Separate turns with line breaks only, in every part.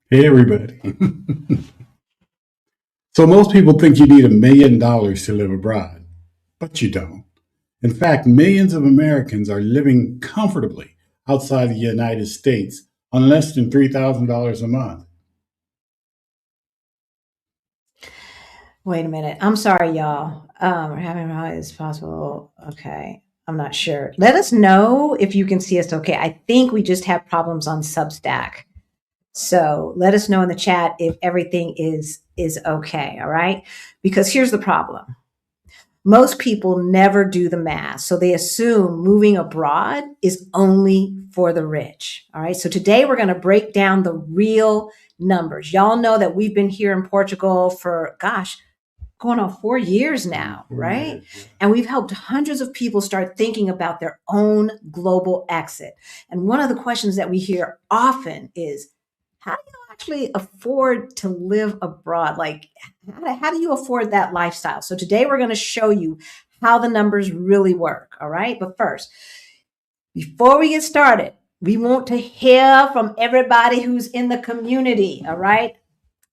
Hey, everybody. So most people think you need $1 million to live abroad, but you don't. In fact, millions of Americans are living comfortably outside the United States on less than $3,000 a month.
Wait a minute. I'm sorry, y'all. We're having how is possible. Okay. I'm not sure. Let us know if you can see us okay. I think we just have problems on Substack. So let us know in the chat if everything is okay. All right. Because here's the problem. Most people never do the math. So they assume moving abroad is only for the rich. All right. So today we're going to break down the real numbers. Y'all know that we've been here in Portugal for, going on 4 years now, right? And we've helped hundreds of people start thinking about their own global exit. And one of the questions that we hear often is, how do you actually afford to live abroad? Like, how do you afford that lifestyle? So today we're going to show you how the numbers really work, all right? But first, before we get started, we want to hear from everybody who's in the community, all right?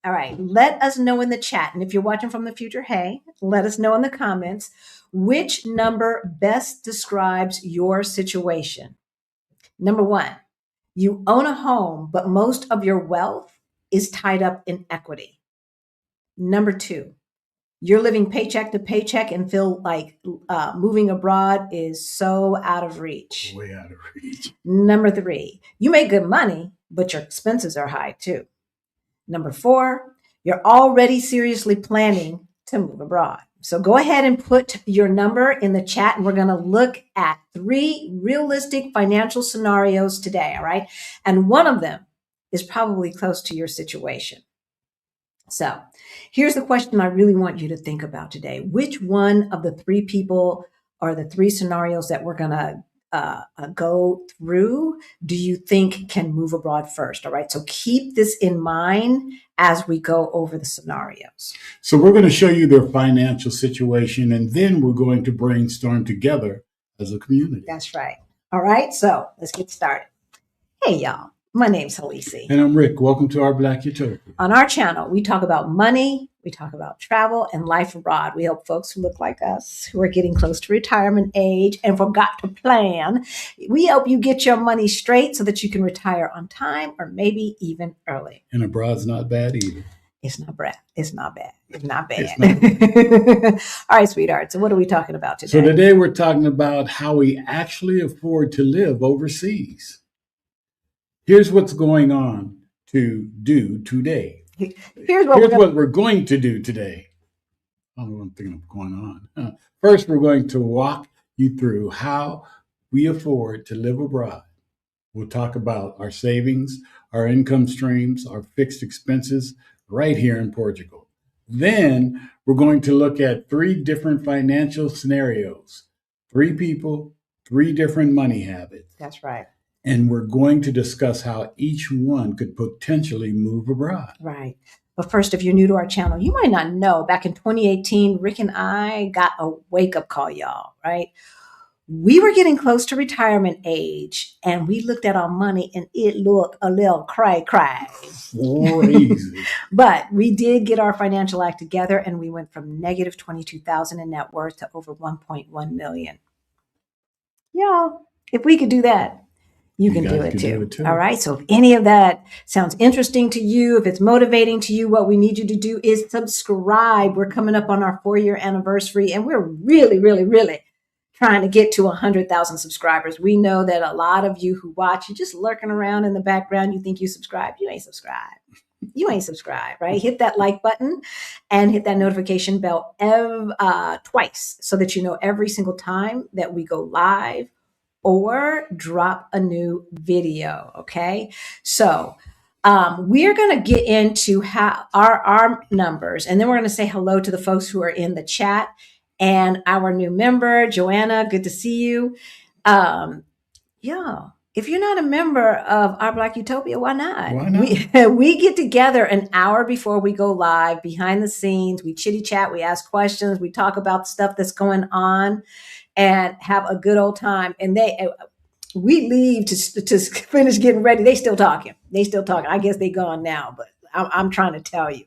All right, let us know in the chat. And if you're watching from the future, hey, let us know in the comments which number best describes your situation. Number one, you own a home, but most of your wealth is tied up in equity. Number two, you're living paycheck to paycheck and feel like moving abroad is so out of reach.
Way out of reach.
Number three, you make good money, but your expenses are high too. Number four, you're already seriously planning to move abroad. So go ahead and put your number in the chat, and we're going to look at 3 realistic financial scenarios today, all right? And one of them is probably close to your situation. So here's the question I really want you to think about today. Which one of the 3 people or the 3 scenarios that we're going to go through do you think can move abroad first? All right. So keep this in mind as we go over the scenarios.
So we're going to show you their financial situation, and then we're going to brainstorm together as a community.
That's right. All right. So let's get started. Hey, y'all. My name's Halisi.
And I'm Rick. Welcome to Our Black Utopia.
On our channel, we talk about money, we talk about travel and life abroad. We help folks who look like us, who are getting close to retirement age and forgot to plan. We help you get your money straight so that you can retire on time or maybe even early.
And abroad's not bad either.
It's not bad. It's not bad. It's not bad.
It's not bad.
All right, sweetheart. So what are we talking about today?
So today we're talking about how we actually afford to live overseas. Here's what's going on to do today.
Here's what
we're going to do today. I don't know what I'm thinking of going on. First, we're going to walk you through how we afford to live abroad. We'll talk about our savings, our income streams, our fixed expenses right here in Portugal. Then we're going to look at 3 different financial scenarios, 3 people, 3 different money habits.
That's right.
And we're going to discuss how each one could potentially move abroad.
Right. But first, if you're new to our channel, you might not know, back in 2018, Rick and I got a wake-up call, y'all, right? We were getting close to retirement age, and we looked at our money, and it looked a little cray.
Crazy.
But we did get our financial act together, and we went from negative 22,000 in net worth to over 1.1 million. Y'all, if we could do that, you can do it too. All right. So if any of that sounds interesting to you, if it's motivating to you, what we need you to do is subscribe. We're coming up on our 4-year anniversary, and we're really, really, really trying to get to 100,000 subscribers. We know that a lot of you who watch, you're just lurking around in the background. You think you subscribed. You ain't subscribed. You ain't subscribed, right? Hit that like button and hit that notification bell twice so that you know every single time that we go live or drop a new video. Okay. So we're going to get into how our numbers, and then we're going to say hello to the folks who are in the chat and our new member, Joanna. Good to see you. Yeah. If you're not a member of Our Black Utopia, why not?
Why not?
We get together an hour before we go live, behind the scenes. We chitty chat, we ask questions, we talk about stuff that's going on, and have a good old time. And we leave to finish getting ready. They still talking. I guess they gone now, but I'm trying to tell you.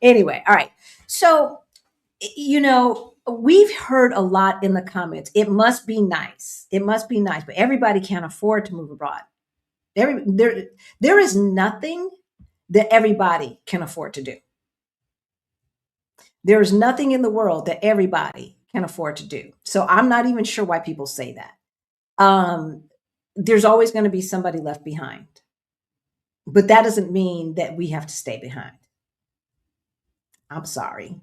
Anyway, all right. So, we've heard a lot in the comments. It must be nice. But everybody can't afford to move abroad. There is nothing that everybody can afford to do. There is nothing in the world that everybody can afford to do. So I'm not even sure why people say that. There's always going to be somebody left behind. But that doesn't mean that we have to stay behind. I'm sorry.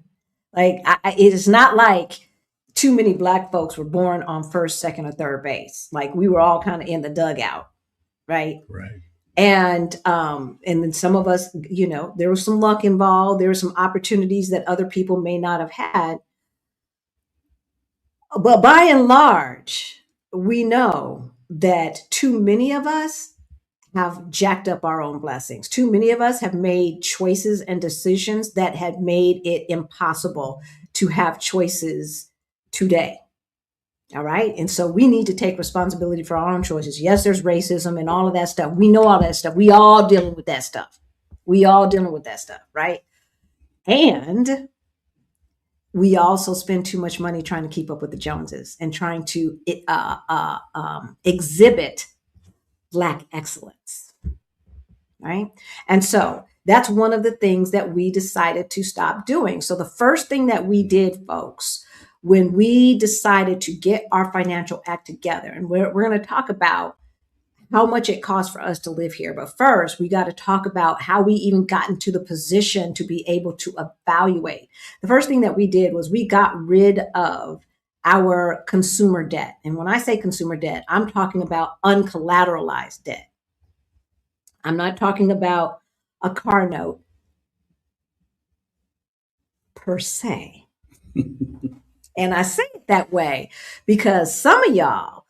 Like, it is not like too many Black folks were born on first, second, or third base. Like, we were all kind of in the dugout, right?
Right.
And then some of us, there was some luck involved. There were some opportunities that other people may not have had. But by and large, we know that too many of us have jacked up our own blessings. Too many of us have made choices and decisions that had made it impossible to have choices today. All right. And so we need to take responsibility for our own choices. Yes, there's racism and all of that stuff. We know all that stuff. We all dealing with that stuff. Right. And we also spend too much money trying to keep up with the Joneses and trying to exhibit Black excellence. Right. And so that's one of the things that we decided to stop doing. So the first thing that we did, folks, when we decided to get our financial act together, and we're going to talk about how much it costs for us to live here. But first, we got to talk about how we even got into the position to be able to evaluate. The first thing that we did was we got rid of our consumer debt. And when I say consumer debt, I'm talking about uncollateralized debt. I'm not talking about a car note per se. And I say it that way because some of y'all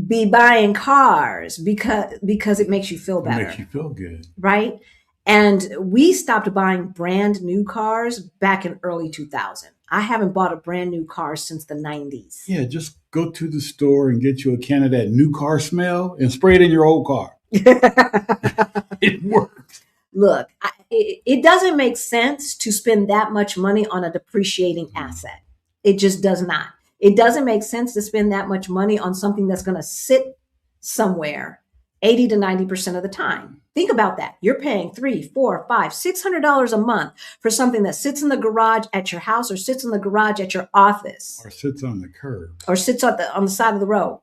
be buying cars because it makes you feel better.
It makes you feel good.
Right? And we stopped buying brand new cars back in early 2000. I haven't bought a brand new car since the 90s.
Yeah, just go to the store and get you a can of that new car smell and spray it in your old car. It works.
Look, it doesn't make sense to spend that much money on a depreciating asset. It just does not. It doesn't make sense to spend that much money on something that's going to sit somewhere 80 to 90% of the time. Think about that. You're paying $300, $400, $500, $600 a month for something that sits in the garage at your house or sits in the garage at your office.
Or sits on the curb.
Or sits on the side of the road.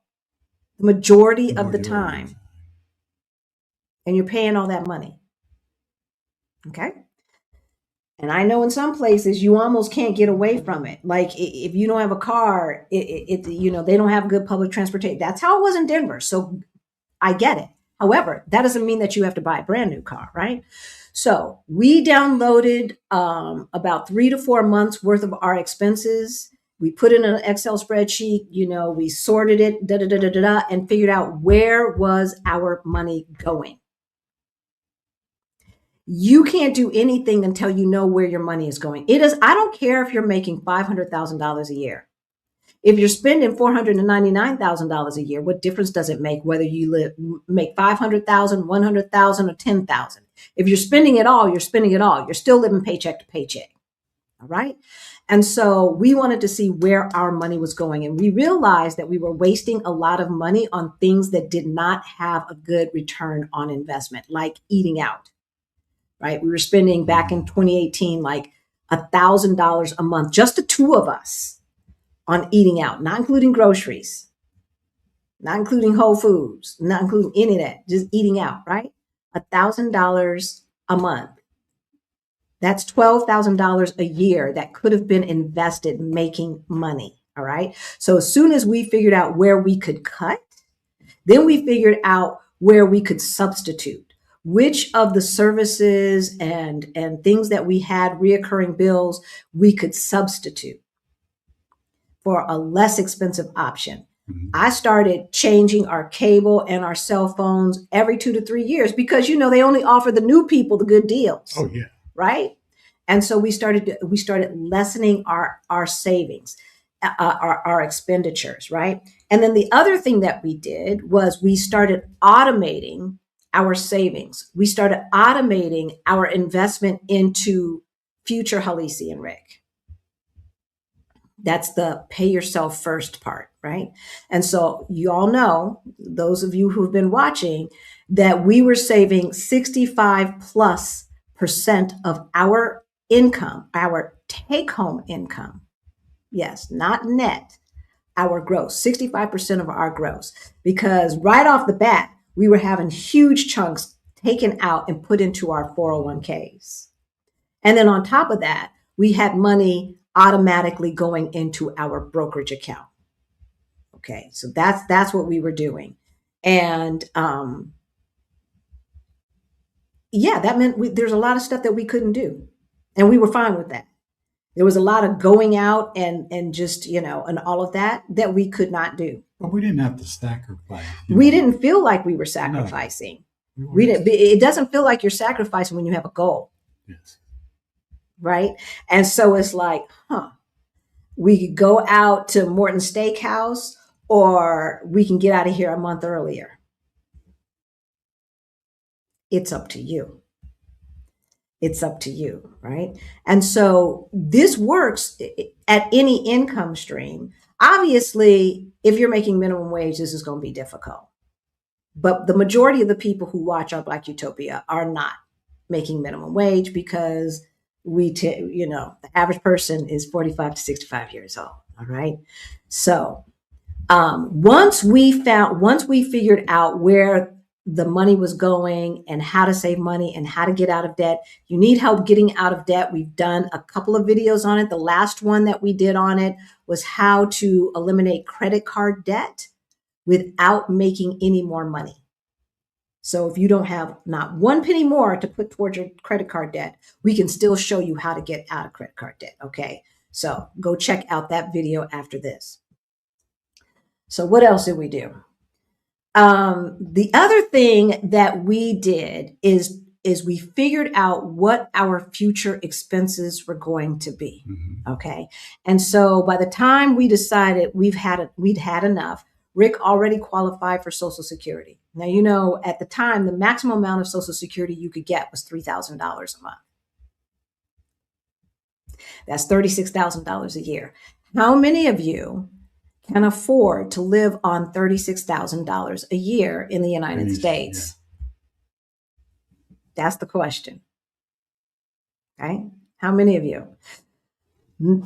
The majority of the time. And you're paying all that money. Okay? And I know in some places you almost can't get away from it. Like if you don't have a car, they don't have good public transportation. That's how it was in Denver. So I get it. However, that doesn't mean that you have to buy a brand new car, right? So we downloaded about 3 to 4 months worth of our expenses. We put in an Excel spreadsheet, we sorted it, and figured out where was our money going. You can't do anything until you know where your money is going. I don't care if you're making $500,000 a year. If you're spending $499,000 a year, what difference does it make whether you make $500,000, $100,000, or $10,000? If you're spending it all, you're spending it all. You're still living paycheck to paycheck. All right. And so we wanted to see where our money was going. And we realized that we were wasting a lot of money on things that did not have a good return on investment, like eating out. Right. We were spending back in 2018, like $1,000 a month, just the two of us on eating out, not including groceries, not including Whole Foods, not including any of that, just eating out, right? $1,000 a month. That's $12,000 a year that could have been invested making money. All right. So as soon as we figured out where we could cut, then we figured out where we could substitute. Which of the services and things that we had, reoccurring bills, we could substitute for a less expensive option. Mm-hmm. I started changing our cable and our cell phones every 2 to 3 years because, they only offer the new people the good deals.
Oh, yeah.
Right. And so we started lessening our savings, our expenditures. Right. And then the other thing that we did was we started automating our savings. We started automating our investment into future Halisi and Rick. That's the pay yourself first part, right? And so you all know, those of you who've been watching, that we were saving 65+% of our income, our take home income. Yes, not net, our gross, 65% of our gross, because right off the bat, we were having huge chunks taken out and put into our 401ks. And then on top of that, we had money automatically going into our brokerage account. Okay, so that's what we were doing. And yeah, that meant there's a lot of stuff that we couldn't do. And we were fine with that. There was a lot of going out and just, and all of that we could not do.
But we didn't have to sacrifice.
We didn't feel like we were sacrificing. No. We didn't. It doesn't feel like you're sacrificing when you have a goal.
Yes.
Right? And so it's like, we could go out to Morton Steakhouse, or we can get out of here a month earlier. It's up to you. It's up to you, right? And so this works at any income stream. Obviously, if you're making minimum wage, this is going to be difficult. But the majority of the people who watch our Black Utopia are not making minimum wage, because the average person is 45 to 65 years old. All right. So once we figured out where the money was going and how to save money and how to get out of debt. You need help getting out of debt. We've done a couple of videos on it. The last one that we did on it was how to eliminate credit card debt without making any more money. So if you don't have not one penny more to put towards your credit card debt, we can still show you how to get out of credit card debt. Okay. So go check out that video after this. So what else did we do? The other thing that we did is we figured out what our future expenses were going to be. Mm-hmm. Okay. And so by the time we decided we'd had enough, Rick already qualified for Social Security. Now, at the time, the maximum amount of Social Security you could get was $3,000 a month. That's $36,000 a year. How many of you can afford to live on $36,000 a year in the United States? Yeah. That's the question. Okay. How many of you?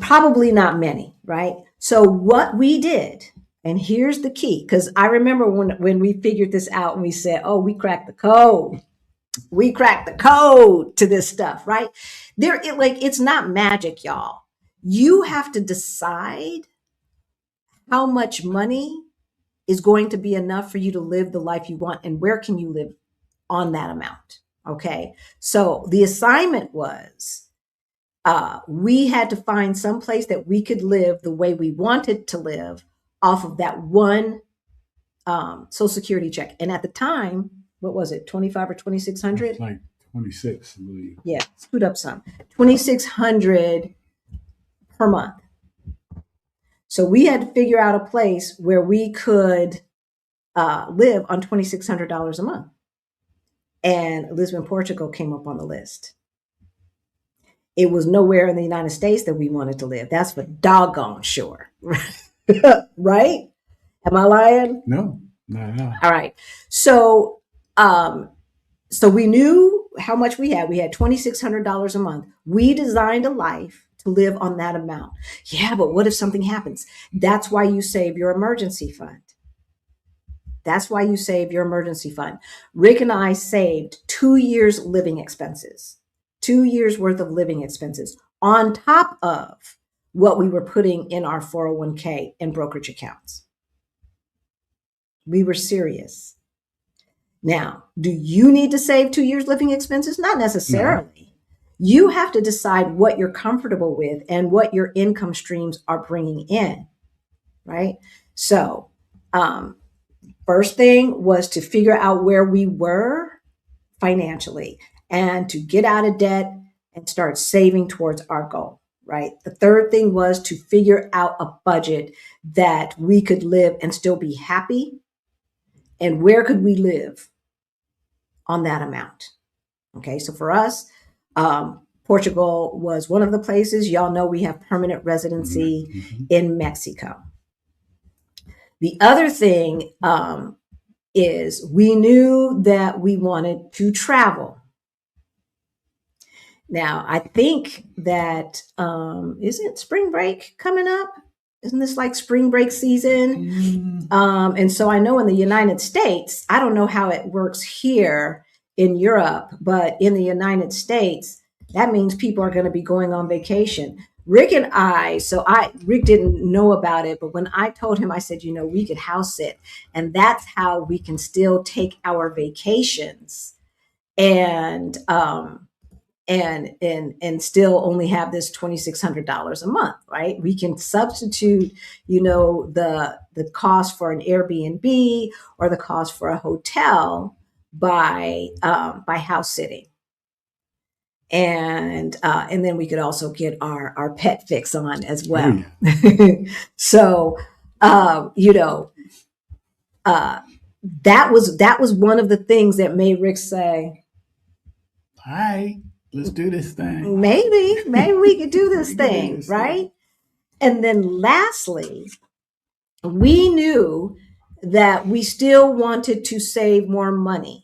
Probably not many, right? So what we did, and here's the key, because I remember when we figured this out and we said, oh, we cracked the code. We cracked the code to this stuff, right? It's not magic, y'all. You have to decide how much money is going to be enough for you to live the life you want, and where can you live on that amount. Okay. So the assignment was, we had to find some place that we could live the way we wanted to live off of that one Social Security check. And at the time, what was it, 25 or 2,600?
Like 26, I believe.
Yeah, scoot up some. 2,600 per month. So we had to figure out a place where we could live on $2,600 a month. And Lisbon, Portugal came up on the list. It was nowhere in the United States that we wanted to live. That's for doggone sure. Right? Am I lying?
No, not at all.
All right. So, so we knew how much we had. We had $2,600 a month. We designed a life to live on that amount. Yeah, but what if something happens? That's why you save your emergency fund. That's why you save your emergency fund. Rick and I saved 2 years living expenses, 2 years worth of living expenses on top of what we were putting in our 401k and brokerage accounts. We were serious. Now, do you need to save 2 years living expenses? Not necessarily. No. You have to decide what you're comfortable with and what your income streams are bringing in, right? So, first thing was to figure out where we were financially and to get out of debt and start saving towards our goal. right? The third thing was to figure out a budget that we could live and still be happy. And where could we live on that amount? Okay, so for us, Portugal was one of the places. Y'all know we have permanent residency in Mexico. The other thing is we knew that we wanted to travel. Now, I think that, isn't spring break coming up? Isn't this like spring break season? And so I know in the United States, I don't know how it works here in Europe, but in the United States, that means people are going to be going on vacation. Rick and Rick didn't know about it, but when I told him, I said, we could house sit, and that's how we can still take our vacations and still only have this $2,600 a month, right? We can substitute, the cost for an Airbnb or the cost for a hotel by house sitting. And then we could also get our pet fix on as well. So, that was one of the things that made Rick say,
all right, let's do this thing.
Maybe we could do this thing, right? And then lastly, we knew that we still wanted to save more money.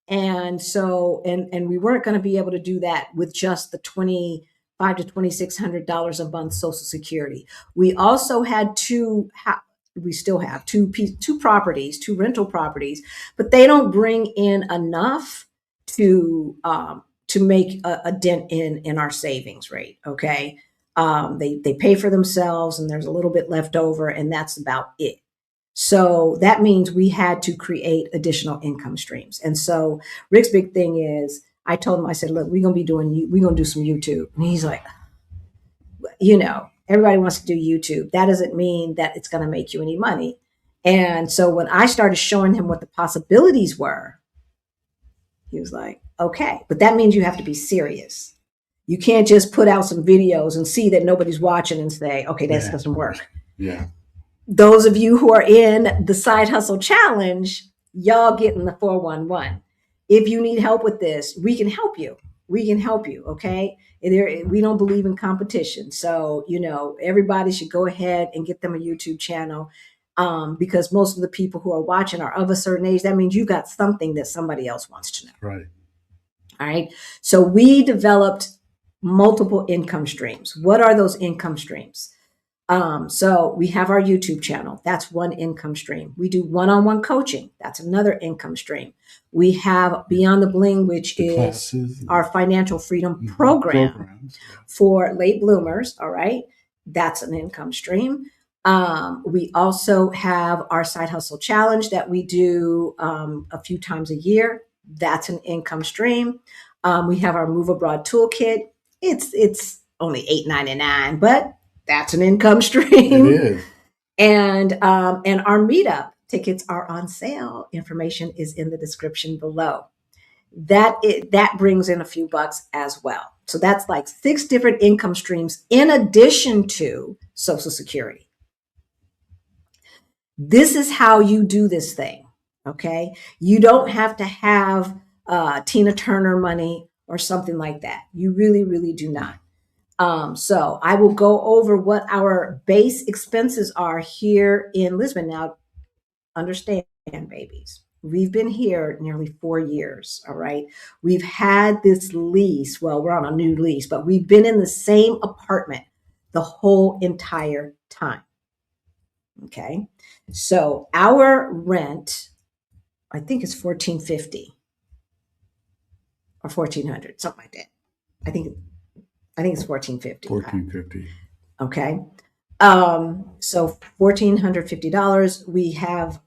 And so, and we weren't going to be able to do that with just the $2,500 to $2,600 a month Social Security. We also had we still have two rental properties, but they don't bring in enough to make a dent in our savings rate. Okay. They pay for themselves and there's a little bit left over, and that's about it. So that means we had to create additional income streams. And so Rick's big thing is, I told him, I said, look, we're going to do some YouTube. And he's like, everybody wants to do YouTube. That doesn't mean that it's going to make you any money. And so when I started showing him what the possibilities were, he was like, okay, but that means you have to be serious. You can't just put out some videos and see that nobody's watching and say, okay, this doesn't work.
Yeah.
Those of you who are in the Side Hustle Challenge, y'all getting the 411. If you need help with this, we can help you. Okay? We don't believe in competition. So, everybody should go ahead and get them a YouTube channel, because most of the people who are watching are of a certain age. That means you got something that somebody else wants to know.
Right.
All right. So we developed multiple income streams. What are those income streams? So we have our YouTube channel. That's one income stream. We do one-on-one coaching. That's another income stream. We have Beyond the Bling, which is our financial freedom program for late bloomers. All right. That's an income stream. We also have our Side Hustle Challenge that we do a few times a year. That's an income stream. We have our Move Abroad Toolkit. It's only $8.99, but that's an income stream.
It is.
And our MeetUp tickets are on sale. Information is in the description below. That brings in a few bucks as well. So that's like 6 different income streams in addition to Social Security. This is how you do this thing. Okay. You don't have to have Tina Turner money or something like that. You really, really do not. So I will go over what our base expenses are here in Lisbon. Now, understand, babies, we've been here nearly 4 years. All right. We've had this lease. Well, we're on a new lease, but we've been in the same apartment the whole entire time. Okay. So our rent, I think it's $1,450 or $1,400, something like that. I think it's $1,450.
$1,450.
Okay. So $1,450. We have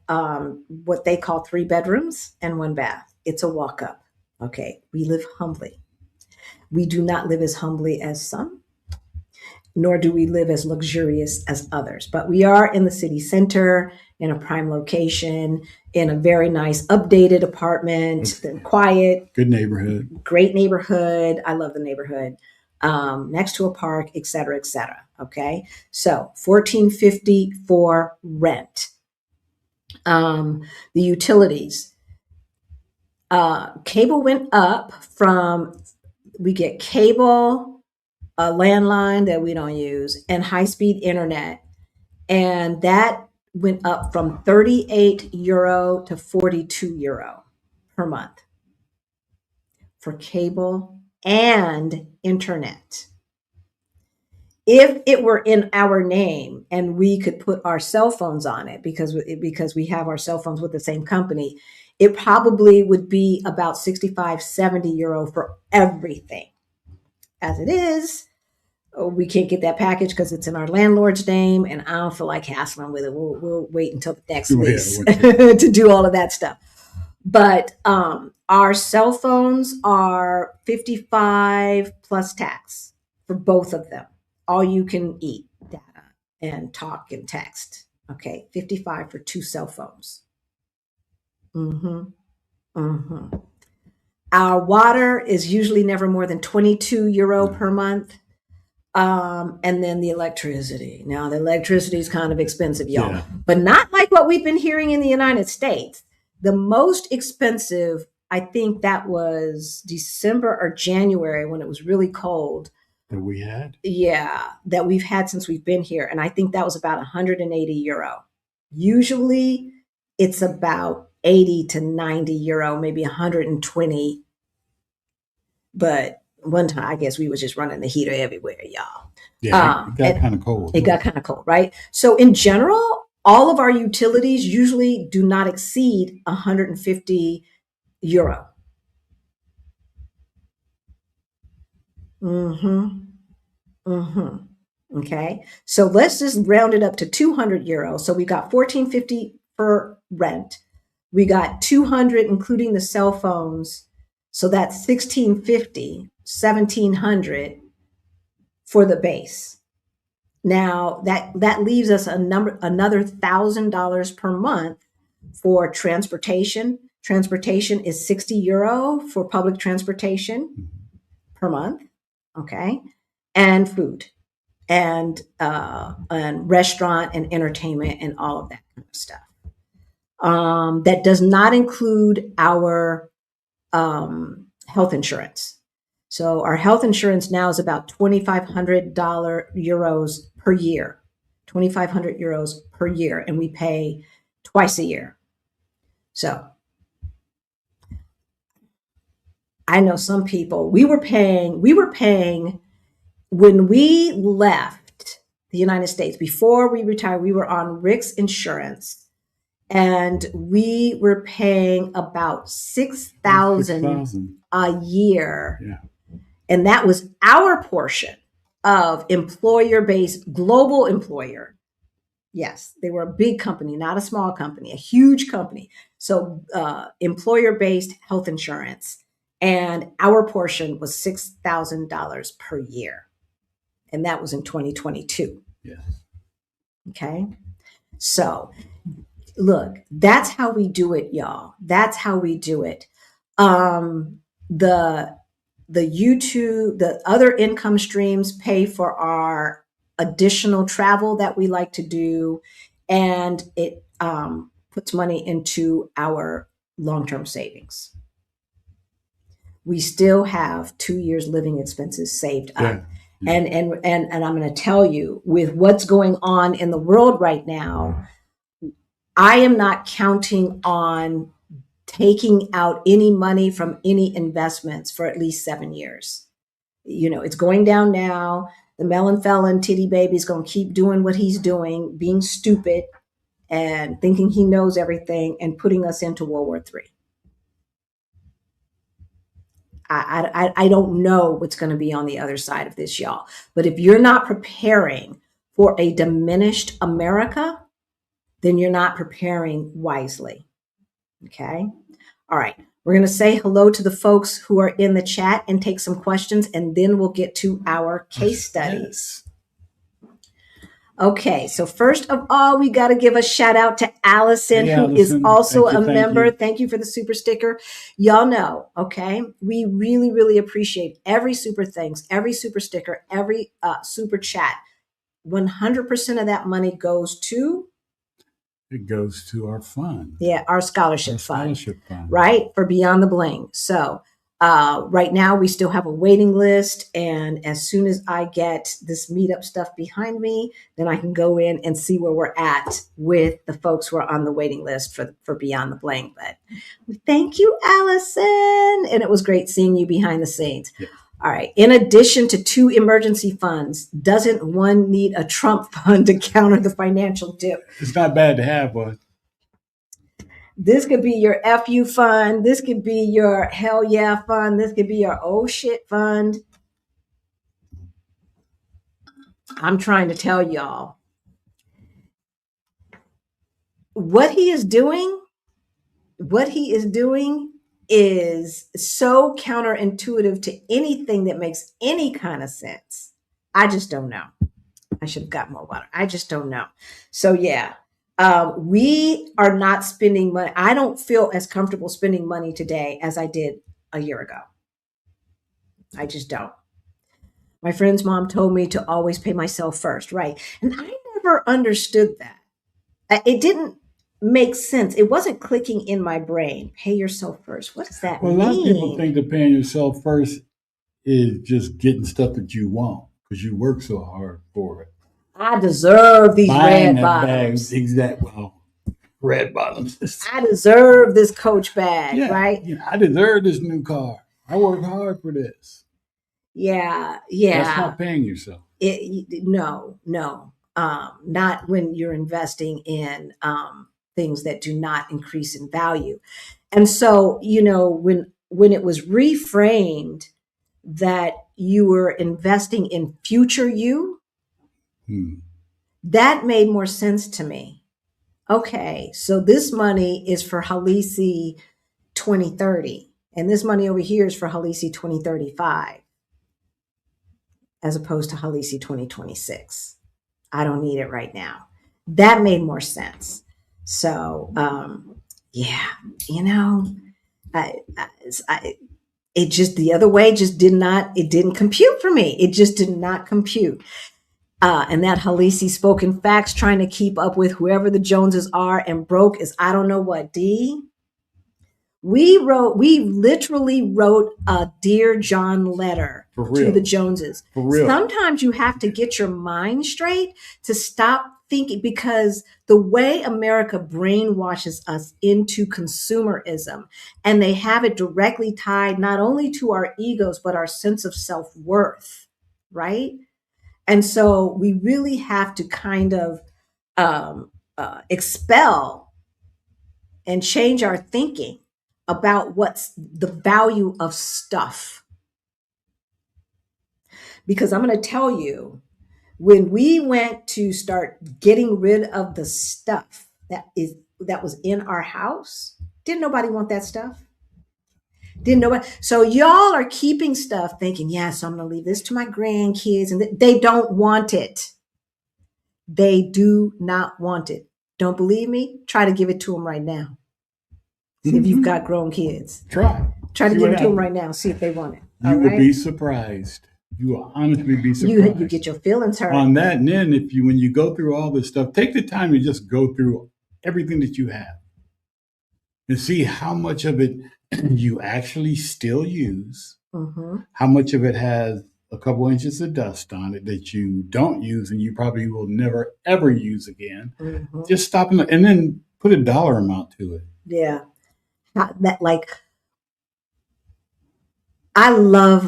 what they call 3 bedrooms and 1 bath. It's a walk up. Okay. We live humbly. We do not live as humbly as some, nor do we live as luxurious as others. But we are in the city center, in a prime location, in a very nice updated apartment, quiet.
Good neighborhood.
Great neighborhood. I love the neighborhood. next to a park, et cetera, et cetera. Okay. So $14.50 for rent. The utilities, cable went up we get cable, a landline that we don't use, and high-speed internet. And that went up from 38 euro to 42 euro per month for cable and internet. If it were in our name and we could put our cell phones on it because we have our cell phones with the same company, it probably would be about 65, 70 euro for everything. As it is, we can't get that package because it's in our landlord's name, and I don't feel like hassling with it. We'll wait until the next lease to do all of that stuff. But our cell phones are 55 plus tax for both of them. All you can eat data and talk and text. Okay, 55 for 2 cell phones. Our water is usually never more than 22 euro per month. And then the electricity. Now, the electricity is kind of expensive, y'all, but not like what we've been hearing in the United States. The most expensive, I think that was December or January when it was really cold.
That we had?
Yeah, that we've had since we've been here. And I think that was about 180 euro. Usually it's about 80 to 90 euro, maybe 120. But one time, I guess we was just running the heater everywhere, y'all.
Yeah, it got kind of cold.
It got kind of cold, right? So in general, all of our utilities usually do not exceed 150 euro. Okay. So let's just round it up to 200 euro. So we got 14.50 for rent. We got 200, including the cell phones. So that's 16.50, 1,700 for the base. Now that leaves us another $1,000 per month for transportation. Transportation is 60 euro for public transportation per month. Okay. And food and restaurant and entertainment and all of that kind of stuff. That does not include our health insurance. So our health insurance now is about 2,500 euros per year, 2,500 euros per year, and we pay twice a year. So I know some people, we were paying when we left the United States, before we retired, we were on Rick's insurance. And we were paying about 6,000 a year.
Yeah.
And that was our portion of employer-based global employer. Yes, they were a big company, not a small company, a huge company. So employer-based health insurance. And our portion was $6,000 per year. And that was in 2022.
Yes.
Okay. So look, that's how we do it, y'all. That's how we do it. The YouTube, the other income streams pay for our additional travel that we like to do, and it puts money into our long-term savings. We still have 2 years living expenses saved up.
Yeah.
And I'm going to tell you, with what's going on in the world right now, I am not counting on taking out any money from any investments for at least 7 years. You know, it's going down now. The melon felon titty baby is going to keep doing what he's doing, being stupid and thinking he knows everything and putting us into World War III. I don't know what's going to be on the other side of this, y'all. But if you're not preparing for a diminished America, then you're not preparing wisely. Okay. All right. We're going to say hello to the folks who are in the chat and take some questions, and then we'll get to our case studies. Okay, so first of all, we got to give a shout out to Allison,
Hey,
who is
Allison.
also
Thank you,
a
thank
member.
you.
Thank you for the super sticker. Y'all know, okay, we really, really appreciate every super thanks, every super sticker, every super chat. 100% of that money goes to
It goes to our fund,
our scholarship
our
fund,
scholarship fund.
right? For Beyond the Bling. So right now we still have a waiting list. And as soon as I get this meetup stuff behind me, then I can go in and see where we're at with the folks who are on the waiting list for Beyond the Bling. But thank you, Allison. And it was great seeing you behind the scenes.
Yes.
All right. In addition to 2 emergency funds, doesn't one need a Trump fund to counter the financial dip?
It's not bad to have one.
This could be your FU fund. This could be your hell yeah fund. This could be your oh shit fund. I'm trying to tell y'all what he is doing. What he is doing is so counterintuitive to anything that makes any kind of sense. I just don't know. I should have got more water. I just don't know. So yeah, we are not spending money. I don't feel as comfortable spending money today as I did a year ago. I just don't. My friend's mom told me to always pay myself first, right? And I never understood that. It didn't make sense. It wasn't clicking in my brain. Pay yourself first. What does that
Well, a
mean?
lot of people think that paying yourself first is just getting stuff that you want because you work so hard for it.
I deserve these
Buying
red
that
bottoms.
bag, exactly. Well, red bottoms.
I deserve this Coach bag,
Yeah,
right?
yeah, I deserve this new car. I worked hard for this.
Yeah.
That's not paying yourself.
No. Not when you're investing in things that do not increase in value. And so, when it was reframed that you were investing in future you, that made more sense to me. Okay, so this money is for Halisi 2030, and this money over here is for Halisi 2035, as opposed to Halisi 2026. I don't need it right now. That made more sense. So, yeah, it just the other way just didn't compute for me. It just did not compute. And that Halisi spoken facts trying to keep up with whoever the Joneses are and broke is I don't know what, D. We literally wrote a Dear John letter to the Joneses.
For real.
Sometimes you have to get your mind straight to stop thinking, because the way America brainwashes us into consumerism, and they have it directly tied not only to our egos, but our sense of self-worth, right? And so we really have to kind of expel and change our thinking about what's the value of stuff. Because I'm going to tell you, when we went to start getting rid of the stuff that was in our house, didn't nobody want that stuff? Didn't nobody? So y'all are keeping stuff thinking, yeah, so I'm going to leave this to my grandkids, and they don't want it. They do not want it. Don't believe me? Try to give it to them right now. See if you've got grown kids.
Try
to give it to them right now. See if they want it.
You will be surprised. You will honestly be surprised.
You get your feelings hurt
on that. And then when you go through all this stuff, take the time to just go through everything that you have and see how much of it you actually still use, how much of it has a couple inches of dust on it that you don't use and you probably will never ever use again. Just stop and then put a dollar amount to it.
Yeah. I love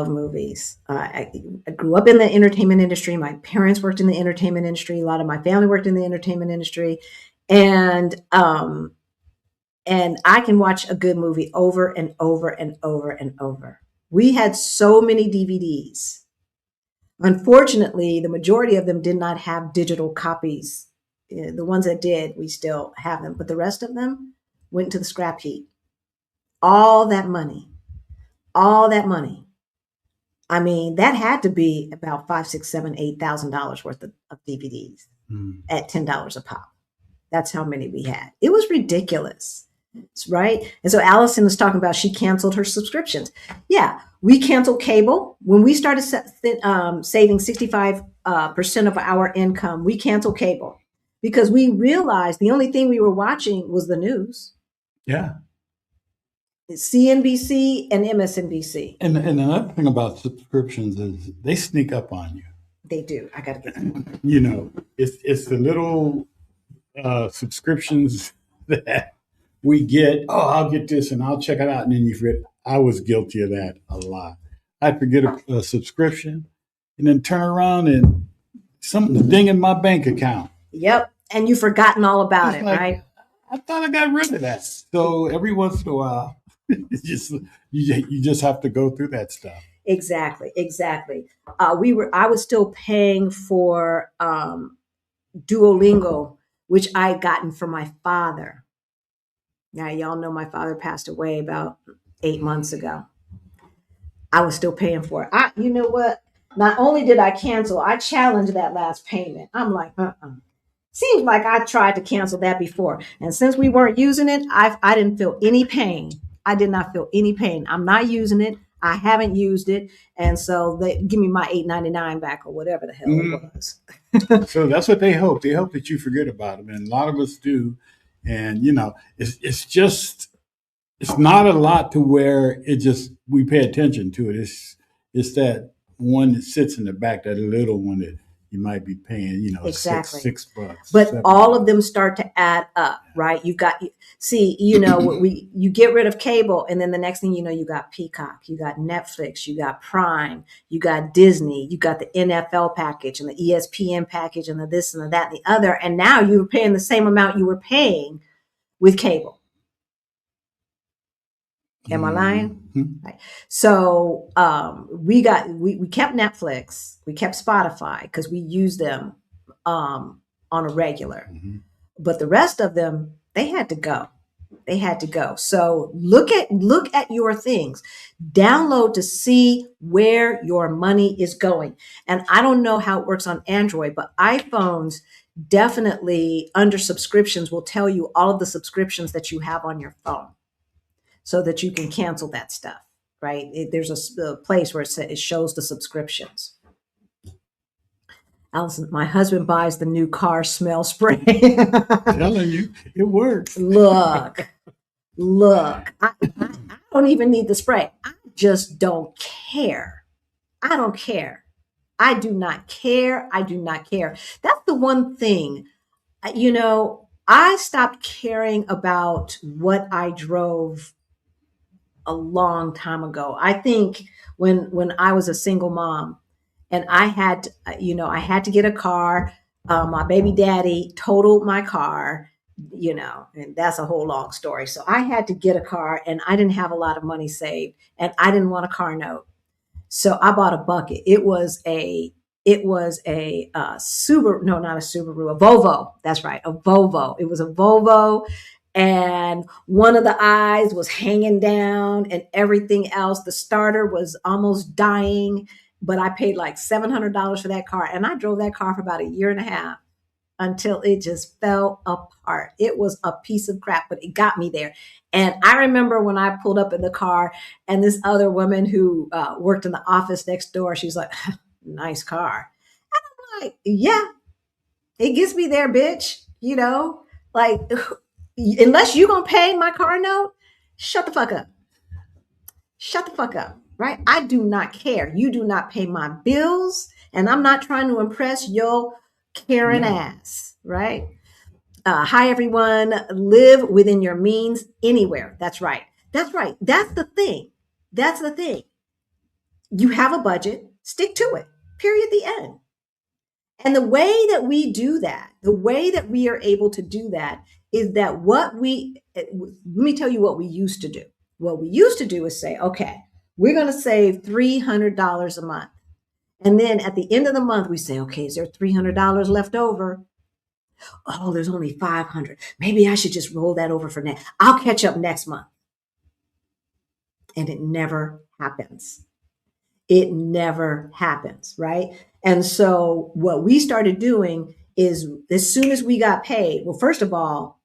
movies. I grew up in the entertainment industry. My parents worked in the entertainment industry. A lot of my family worked in the entertainment industry. And I can watch a good movie over and over and over and over. We had so many DVDs. Unfortunately, the majority of them did not have digital copies. The ones that did, we still have them. But the rest of them went into the scrap heap. All that money I mean, that had to be about $5, 6, 7, $8,000 worth of DVDs at $10 a pop. That's how many we had. It was ridiculous, right? And so Allison was talking about she canceled her subscriptions. Yeah, we canceled cable when we started saving 65% of our income. We canceled cable because we realized the only thing we were watching was the news.
Yeah.
CNBC and MSNBC.
And another thing about subscriptions is they sneak up on you.
They do. I got to get them.
You know, it's the little subscriptions that we get. Oh, I'll get this and I'll check it out, and then you forget. I was guilty of that a lot. I'd forget a subscription, and then turn around and something ding in my bank account.
Yep, and you've forgotten all about it, like, right?
I thought I got rid of that. So every once in a while, you just have to go through that stuff.
Exactly. I was still paying for Duolingo, which I had gotten from my father. Now, y'all know my father passed away about 8 months ago. I was still paying for it. You know what? Not only did I cancel, I challenged that last payment. I'm like, Seems like I tried to cancel that before. And since we weren't using it, I didn't feel any pain. I did not feel any pain. I'm not using it. I haven't used it. And so they give me my $8.99 back or whatever the hell it was.
So that's what they hope. They hope that you forget about them. And a lot of us do. And, you know, it's not a lot to where we pay attention to it. It's that one that sits in the back, that little one that you might be paying, you know,
exactly.
$6.
But all of them start to add up, right? You get rid of cable, and then the next thing you know, you got Peacock, you got Netflix, you got Prime, you got Disney, you got the NFL package and the ESPN package and the this and the that and the other. And now you're paying the same amount you were paying with cable. Am I lying? Mm-hmm. Right. So we kept Netflix, we kept Spotify because we use them on a regular. Mm-hmm. But the rest of them, they had to go. So look at your things, download to see where your money is going. And I don't know how it works on Android, but iPhones definitely under subscriptions will tell you all of the subscriptions that you have on your phone, so that you can cancel that stuff, right? There's a place where it shows the subscriptions. Allison, my husband buys the new car smell spray.
Telling you, it works.
Look, I don't even need the spray. I just don't care. I don't care. I do not care. That's the one thing, you know, I stopped caring about what I drove a long time ago. I think when I was a single mom and I had to get a car, my baby daddy totaled my car, you know, and that's a whole long story. So I had to get a car and I didn't have a lot of money saved and I didn't want a car note. So I bought a bucket. It was a Subaru, no, not a Subaru, a Volvo. That's right, a Volvo. It was a Volvo. And one of the eyes was hanging down and everything else. The starter was almost dying, but I paid like $700 for that car. And I drove that car for about a year and a half until it just fell apart. It was a piece of crap, but it got me there. And I remember when I pulled up in the car and this other woman who worked in the office next door, she's like, nice car. And I'm like, yeah, it gets me there, bitch. You know, like, unless you're going to pay my car note, shut the fuck up. Right? I do not care. You do not pay my bills, and I'm not trying to impress your Karen ass, right? Hi, everyone. Live within your means anywhere. That's right. That's the thing. You have a budget, stick to it, period, the end. And the way that we do that, the way that we are able to do that is that let me tell you what we used to do. What we used to do is say, okay, we're going to save $300 a month. And then at the end of the month, we say, okay, is there $300 left over? Oh, there's only $500. Maybe I should just roll that over for next. I'll catch up next month. And it never happens. It never happens, right? And so what we started doing is as soon as we got paid, well, first of all,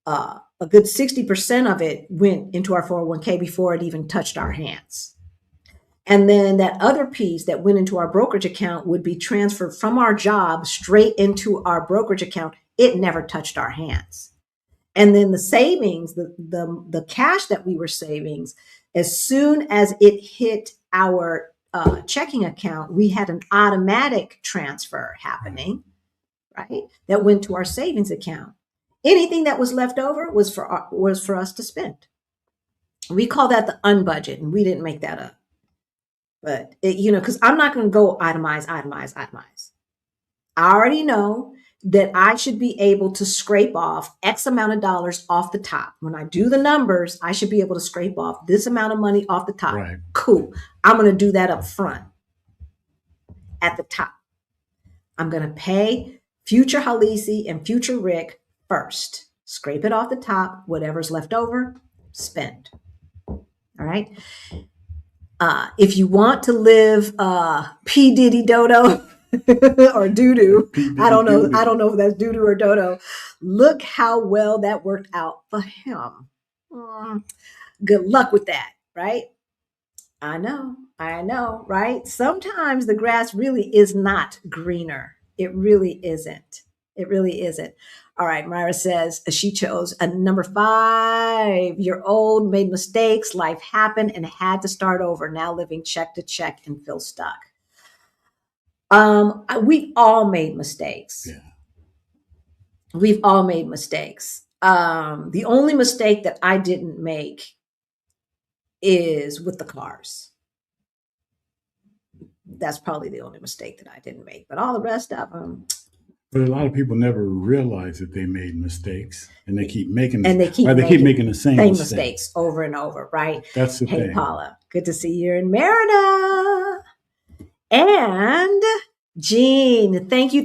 a good 60% of it went into our 401k before it even touched our hands. And then that other piece that went into our brokerage account would be transferred from our job straight into our brokerage account. It never touched our hands. And then the savings, the cash that we were saving, as soon as it hit our checking account, we had an automatic transfer happening, right? That went to our savings account. Anything that was left over was for us to spend. We call that the unbudget, and we didn't make that up. But because I'm not going to go itemize. I already know that I should be able to scrape off X amount of dollars off the top. When I do the numbers, I should be able to scrape off this amount of money off the top.
Right.
Cool. I'm going to do that up front at the top. I'm going to pay future Halisi and future Rick first. Scrape it off the top. Whatever's left over, spend. All right. If you want to live P. Diddy Dodo or Doodoo, I don't know if that's Doodoo or Dodo. Look how well that worked out for him. Good luck with that, right? I know, right? Sometimes the grass really is not greener. It really isn't. All right, Myra says she chose a number 5-year-old, made mistakes, life happened, and had to start over. Now living check to check and feel stuck. We've all made mistakes.
Yeah.
We've all made mistakes. The only mistake that I didn't make is with the cars. That's probably the only mistake that I didn't make, but all the rest of them.
But a lot of people never realize that they made mistakes, and they keep making
making
the same
mistakes over and over, right?
That's the thing.
Hey, Paula, good to see you in Merida. And Jean, thank you.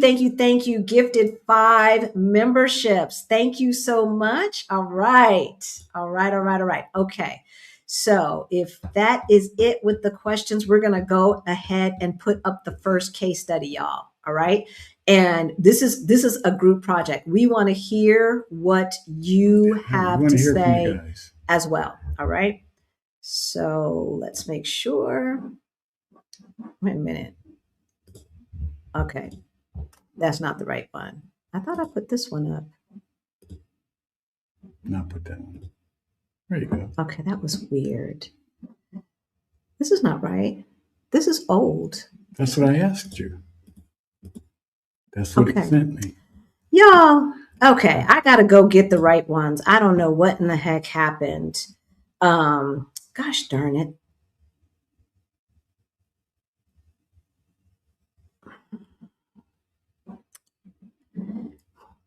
Gifted 5 memberships. Thank you so much. All right. Okay. So if that is it with the questions, we're going to go ahead and put up the first case study, y'all. All right. And this is a group project. We want to hear what you have to say as well. All right. So let's make sure. Wait a minute. Okay. That's not the right one. I thought I put this one up.
Not put that one. There you go.
Okay, that was weird. This is not right. This is old.
That's what I asked you. That's what it sent me.
Y'all, okay, I got to go get the right ones. I don't know what in the heck happened. Gosh darn it.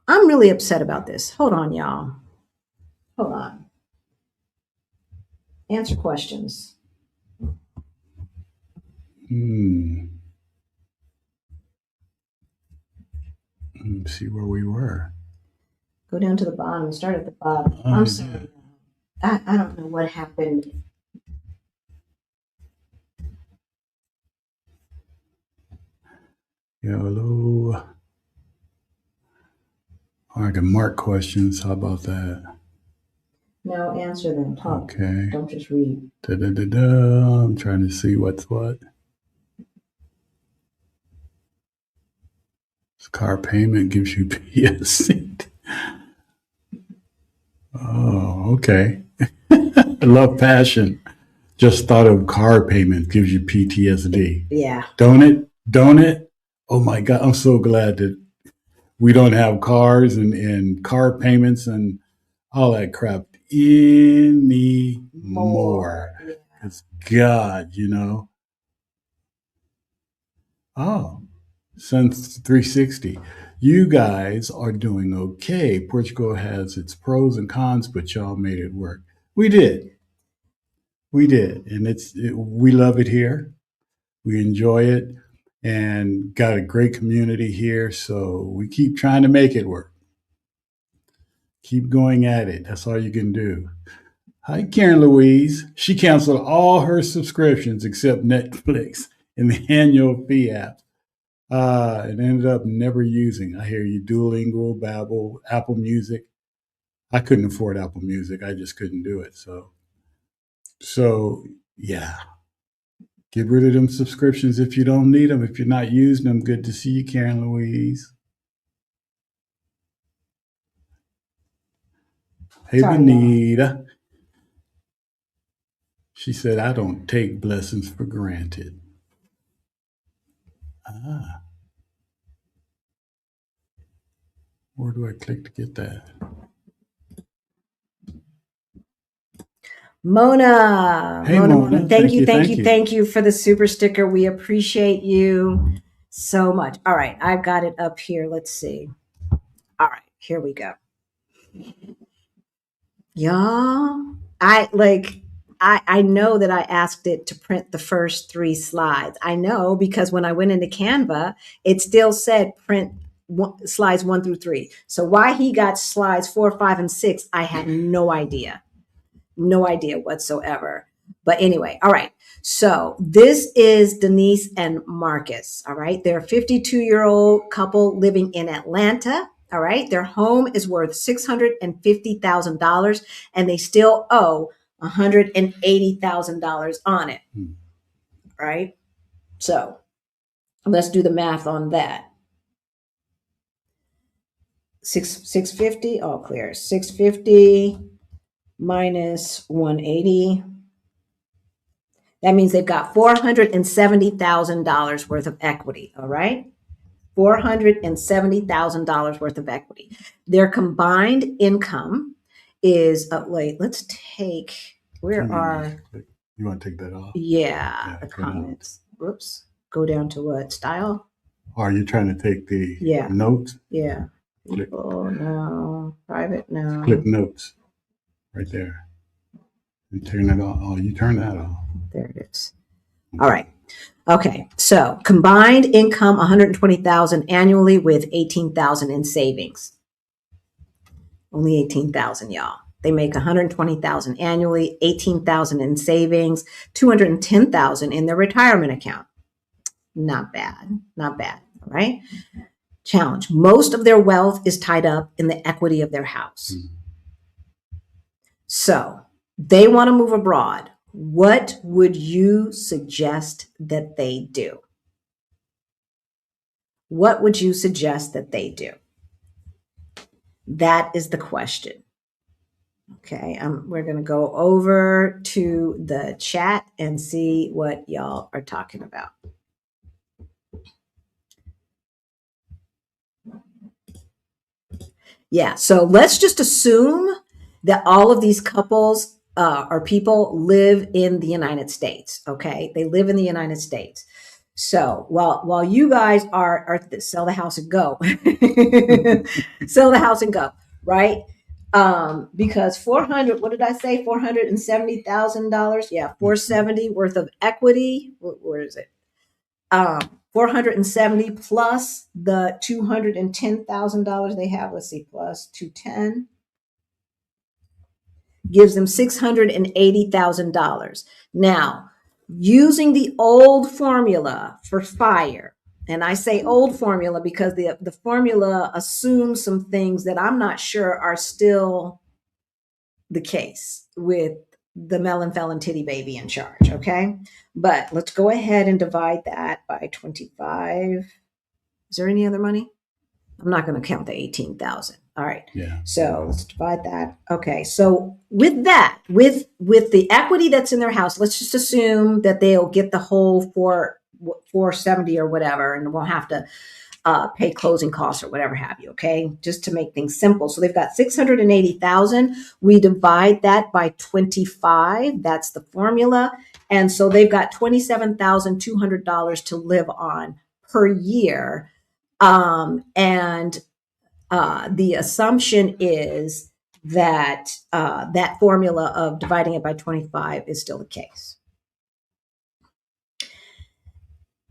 I'm really upset about this. Hold on, y'all. Hold on. Answer questions.
Let's see where we were.
Go down to the bottom. Start at the bottom. I'm sorry. I don't know what happened.
Hello. I can mark questions. How about that?
No, answer them. Talk.
Okay.
Don't just read.
I'm trying to see what's what. This car payment gives you PTSD. Oh, okay. I love passion. Just thought of car payment gives you PTSD.
Yeah.
Don't it? Oh my God. I'm so glad that we don't have cars and car payments and all that crap anymore. It's God, Oh, since 360. You guys are doing okay. Portugal has its pros and cons, but y'all made it work. We did. And we love it here. We enjoy it and got a great community here. So we keep trying to make it work. Keep going at it. That's all you can do. Hi, Karen Louise. She canceled all her subscriptions except Netflix and the annual fee app, and ended up never using. I hear you, Duolingo, Babbel, Apple Music. I couldn't afford Apple Music. I just couldn't do it. So yeah, get rid of them subscriptions if you don't need them. If you're not using them, good to see you, Karen Louise. Hey,
Sorry,
Benita. She said, I don't take blessings for granted. Ah, where do I click to get that?
Mona.
Hey, Mona.
Thank you for the super sticker. We appreciate you so much. All right, I've got it up here. Let's see. All right, here we go. Y'all, I know that I asked it to print the first 3 slides. I know because when I went into Canva, it still said print slides 1 through 3. So why he got slides 4, 5, and 6, I had no idea. No idea whatsoever. But anyway, all right. So this is Denise and Marcus. All right. They're a 52-year-old couple living in Atlanta. All right. Their home is worth $650,000 and they still owe $180,000 on it. All right. So let's do the math on that. 650, all clear. 650 minus 180. That means they've got $470,000 worth of equity. All right. $470,000 worth of equity. Their combined income is, let's take,
You want to take that off?
Yeah, the comments. Whoops. Go down to what? Style?
Are you trying to take the notes?
Yeah. People, no. Private, no.
Click notes right there. And turn that off. Oh, you turn that off.
There it is. All right. Okay. So combined income, $120,000 annually with $18,000 in savings. Only $18,000, y'all. They make $120,000 annually, $18,000 in savings, $210,000 in their retirement account. Not bad. Not bad. All right. Challenge. Most of their wealth is tied up in the equity of their house. So they want to move abroad. What would you suggest that they do? What would you suggest that they do? That is the question. Okay, we're going to go over to the chat and see what y'all are talking about. Yeah, so let's just assume that all of these couples or people live in the United States. Okay, they live in the United States. So while you guys are sell the house and go, sell the house and go, right? Because 400, what did I say? $470,000. Yeah, 470 worth of equity. Where is it? 470 plus the $210,000 they have. Let's see, plus 210 gives them $680,000. Now, using the old formula for FIRE, and I say old formula because the formula assumes some things that I'm not sure are still the case with the melon felon titty baby in charge. Okay. But let's go ahead and divide that by 25. Is there any other money? I'm not going to count the 18,000. All right.
Yeah.
So let's divide that. Okay. So with that, with the equity that's in their house, let's just assume that they'll get the whole 470 or whatever, and won't have to pay closing costs or whatever have you. Okay. Just to make things simple. So they've got 680,000. We divide that by 25. That's the formula. And so they've got $27,200 to live on per year. And the assumption is that that formula of dividing it by 25 is still the case.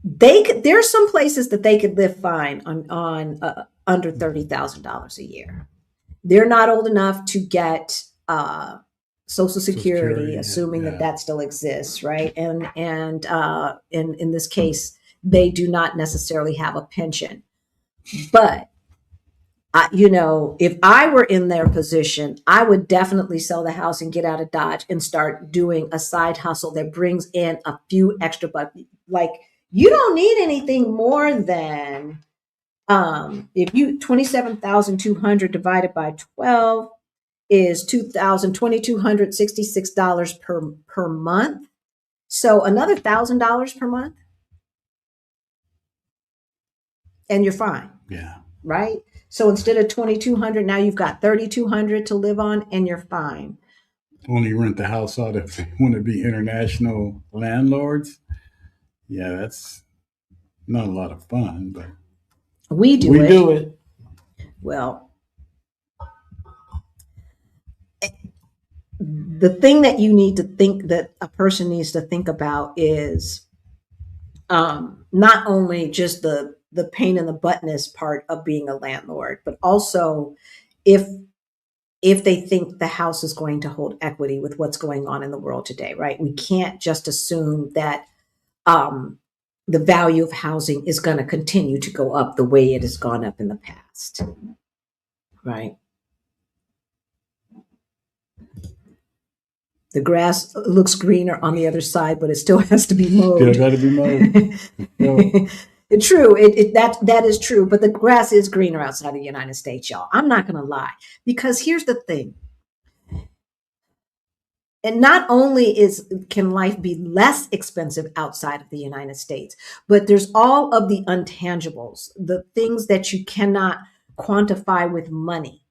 There's some places that they could live fine on under $30,000 a year. They're not old enough to get Social Security,
Security,
assuming
yeah.
that still exists, right? And in this case, they do not necessarily have a pension. But if I were in their position, I would definitely sell the house and get out of Dodge and start doing a side hustle that brings in a few extra bucks. Like, you don't need anything more than if you 27,200 divided by 12 is $2,266 per month. So another $1,000 per month, and you're fine.
Yeah.
Right? So instead of 2,200, now you've got 3,200 to live on, and you're fine.
Only rent the house out if they want to be international landlords. Yeah, that's not a lot of fun, but
we do
it.
Well, the thing that you need to think, that a person needs to think about, is not only just the pain in the buttness part of being a landlord, but also if they think the house is going to hold equity with what's going on in the world today, right? We can't just assume that the value of housing is going to continue to go up the way it has gone up in the past, right? The grass looks greener on the other side, but it still has to be mowed.
Still got to be mowed.
True. That is true. But the grass is greener outside of the United States, y'all. I'm not going to lie, because here's the thing. And not only can life be less expensive outside of the United States, but there's all of the intangibles, the things that you cannot quantify with money,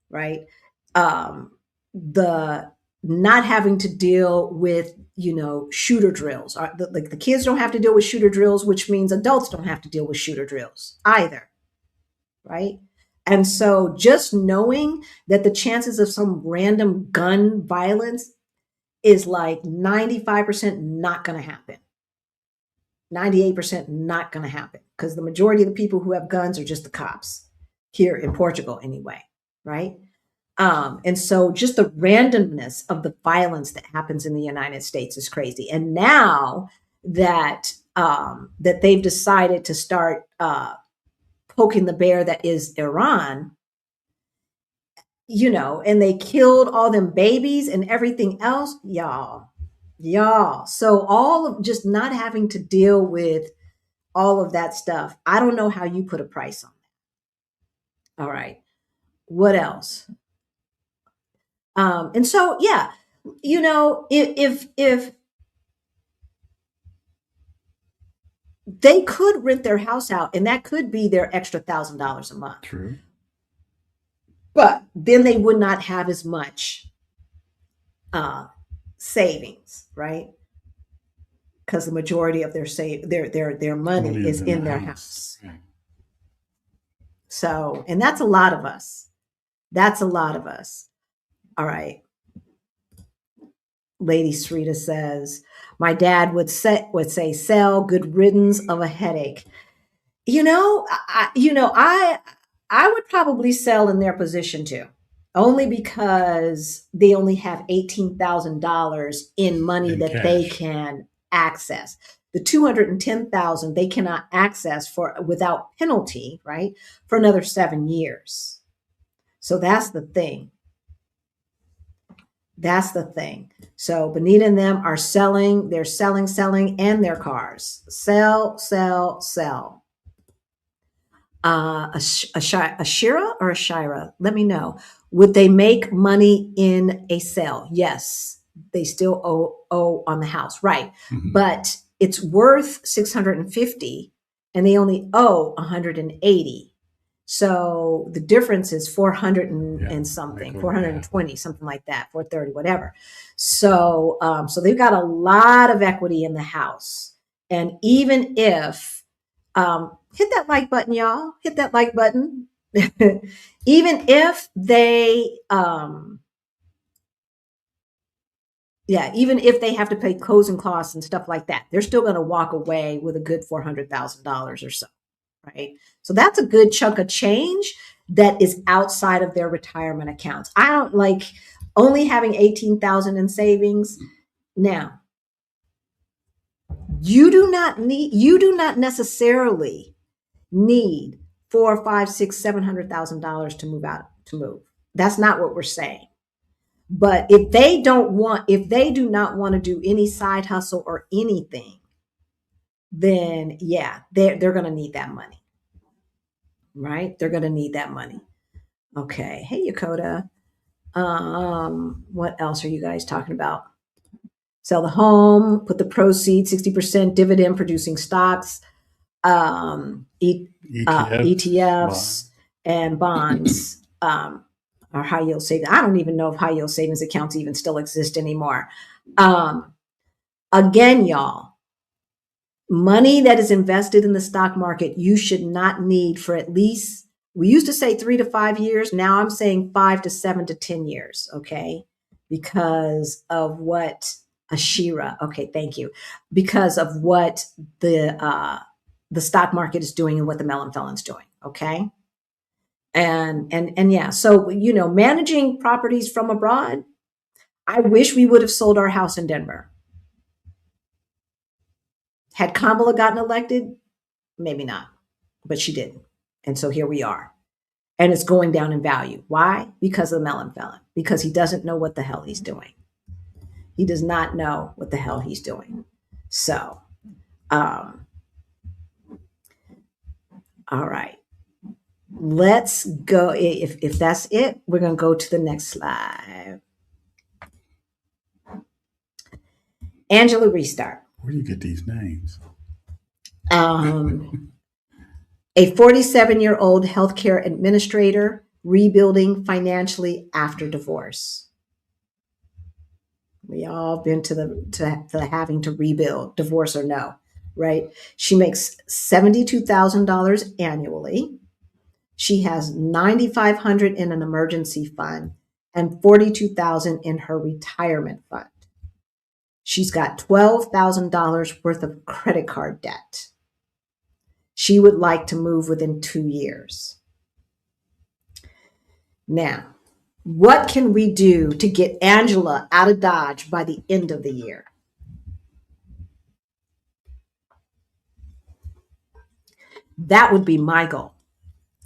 right? The not having to deal with, shooter drills. Like, the kids don't have to deal with shooter drills, which means adults don't have to deal with shooter drills either, right? And so just knowing that the chances of some random gun violence is like 95% not going to happen. 98% not going to happen, because the majority of the people who have guns are just the cops here in Portugal anyway, right? And so just the randomness of the violence that happens in the United States is crazy. And now that that they've decided to start poking the bear that is Iran, and they killed all them babies and everything else, y'all. So all of just not having to deal with all of that stuff, I don't know how you put a price on that. All right. What else? And so, yeah, if they could rent their house out, and that could be their extra $1,000 a month.
True.
But then they would not have as much savings, right? Because the majority of their money is in their house.
Right.
So, and that's a lot of us. All right. Lady Srita says, my dad would say, sell, good riddance of a headache. I would probably sell in their position too, only because they only have $18,000 in money that
cash
they can access. The $210,000 they cannot access without penalty, right? For another 7 years. So that's the thing. So Benita and them are selling. They're selling, and their cars. Sell. A Shira or a Shira? Let me know. Would they make money in a sale? Yes, they still owe on the house, right? Mm-hmm. But it's worth $650, and they only owe $180. So the difference is 400 and something, 420, something like that, 430, whatever. So, so they've got a lot of equity in the house. And even if, hit that like button, y'all, hit that like button. Even if they, even if they have to pay closing costs and stuff like that, they're still going to walk away with a good $400,000 or so. Right. So that's a good chunk of change that is outside of their retirement accounts. I don't like, only having 18,000 in savings. Now, you do not necessarily need $400,000, $500,000, $600,000, $700,000 to move. That's not what we're saying. But if they do not want to do any side hustle or anything, then yeah, they're going to need that money, right? They're going to need that money. Okay. Hey, Yakota. What else are you guys talking about? Sell the home, put the proceeds, 60% dividend producing stocks, ETFs and bonds, or high yield savings. I don't even know if high yield savings accounts even still exist anymore. Again, y'all, money that is invested in the stock market, you should not need for at least, we used to say 3 to 5 years. Now I'm saying 5 to 7 to 10 years. Okay. Because of what Ashira. Okay. Thank you. Because of what the stock market is doing and what the melon felon's doing. Okay. And yeah, so, managing properties from abroad, I wish we would have sold our house in Denver. Had Kamala gotten elected? Maybe not, but she didn't. And so here we are. And it's going down in value. Why? Because of the melon felon, because he doesn't know what the hell he's doing. He does not know what the hell he's doing. So, all right. Let's go. If that's it, we're going to go to the next slide. Angela Restart.
Where do you get these names?
A 47-year-old healthcare administrator rebuilding financially after divorce. We all been to the having to rebuild, divorce or no, right? She makes $72,000 annually. She has $9,500 in an emergency fund and $42,000 in her retirement fund. She's got $12,000 worth of credit card debt. She would like to move within 2 years. Now, what can we do to get Angela out of Dodge by the end of the year? That would be my goal.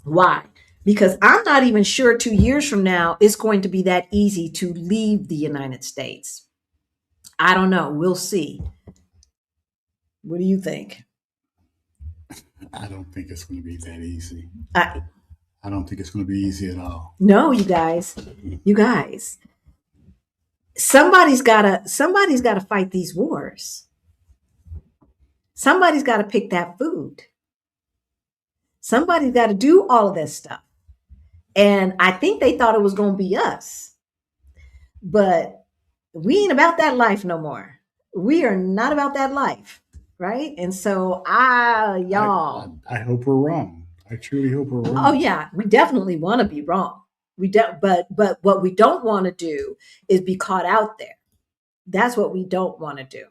Why? Because I'm not even sure 2 years from now it's going to be that easy to leave the United States. I don't know. We'll see. What do you think?
I don't think it's going to be that easy.
I
don't think it's going to be easy at all.
No, you guys. Somebody's got to fight these wars. Somebody's got to pick that food. Somebody's got to do all of this stuff. And I think they thought it was going to be us. But we ain't about that life no more. We are not about that life. Right. And so y'all.
I hope we're wrong. I truly hope we're wrong.
Oh, yeah. We definitely want to be wrong. But what we don't want to do is be caught out there. That's what we don't want to do.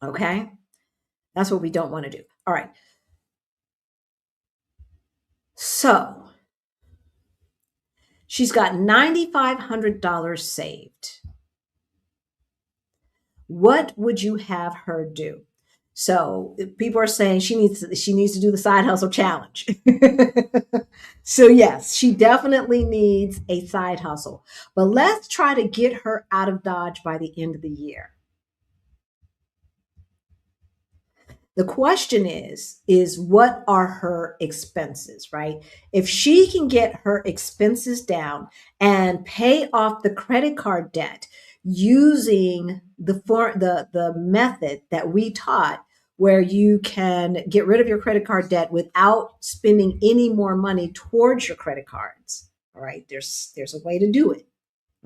Okay. That's what we don't want to do. All right. So she's got $9,500 saved. What would you have her do? So people are saying she needs to do the side hustle challenge. So yes, she definitely needs a side hustle, but let's try to get her out of Dodge by the end of the year. The question is what are her expenses, right? If she can get her expenses down and pay off the credit card debt using the method that we taught, where you can get rid of your credit card debt without spending any more money towards your credit cards. All right, there's a way to do it.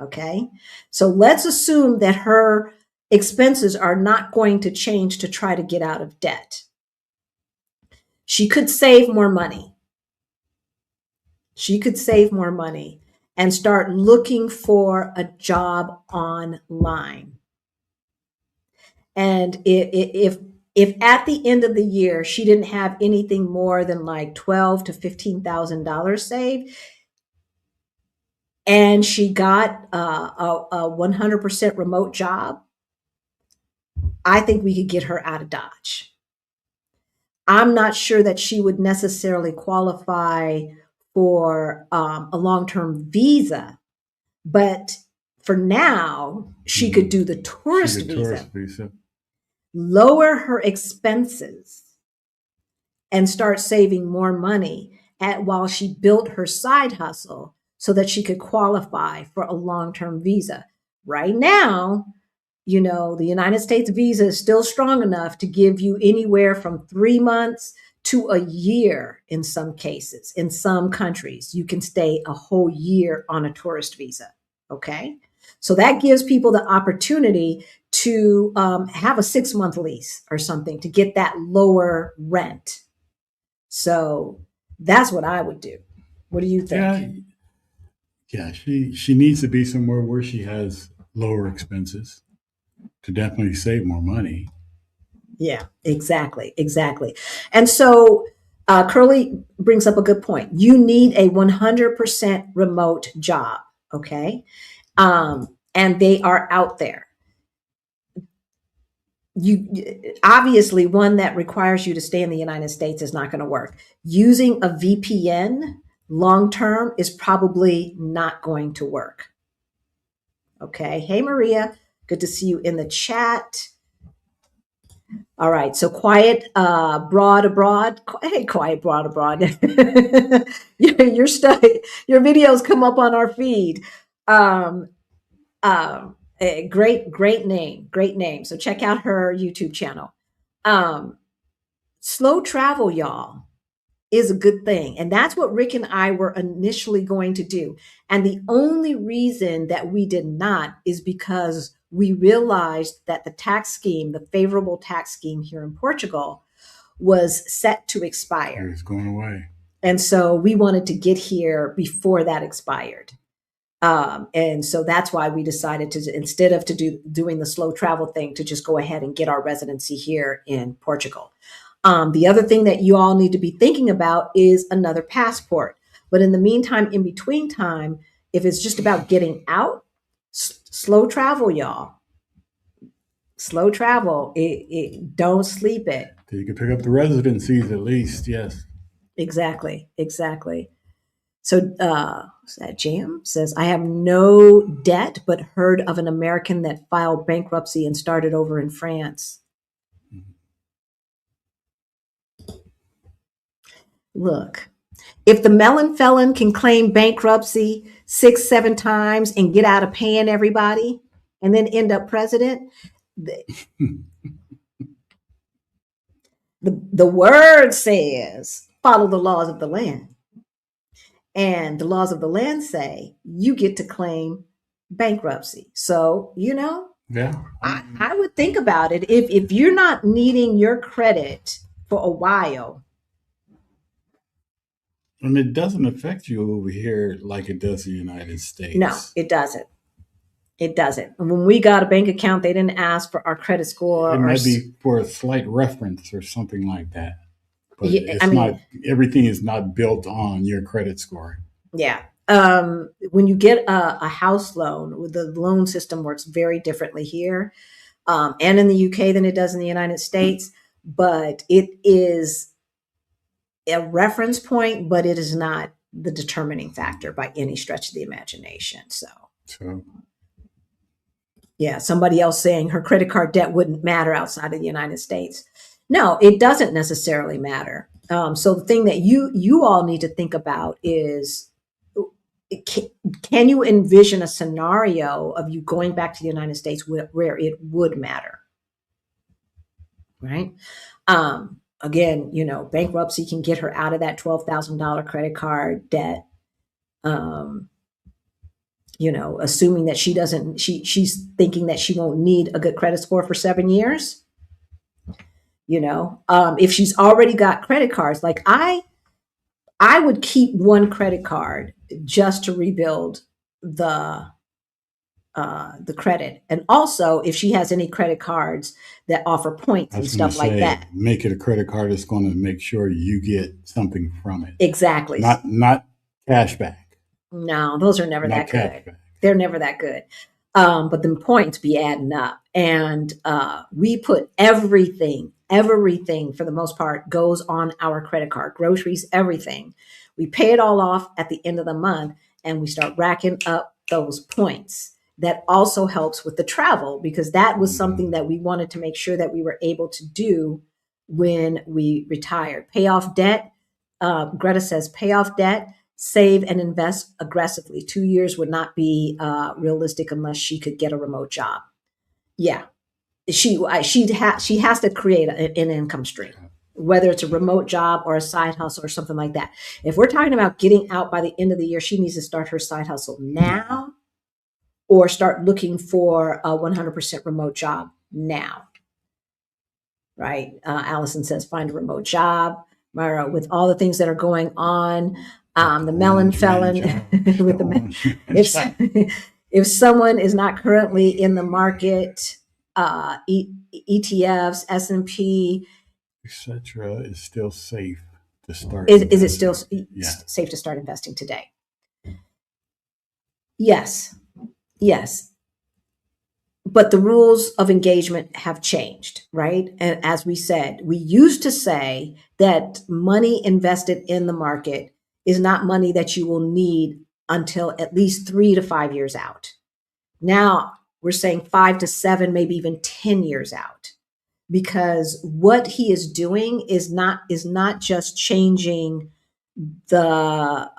Okay, so let's assume that her expenses are not going to change to try to get out of debt. She could save more money. She could save more money and start looking for a job online. And if at the end of the year she didn't have anything more than like $12,000 to $15,000 saved, and she got a 100% remote job, I think we could get her out of Dodge. I'm not sure that she would necessarily qualify for a long-term visa, but for now, she could do the tourist visa, lower her expenses, and start saving more money while she built her side hustle so that she could qualify for a long-term visa. Right now, the United States visa is still strong enough to give you anywhere from 3 months to a year in some cases. In some countries, you can stay a whole year on a tourist visa. Okay. So that gives people the opportunity to have a 6-month lease or something to get that lower rent. So that's what I would do. What do you think?
Yeah, she needs to be somewhere where she has lower expenses to definitely save more money.
Yeah, exactly. And so Curly brings up a good point. You need a 100% remote job, okay? And they are out there. You obviously, one that requires you to stay in the United States is not going to work. Using a VPN long term is probably not going to work. Okay. Hey, Maria, good to see you in the chat. All right. So quiet, broad abroad. Hey, quiet, broad abroad. your stuff, your videos come up on our feed. Great name. So check out her YouTube channel. Slow travel, y'all, is a good thing. And that's what Rick and I were initially going to do. And the only reason that we did not is because we realized that the tax scheme, the favorable tax scheme here in Portugal, was set to expire.
It's going away.
And so we wanted to get here before that expired. And so that's why we decided to, instead of doing the slow travel thing, to just go ahead and get our residency here in Portugal. The other thing that you all need to be thinking about is another passport. But in the meantime, in between time, if it's just about getting out, slow travel, y'all. Slow travel. Don't sleep it.
You can pick up the residencies at least, yes.
Exactly. So that Jam says, I have no debt, but heard of an American that filed bankruptcy and started over in France. Look, if the melon felon can claim bankruptcy 6-7 times and get out of paying everybody and then end up president, the word says follow the laws of the land. And the laws of the land say you get to claim bankruptcy. So,
yeah,
I would think about it. If you're not needing your credit for a while.
And it doesn't affect you over here like it does in the United States.
No, it doesn't. And when we got a bank account, they didn't ask for our credit score.
It might be for a slight reference or something like that. But
yeah,
everything is not built on your credit score.
Yeah. When you get a house loan, the loan system works very differently here and in the UK than it does in the United States. But it is a reference point, but it is not the determining factor by any stretch of the imagination. So. Yeah, somebody else saying her credit card debt wouldn't matter outside of the United States. No, it doesn't necessarily matter. So the thing that you all need to think about is, can you envision a scenario of you going back to the United States where it would matter? Right? Again, bankruptcy can get her out of that $12,000 credit card debt. Assuming that she's thinking that she won't need a good credit score for 7 years. If she's already got credit cards, like I would keep one credit card just to rebuild the credit. And also if she has any credit cards that offer points and stuff like that.
Make it a credit card that's going to make sure you get something from it.
Exactly.
Not cash back.
No, those are never
Not
that good.
cashback.
They're never that good. But the points be adding up. And we put everything for the most part goes on our credit card, groceries, everything. We pay it all off at the end of the month and we start racking up those points. That also helps with the travel because that was something that we wanted to make sure that we were able to do when we retired. Pay off debt. Greta says, pay off debt, save and invest aggressively. 2 years would not be realistic unless she could get a remote job. Yeah, she has to create an income stream, whether it's a remote job or a side hustle or something like that. If we're talking about getting out by the end of the year, she needs to start her side hustle now or start looking for a 100% remote job now. Right? Allison says, find a remote job. Myra, with all the things that are going on, the melon felon with the if someone is not currently in the market, ETFs, S&P,
etc., is still safe to start.
Is it still
Yeah.
safe to start investing today? Yes. But the rules of engagement have changed, right? And as we said, we used to say that money invested in the market is not money that you will need until at least 3 to 5 years out. Now we're saying 5 to 7, maybe even 10 years out, because what he is doing is not just changing the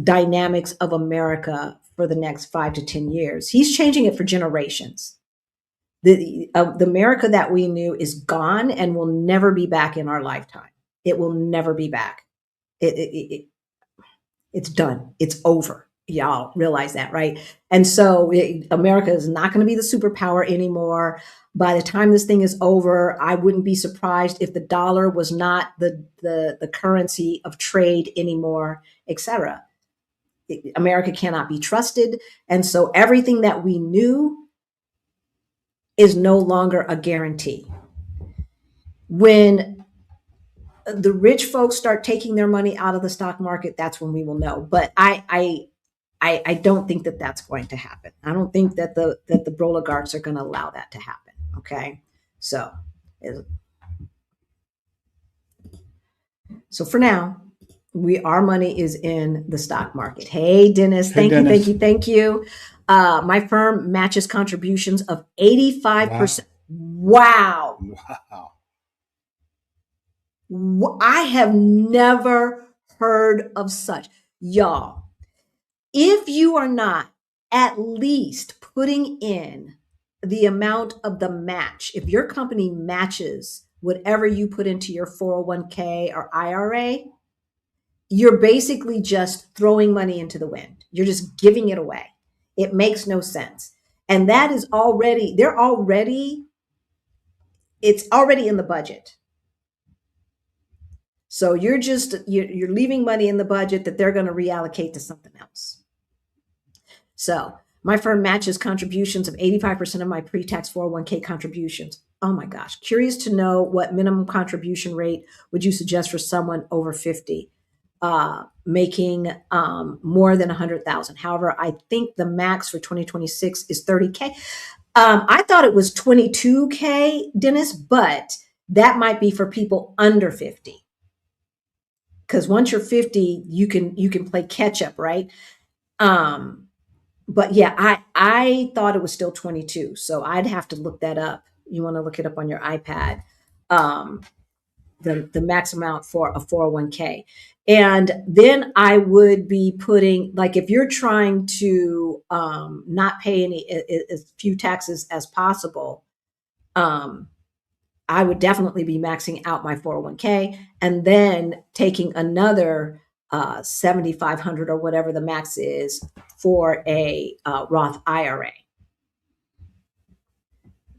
dynamics of America for the next 5 to 10 years. He's changing it for generations. The America that we knew is gone and will never be back in our lifetime. It will never be back. It's done. It's over. Y'all realize that, right? And so America is not going to be the superpower anymore. By the time this thing is over, I wouldn't be surprised if the dollar was not the currency of trade anymore, etc. America cannot be trusted. And so everything that we knew is no longer a guarantee. When the rich folks start taking their money out of the stock market, that's when we will know. But I don't think that that's going to happen. I don't think that the oligarchs are going to allow that to happen. Okay. So for now, our money is in the stock market. Hey, Dennis, thank you. My firm matches contributions of 85%. Wow. I have never heard of such. Y'all, if you are not at least putting in the amount of the match, if your company matches whatever you put into your 401k or IRA, you're basically just throwing money into the wind. You're just giving it away. It makes no sense. And that is it's already in the budget. So you're leaving money in the budget that they're going to reallocate to something else. So my firm matches contributions of 85% of my pre-tax 401k contributions. Oh my gosh. Curious to know what minimum contribution rate would you suggest for someone over 50? Making more than 100,000. However, I think the max for 2026 is 30K. I thought it was 22K, Dennis, but that might be for people under 50. Because once you're 50, you can play catch up, right? But yeah, I thought it was still 22. So I'd have to look that up. You want to look it up on your iPad. The max amount for a 401k. And then I would be putting, like, if you're trying to not pay as few taxes as possible, I would definitely be maxing out my 401k and then taking another 7,500 or whatever the max is for a Roth IRA.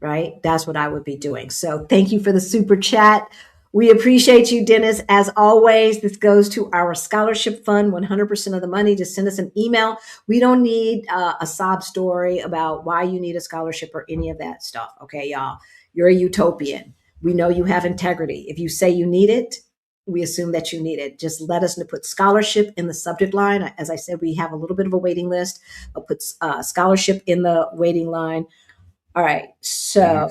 Right? That's what I would be doing. So thank you for the super chat. We appreciate you, Dennis. As always, this goes to our scholarship fund, 100% of the money. Just send us an email. We don't need a sob story about why you need a scholarship or any of that stuff. Okay, y'all, you're a utopian. We know you have integrity. If you say you need it, we assume that you need it. Just let us know, put scholarship in the subject line. As I said, we have a little bit of a waiting list. I'll put scholarship in the waiting line. All right. So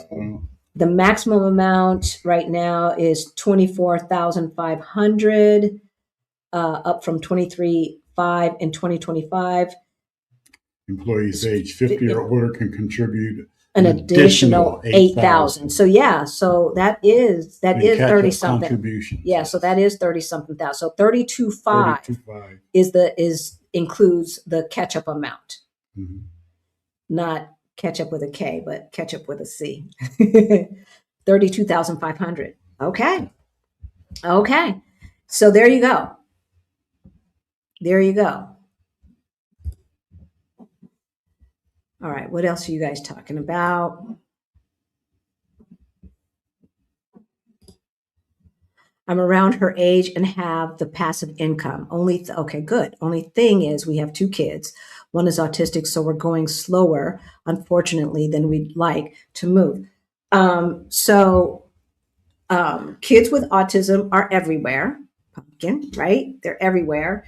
the maximum amount right now is 24,500, up from 23,500 in 2025.
Employees age 50 or older can contribute
an additional 8,000. So yeah, so that is 30 something.
Contributions.
Yeah, so that is 30 something thousand. So 32,500 is includes the catch up amount. Mm-hmm. Not catch up with a K, but catch up with a C. 32,500. Okay. Okay. So there you go. There you go. All right, what else are you guys talking about? I'm around her age and have the passive income. Okay, good. Only thing is we have 2 kids. One is autistic, so we're going slower, unfortunately, than we'd like to move. Kids with autism are everywhere. Pumpkin, right? They're everywhere.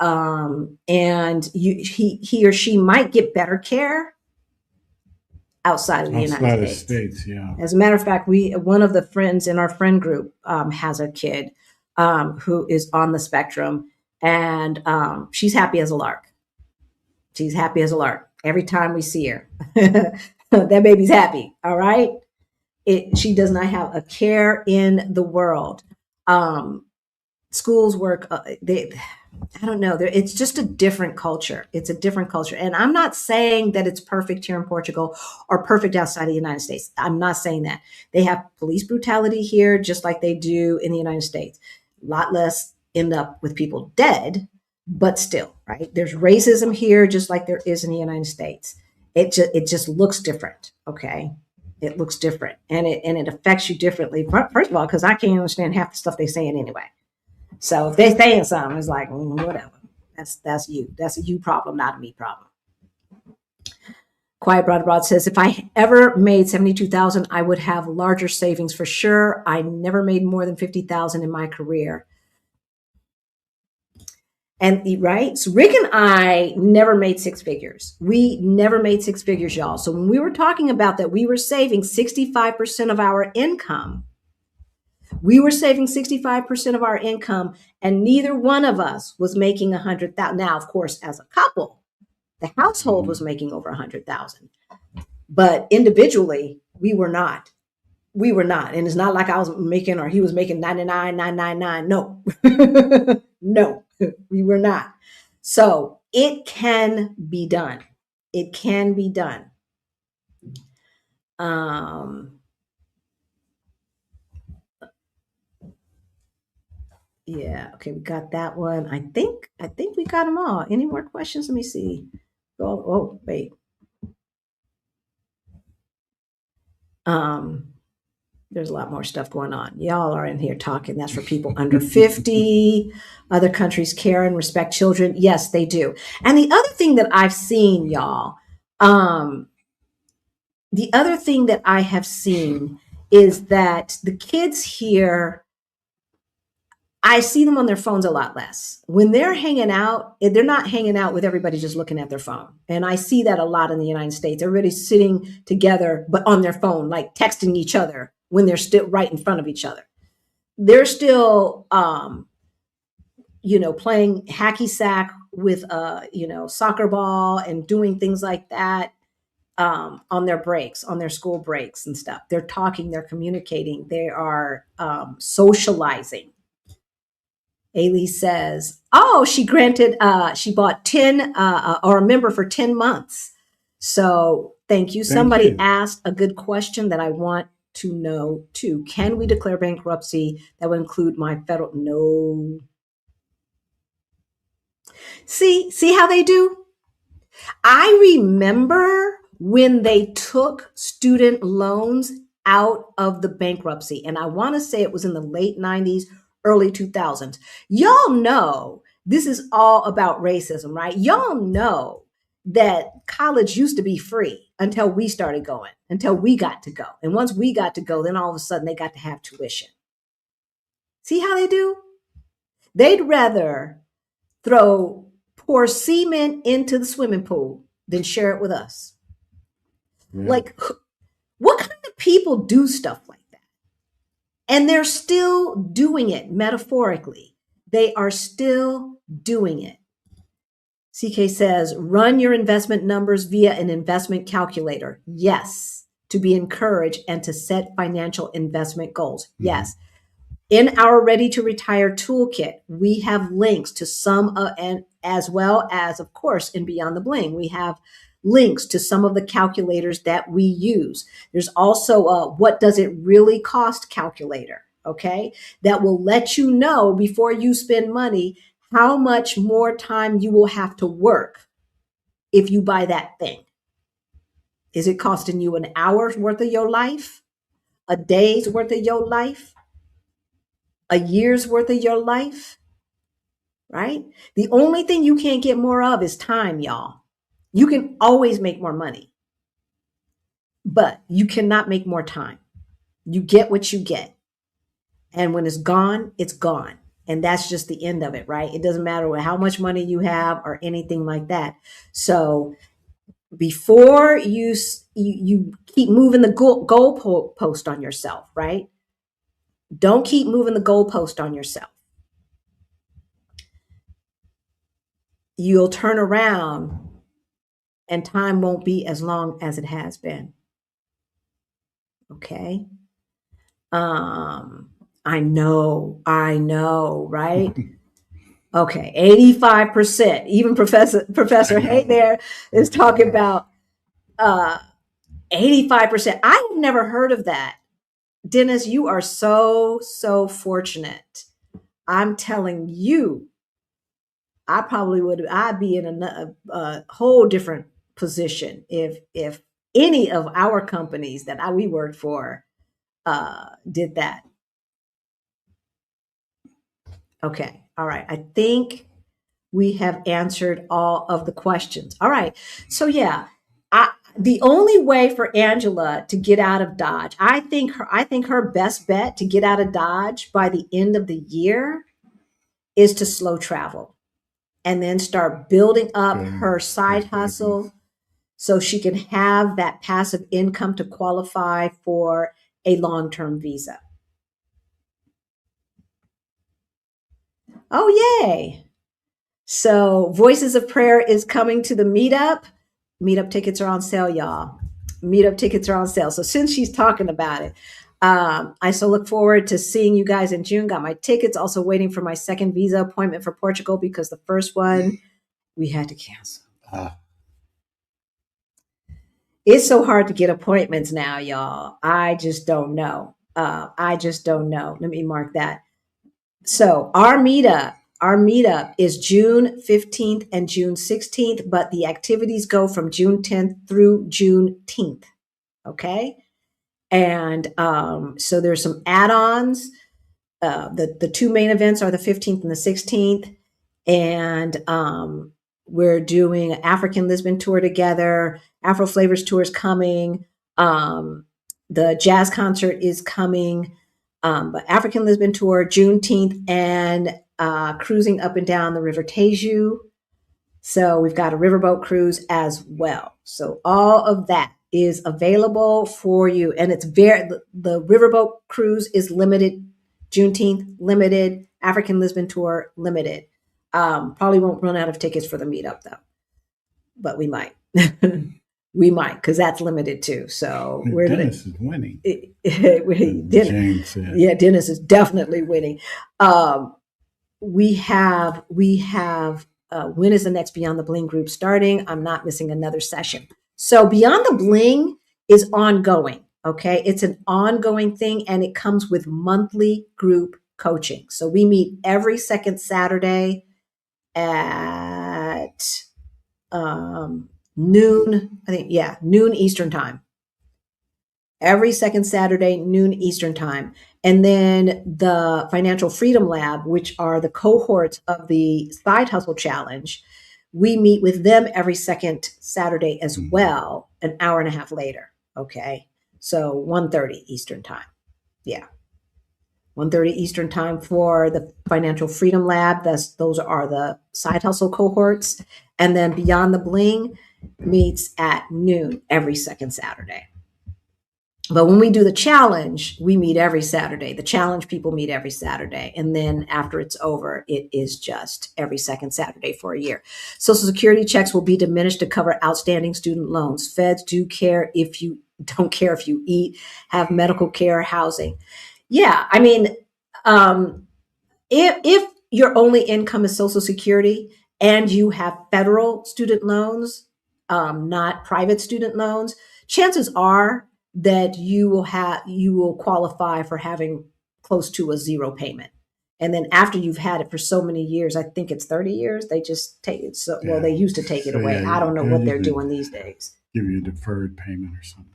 And he or she might get better care outside of the United States.
Yeah.
As a matter of fact, one of the friends in our friend group has a kid who is on the spectrum, and she's happy as a lark. She's happy as a lark every time we see her. That baby's happy. All right. She does not have a care in the world. Schools work. I don't know. It's just a different culture. It's a different culture. And I'm not saying that it's perfect here in Portugal or perfect outside of the United States. I'm not saying that. They have police brutality here, just like they do in the United States. A lot less end up with people dead, but still, right? There's racism here, just like there is in the United States. It just looks different. Okay. It looks different, and it affects you differently. First of all, because I can't understand half the stuff they're saying anyway. So if they're saying something, it's like, whatever. That's you. That's a you problem, not a me problem. Quiet Broad Abroad says, if I ever made 72,000, I would have larger savings for sure. I never made more than 50,000 in my career. And right, so Rick and I never made 6 figures. We never made 6 figures, y'all. So when we were talking about that, we were saving 65% of our income. We were saving 65% of our income, and neither one of us was making 100,000. Now, of course, as a couple, the household was making over 100,000, but individually, we were not. We were not, and it's not like I was making or he was making 99,999. No, no, we were not. So it can be done. It can be done. Yeah. Okay. We got that one. I think we got them all. Any more questions? Let me see. Oh, wait. There's a lot more stuff going on. Y'all are in here talking. That's for people under 50. Other countries care and respect children. Yes, they do. And the other thing that I've seen, y'all, the other thing that I have seen is that the kids here, I see them on their phones a lot less. When they're hanging out, they're not hanging out with everybody just looking at their phone. And I see that a lot in the United States. Everybody's sitting together, but on their phone, like texting each other when they're still right in front of each other. They're still, playing hacky sack with, soccer ball and doing things like that on their breaks, on their school breaks and stuff. They're talking, they're communicating, they are socializing. Ailey says, she bought 10 or a member for 10 months. So thank you. Somebody asked a good question that I want to know too. Can we declare bankruptcy that would include my federal? No. See how they do? I remember when they took student loans out of the bankruptcy, and I want to say it was in the late 90s, early 2000s. Y'all know this is all about racism, right? Y'all know that college used to be free until we started going, until we got to go. And once we got to go, then all of a sudden they got to have tuition. See how they do? They'd rather pour cement into the swimming pool than share it with us.
Yeah.
Like, what kind of people do stuff like that? And they're still doing it metaphorically. They are still doing it. CK says, run your investment numbers via an investment calculator. Yes, to be encouraged and to set financial investment goals. Yes. In our Ready to Retire toolkit, we have links to some, and as well as, of course, in Beyond the Bling, we have links to some of the calculators that we use. There's also a what does it really cost calculator, okay? That will let you know before you spend money how much more time you will have to work if you buy that thing. Is it costing you an hour's worth of your life? A day's worth of your life? A year's worth of your life? Right? The only thing you can't get more of is time, y'all. You can always make more money, but you cannot make more time. You get what you get. And when it's gone, it's gone. And that's just the end of it, right? It doesn't matter how much money you have or anything like that. So before you keep moving the goal post on yourself, right? Don't keep moving the goalpost on yourself. You'll turn around and time won't be as long as it has been. Okay. I know, right? Okay, 85%. Even Professor Hay there is talking about 85%. I have never heard of that. Dennis, you are so fortunate. I'm telling you, I'd be in a whole different position if any of our companies that we worked for did that. Okay. All right. I think we have answered all of the questions. All right. So yeah, the only way for Angela to get out of Dodge, I think her best bet to get out of Dodge by the end of the year is to slow travel and then start building up her side hustle so she can have that passive income to qualify for a long-term visa. Oh, yay. So Voices of Prayer is coming to the meetup. Meetup tickets are on sale, y'all. Meetup tickets are on sale. So since she's talking about it, I so look forward to seeing you guys in June. Got my tickets, also waiting for my second visa appointment for Portugal because the first one we had to cancel. It's so hard to get appointments now, y'all. I just don't know. Let me mark that. So our meetup is June 15th and June 16th, but the activities go from June 10th through June 10th. Okay. And so there's some add-ons. The two main events are the 15th and the 16th. And we're doing an African Lisbon tour together. Afro Flavors tour is coming. The jazz concert is coming. But African Lisbon tour, Juneteenth, and cruising up and down the River Teju. So we've got a riverboat cruise as well. So all of that is available for you. And it's the riverboat cruise is limited. Juneteenth, limited. African Lisbon tour, limited. Probably won't run out of tickets for the meetup though, but we might. We might, because that's limited too. So
Dennis is winning.
Dennis is definitely winning. We have when is the next Beyond the Bling group starting? I'm not missing another session. So Beyond the Bling is ongoing. Okay, it's an ongoing thing, and it comes with monthly group coaching. So we meet every second Saturday at noon, noon Eastern time. Every second Saturday, noon Eastern time. And then the Financial Freedom Lab, which are the cohorts of the Side Hustle Challenge, we meet with them every second Saturday as well, an hour and a half later. Okay. So 1:30 Eastern time. Yeah. 1:30 Eastern time for the Financial Freedom Lab. Those are the side hustle cohorts. And then Beyond the Bling meets at noon every second Saturday. But when we do the challenge, we meet every Saturday. The challenge people meet every Saturday. And then after it's over, it is just every second Saturday for a year. Social Security checks will be diminished to cover outstanding student loans. Feds don't care if you eat, have medical care, housing. Yeah, I mean, if your only income is Social Security and you have federal student loans, not private student loans, chances are that you will qualify for having close to a zero payment. And then after you've had it for so many years, I think it's 30 years, they just take it. So, well, they used to take it away. I don't know what they're doing these days.
Give you a deferred payment or something.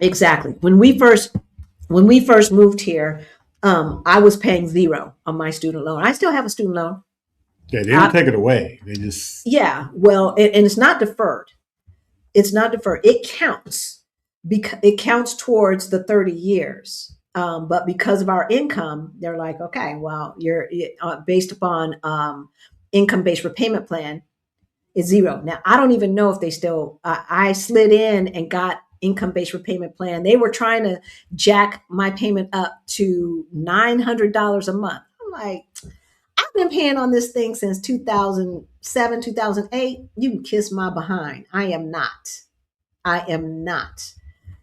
Exactly. When we first moved here, I was paying zero on my student loan. I still have a student loan.
Yeah, they don't take it away. They just.
Yeah, well, and it's not deferred. It's not deferred. It counts because it counts towards the 30 years. But because of our income, they're like, okay, well, you're based upon income-based repayment plan is zero. Now, I don't even know if they still. I slid in and got income-based repayment plan. They were trying to jack my payment up to $900 a month. I'm like, I've been paying on this thing since 2007, 2008. You can kiss my behind. I am not.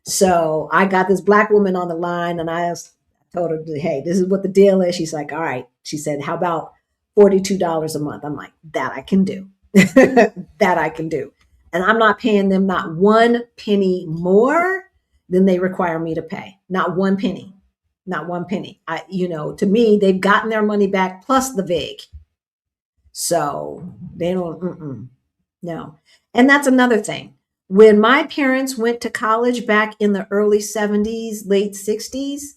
So I got this Black woman on the line and I told her, hey, this is what the deal is. She's like, all right. She said, how about $42 a month? I'm like, that I can do. That I can do. And I'm not paying them not one penny more than they require me to pay. Not one penny. Not one penny. To me, they've gotten their money back plus the VIG. So they don't, no. And that's another thing. When my parents went to college back in the early 70s, late 60s,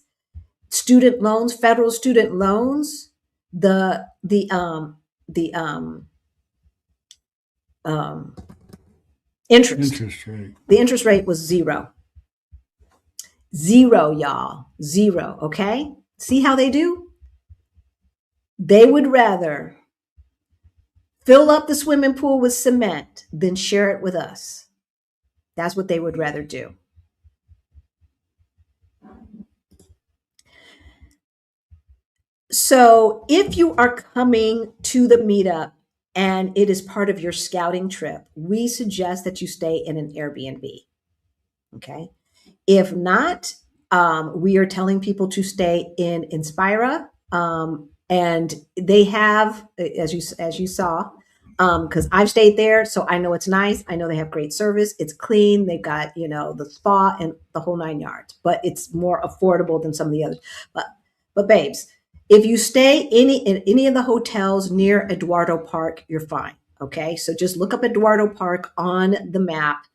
student loans, federal student loans, the interest rate was zero. Zero, y'all. Zero. Okay. See how they do? They would rather fill up the swimming pool with cement than share it with us. That's what they would rather do. So if you are coming to the meetup and it is part of your scouting trip, we suggest that you stay in an Airbnb. Okay. If not, we are telling people to stay in Inspira. And they have, as you saw, because I've stayed there, so I know it's nice. I know they have great service. It's clean. They've got, the spa and the whole 9 yards, but it's more affordable than some of the others. But babes, if you stay in any of the hotels near Eduardo Park, you're fine. Okay. So just look up Eduardo Park on the map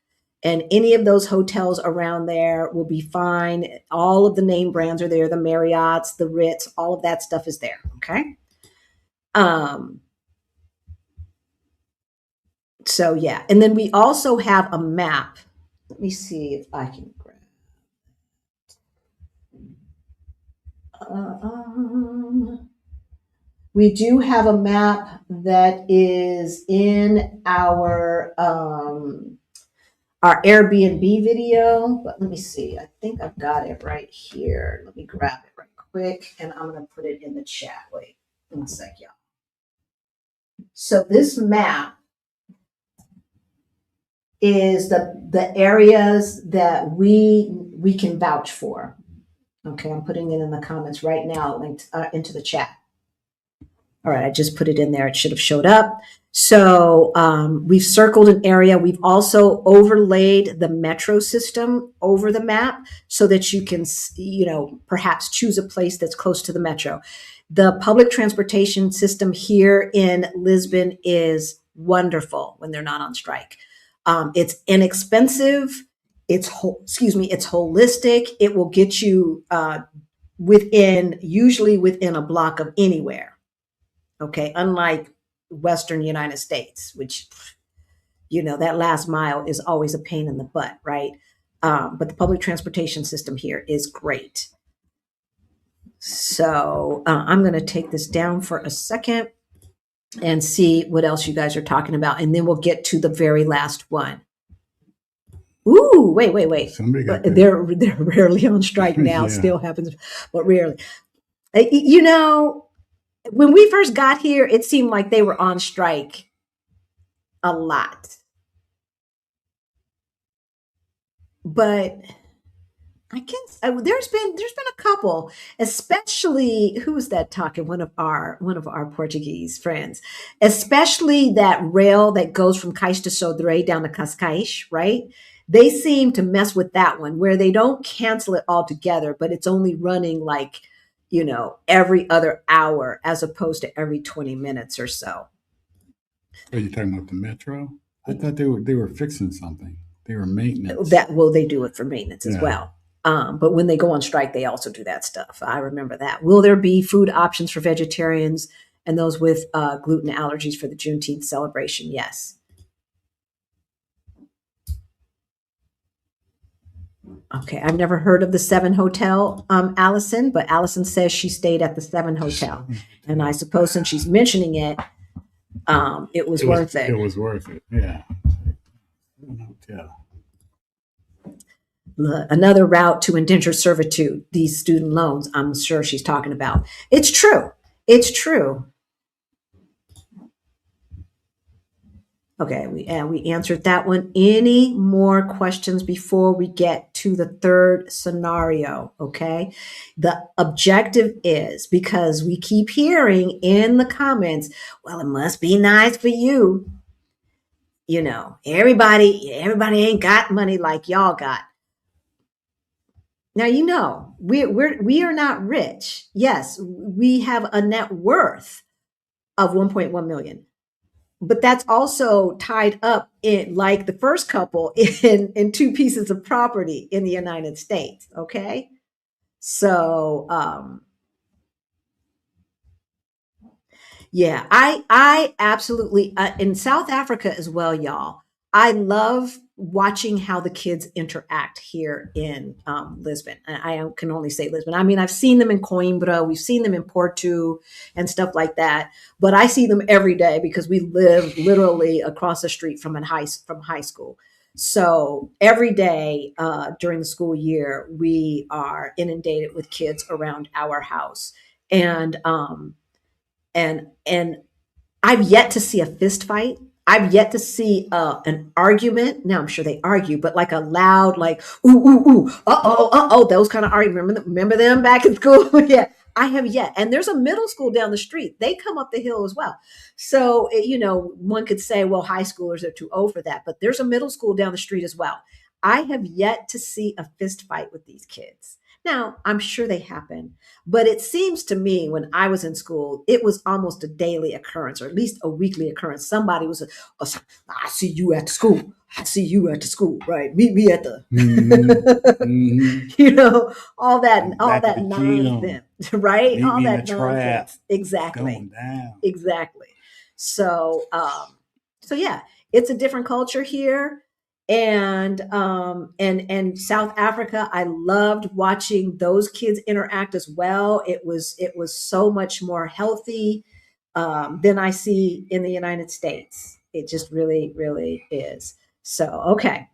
and any of those hotels around there will be fine. All of the name brands are there. The Marriott's, the Ritz, all of that stuff is there. Okay. So yeah. And then we also have a map. Let me see if I can grab. We do have a map that is in our Airbnb video, but let me see. I think I've got it right here. Let me grab it right quick and I'm going to put it in the chat. Wait 1 sec, y'all. So this map is the areas that we can vouch for. Okay, I'm putting it in the comments right now, linked into the chat. All right, I just put it in there. It should have showed up. So we've circled an area. We've also overlaid the metro system over the map so that you can, perhaps choose a place that's close to the metro. The public transportation system here in Lisbon is wonderful when they're not on strike. It's inexpensive. It's holistic. It will get you usually within a block of anywhere. Okay, unlike Western United States, which, that last mile is always a pain in the butt, right? But the public transportation system here is great. So I'm going to take this down for a second and see what else you guys are talking about. And then we'll get to the very last one. Ooh, wait.
Somebody got
They're rarely on strike now.
Yeah.
Still happens, but rarely. You know, when we first got here, it seemed like they were on strike a lot. But I can't. There's been a couple, especially who was that talking? One of our Portuguese friends, especially that rail that goes from Cais de Sodré down to Cascais, right? They seem to mess with that one where they don't cancel it altogether, but it's only running like, every other hour as opposed to every 20 minutes or so.
Are you talking about the metro? I thought they were fixing something. They were maintenance.
They do it for maintenance as well. But when they go on strike, they also do that stuff. I remember that. Will there be food options for vegetarians and those with gluten allergies for the Juneteenth celebration? Yes. Okay, I've never heard of the Seven Hotel, Allison, but Allison says she stayed at the Seven Hotel. And I suppose since she's mentioning it, it was worth it.
It was worth it, yeah. Hotel.
Another route to indentured servitude, these student loans, I'm sure she's talking about. It's true. It's true. Okay, we answered that one. Any more questions before we get to the third scenario? Okay, the objective is, because we keep hearing in the comments, well, it must be nice for you. Everybody ain't got money like y'all got. Now, we are not rich. Yes, we have a net worth of 1.1 million. But that's also tied up in, like the first couple, in two pieces of property in the United States. Okay. So, yeah, I absolutely, in South Africa as well, y'all. I love watching how the kids interact here in Lisbon. I can only say Lisbon. I mean, I've seen them in Coimbra, we've seen them in Porto and stuff like that, but I see them every day because we live literally across the street from high school. So every day during the school year, we are inundated with kids around our house, and I've yet to see a fist fight. I've yet to see an argument. Now I'm sure they argue, but like a loud, like ooh, those kind of arguments. Remember them back in school? Yeah, I have yet. And there's a middle school down the street. They come up the hill as well. So one could say, well, high schoolers are too old for that, but there's a middle school down the street as well. I have yet to see a fist fight with these kids. Now, I'm sure they happen, but it seems to me when I was in school, it was almost a daily occurrence, or at least a weekly occurrence. Somebody was, I see you at the school. I see you at the school, right? Meet me at the, all that nonsense, right?
Meet
all
me
that
in the trap.
Exactly.
It's going down.
Exactly. So yeah, it's a different culture here. And South Africa, I loved watching those kids interact as well. It was so much more healthy than I see in the United States. It just really, really is. So, okay,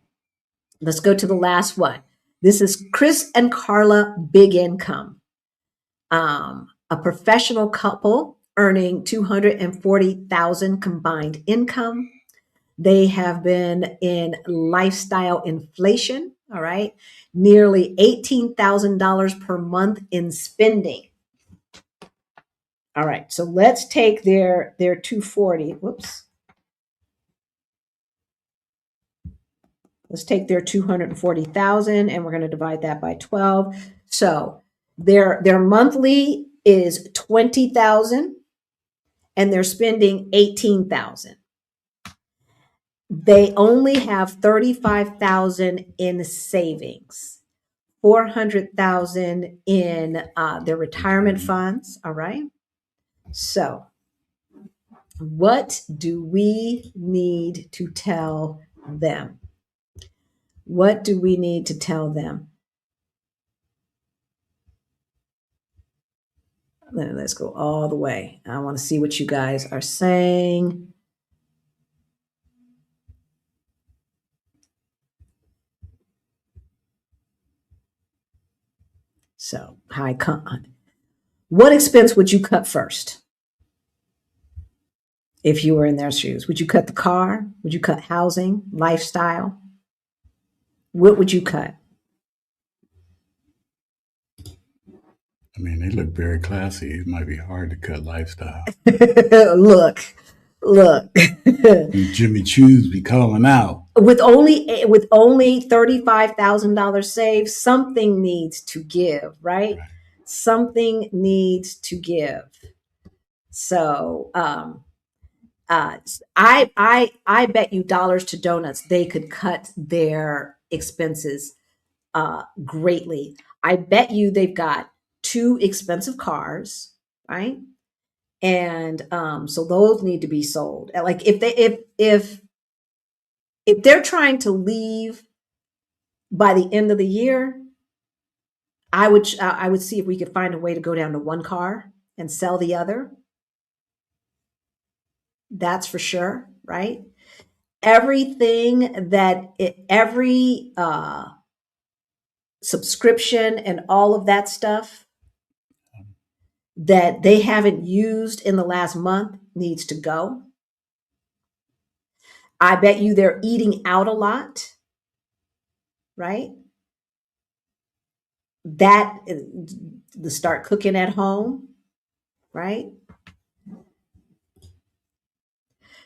let's go to the last one. This is Chris and Carla, big income. A professional couple earning 240,000 combined income. They have been in lifestyle inflation, all right, nearly $18,000 per month in spending. All right, so let's take their 240. Whoops. Let's take their 240,000 and we're going to divide that by 12. So their monthly is 20,000 and they're spending 18,000. They only have 35,000 in savings, 400,000 in their retirement funds. All right. So what do we need to tell them? What do we need to tell them? Let's go all the way. I want to see what you guys are saying. So, what expense would you cut first if you were in their shoes? Would you cut the car? Would you cut housing, lifestyle? What would you cut?
I mean, they look very classy. It might be hard to cut lifestyle.
Look.
Jimmy Choo's be calling out.
With only $35,000 saved, something needs to give, right? Something needs to give. So I bet you dollars to donuts they could cut their expenses greatly. I bet you they've got 2 expensive cars, right? And so those need to be sold. Like if they're trying to leave by the end of the year, I would see if we could find a way to go down to 1 car and sell the other. That's for sure, right? Everything every subscription and all of that stuff that they haven't used in the last month needs to go. I bet you they're eating out a lot, right? That the start cooking at home, right?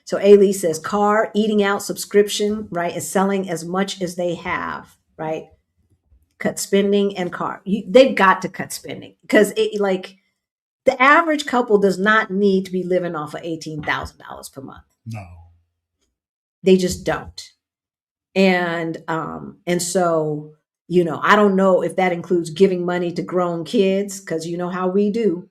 So Ailey says car, eating out, subscription, right, is selling as much as they have, right? Cut spending and car. They've got to cut spending because like the average couple does not need to be living off of $18,000 per month.
No.
They just don't. And so, I don't know if that includes giving money to grown kids, because you know how we do.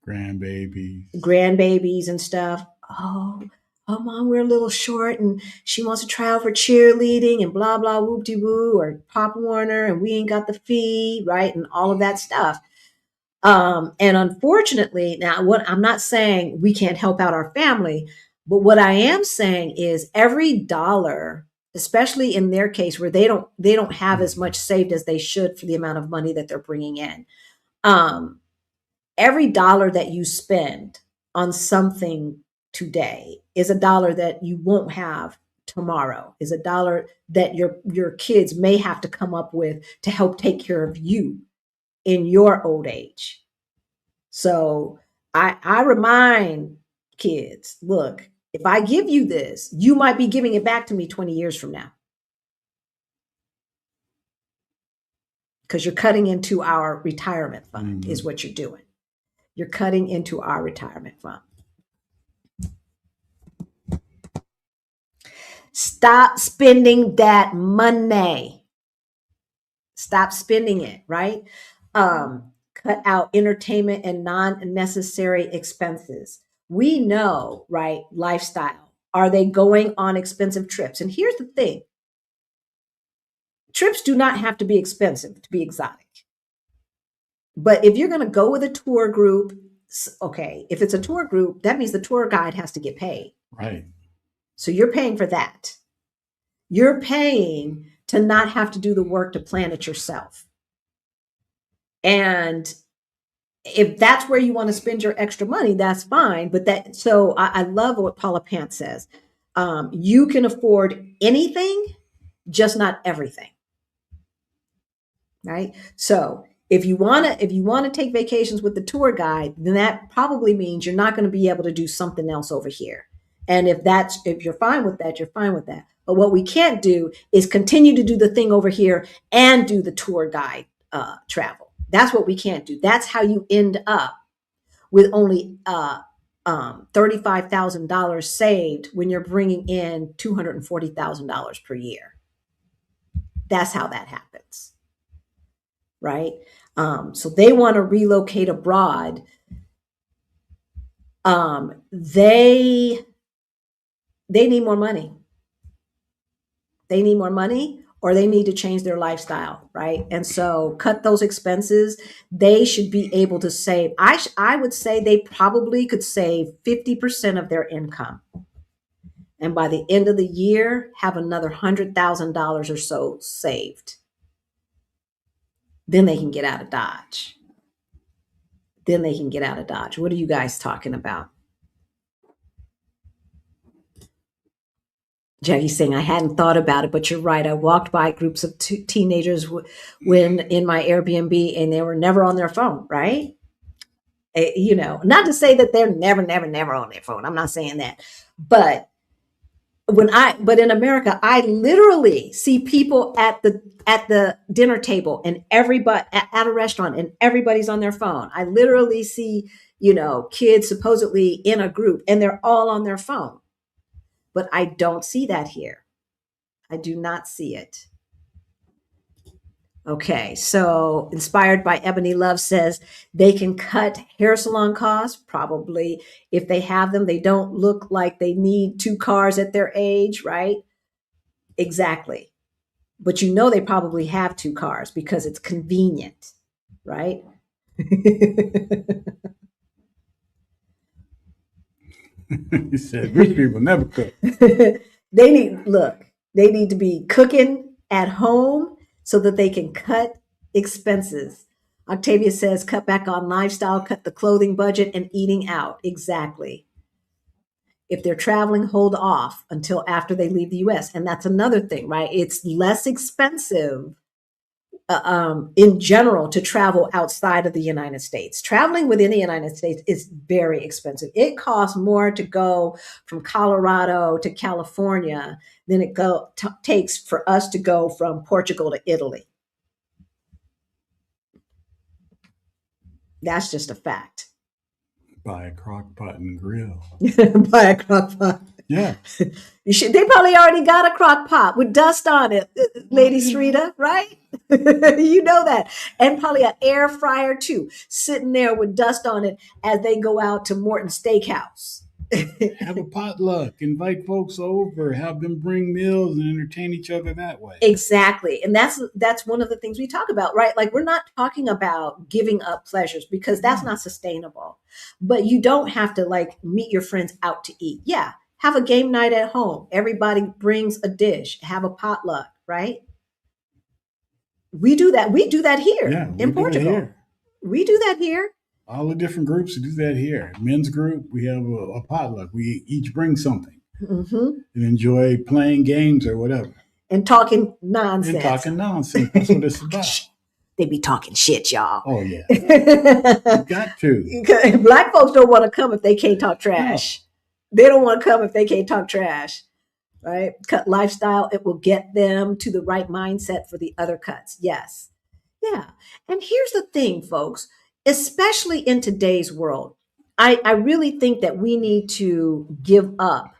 Grandbabies and stuff. Oh, mom, we're a little short and she wants to try out for cheerleading and blah, blah, whoop-de-woo, or Pop Warner, and we ain't got the fee, right? And all of that stuff. And unfortunately, now I'm not saying we can't help out our family, but what I am saying is every dollar, especially in their case where they don't have as much saved as they should for the amount of money that they're bringing in. Every dollar that you spend on something today is a dollar that you won't have tomorrow, is a dollar that your kids may have to come up with to help take care of you in your old age. So I remind kids, look, if I give you this, you might be giving it back to me 20 years from now. Because you're cutting into our retirement fund, is what you're doing. You're cutting into our retirement fund. Stop spending that money. Stop spending it, right? Cut out entertainment and non-necessary expenses. We know, right? Lifestyle. Are they going on expensive trips? And here's the thing. Trips do not have to be expensive to be exotic. But if you're going to go with a tour group, okay, if it's a tour group, that means the tour guide has to get paid.
Right.
So you're paying for that. You're paying to not have to do the work to plan it yourself. And if that's where you want to spend your extra money, that's fine. But so I love what Paula Pant says. You can afford anything, just not everything. Right? So if you want to take vacations with the tour guide, then that probably means you're not going to be able to do something else over here. And if you're fine with that, you're fine with that. But what we can't do is continue to do the thing over here and do the tour guide travel. That's what we can't do. That's how you end up with only $35,000 saved when you're bringing in $240,000 per year. That's how that happens, right? So they want to relocate abroad. They need more money. They need more money, or they need to change their lifestyle, right? And so cut those expenses. They should be able to save. I would say they probably could save 50% of their income. And by the end of the year, have another $100,000 or so saved. Then they can get out of Dodge. What are you guys talking about? Jackie's saying, I hadn't thought about it, but you're right. I walked by groups of teenagers when in my Airbnb, and they were never on their phone, right? Not to say that they're never on their phone. I'm not saying that. But in America, I literally see people at the dinner table and everybody at a restaurant, and everybody's on their phone. I literally see, kids supposedly in a group and they're all on their phone. But I don't see that here. I do not see it. Okay, so Inspired by Ebony Love says they can cut hair salon costs. Probably if they have them, they don't look like they need 2 cars at their age, right? Exactly. But they probably have 2 cars because it's convenient, right?
He said, rich people never cook.
They need to be cooking at home so that they can cut expenses. Octavia says, cut back on lifestyle, cut the clothing budget, and eating out. Exactly. If they're traveling, hold off until after they leave the US. And that's another thing, right? It's less expensive in general to travel outside of the United States. Traveling within the United States is very expensive. It costs more to go from Colorado to California than it takes for us to go from Portugal to Italy. That's just a fact.
Buy a crock pot and grill.
Buy a crock pot.
Yeah.
They probably already got a crock pot with dust on it, Lady Srita, right? You know that. And probably an air fryer too, sitting there with dust on it as they go out to Morton Steakhouse.
Have a potluck, invite folks over, have them bring meals and entertain each other that way.
Exactly. And that's one of the things we talk about, right? Like, we're not talking about giving up pleasures because that's not sustainable. But you don't have to meet your friends out to eat. Yeah. Have a game night at home. Everybody brings a dish. Have a potluck, right? We do that. We do that here in Portugal. We do that here.
All the different groups do that here. Men's group, we have a potluck. We each bring something and enjoy playing games or whatever.
And talking nonsense.
That's what it's about.
They be talking shit, y'all.
Oh, yeah. You got to.
Black folks don't want to come if they can't talk trash. No. They don't want to come if they can't talk trash, right? Cut lifestyle. It will get them to the right mindset for the other cuts. Yes. Yeah. And here's the thing, folks, especially in today's world, I really think that we need to give up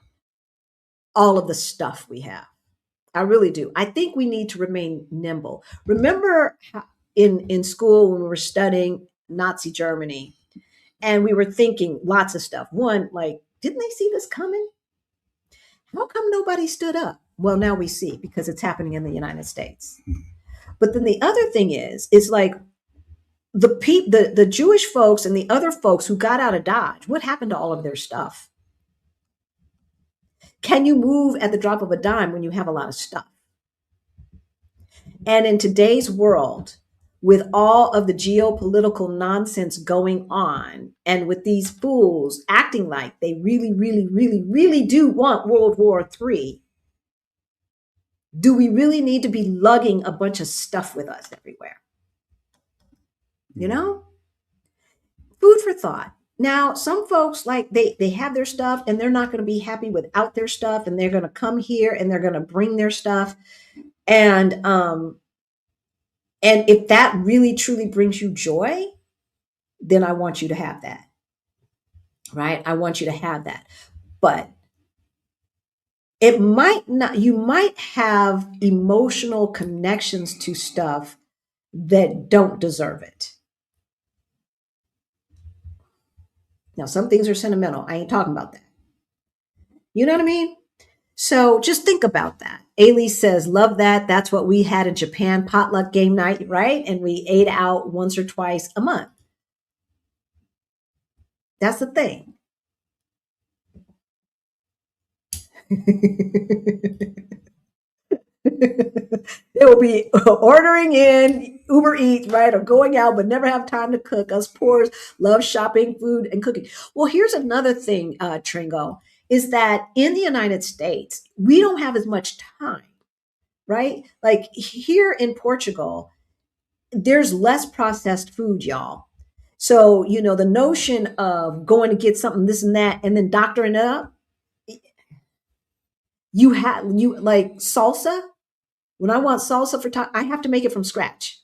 all of the stuff we have. I really do. I think we need to remain nimble. Remember in school when we were studying Nazi Germany and we were thinking lots of stuff. One, didn't they see this coming? How come nobody stood up? Well, now we see because it's happening in the United States. But then the other thing is the Jewish folks and the other folks who got out of Dodge, what happened to all of their stuff? Can you move at the drop of a dime when you have a lot of stuff? And in today's world, with all of the geopolitical nonsense going on, and with these fools acting like they really, really, really, really do want World War III, do we really need to be lugging a bunch of stuff with us everywhere? Food for thought. Now, some folks, they have their stuff and they're not going to be happy without their stuff, and they're going to come here and they're going to bring their stuff. And if that really truly brings you joy, then I want you to have that, right? I want you to have that. But it might not, you might have emotional connections to stuff that don't deserve it. Now, some things are sentimental. I ain't talking about that. You know what I mean? So just think about that. Ailey says, love that. That's what we had in Japan, potluck game night, right? And we ate out once or twice a month. That's the thing. They will be ordering in Uber Eats, right? Or going out, but never have time to cook. Us poors love shopping, food, and cooking. Well, here's another thing, Tringo, is that in the United States, we don't have as much time, right? Like here in Portugal, there's less processed food, y'all. So, the notion of going to get something, this and that, and then doctoring it up, you like salsa. When I want salsa for time, I have to make it from scratch.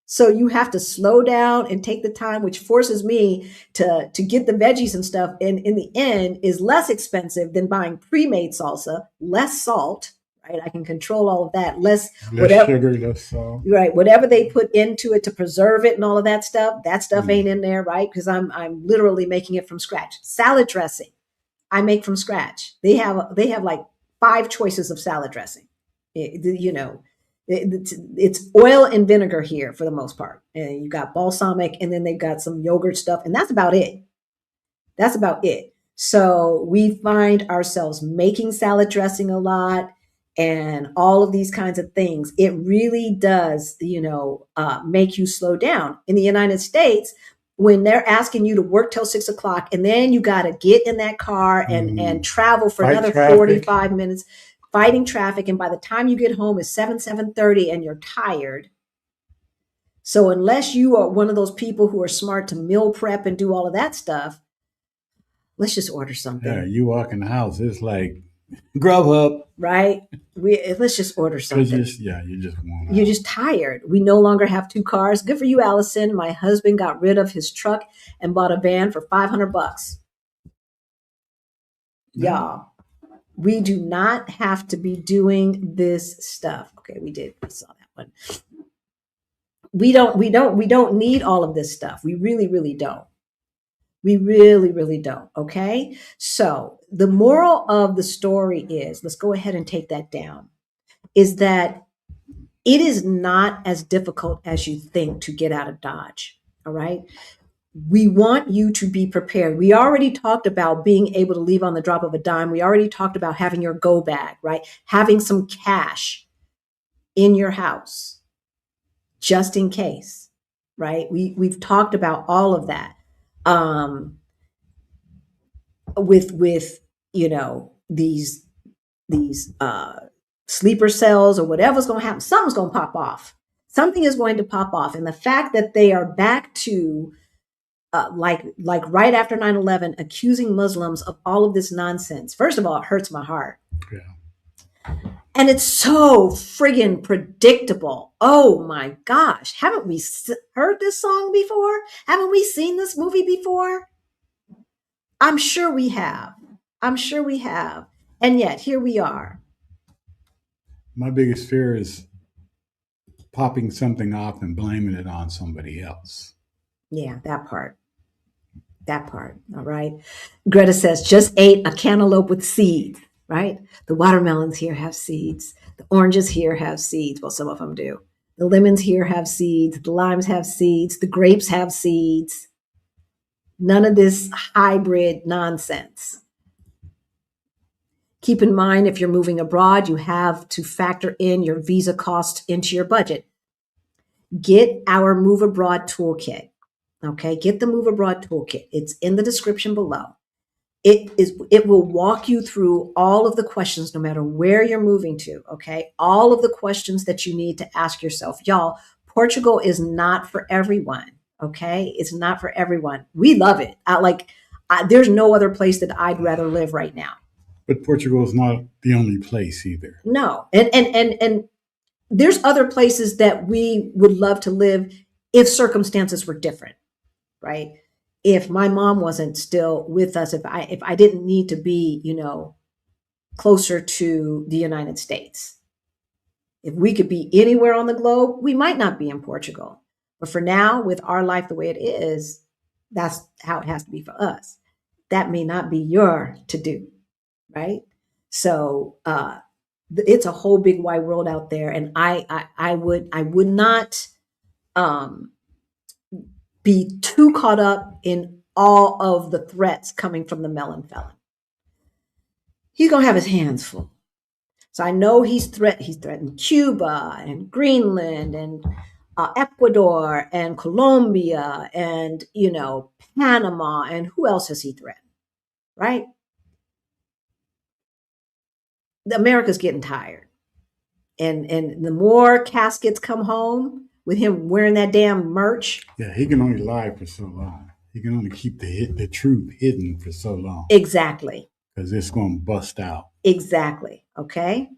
So you have to slow down and take the time, which forces me to get the veggies and stuff. And in the end is less expensive than buying pre-made salsa, less salt, right? I can control all of that. Less whatever,
sugar, less salt.
right? Whatever they put into it to preserve it and all of that stuff ain't in there, right? Because I'm literally making it from scratch. Salad dressing, I make from scratch. They have like 5 choices of salad dressing. It's oil and vinegar here for the most part. And you got balsamic, and then they've got some yogurt stuff, and that's about it. So we find ourselves making salad dressing a lot and all of these kinds of things. It really does, make you slow down. In the United States, when they're asking you to work till 6 o'clock, and then you got to get in that car and travel for another 45 minutes, fighting traffic. And by the time you get home, it's 7:30 and you're tired. So unless you are one of those people who are smart to meal prep and do all of that stuff, let's just order something.
Yeah, you walk in the house, it's like Grubhub.
Right? Let's just order something. You're just tired. We no longer have 2 cars. Good for you, Allison. My husband got rid of his truck and bought a van for $500. Y'all, we do not have to be doing this stuff. Okay, we saw that one. We don't need all of this stuff. We really, really don't. We really, really don't. Okay. So the moral of the story is, let's go ahead and take that down, is that it is not as difficult as you think to get out of Dodge. All right. We want you to be prepared. We already talked about being able to leave on the drop of a dime. We already talked about having your go bag, right? Having some cash in your house just in case, right? We've talked about all of that. With these sleeper cells or whatever's going to happen, something's going to pop off. Something is going to pop off. And the fact that they are back to like right after 9/11, accusing Muslims of all of this nonsense. First of all, it hurts my heart. Yeah. And it's so friggin' predictable. Oh my gosh. Haven't we heard this song before? Haven't we seen this movie before? I'm sure we have. And yet here we are.
My biggest fear is popping something off and blaming it on somebody else.
Yeah, that part. All right. Greta says, just ate a cantaloupe with seeds, right? The watermelons here have seeds. The oranges here have seeds. Well, some of them do. The lemons here have seeds. The limes have seeds. The grapes have seeds. None of this hybrid nonsense. Keep in mind, if you're moving abroad, you have to factor in your visa costs into your budget. Get our Move Abroad Toolkit. Okay, get the Move Abroad Toolkit. It's in the description below. It will walk you through all of the questions, no matter where you're moving to. Okay, all of the questions that you need to ask yourself. Y'all, Portugal is not for everyone. Okay, it's not for everyone. We love it. There's no other place that I'd rather live right now.
But Portugal is not the only place either.
No, and there's other places that we would love to live if circumstances were different, right? If my mom wasn't still with us, if I didn't need to be, closer to the United States. If we could be anywhere on the globe, we might not be in Portugal. But for now, with our life the way it is, that's how it has to be for us. That may not be your to do, right? So it's a whole big wide world out there, and I would not um, be too caught up in all of the threats coming from the melon felon. He's gonna have his hands full. So I know he's threatened Cuba and Greenland and Ecuador and Colombia and Panama, and who else has he threatened? Right? America's getting tired, and the more caskets come home with him wearing that damn merch.
Yeah, he can only lie for so long. He can only keep the truth hidden for so long.
Exactly.
Because it's going to bust out.
Exactly. Okay.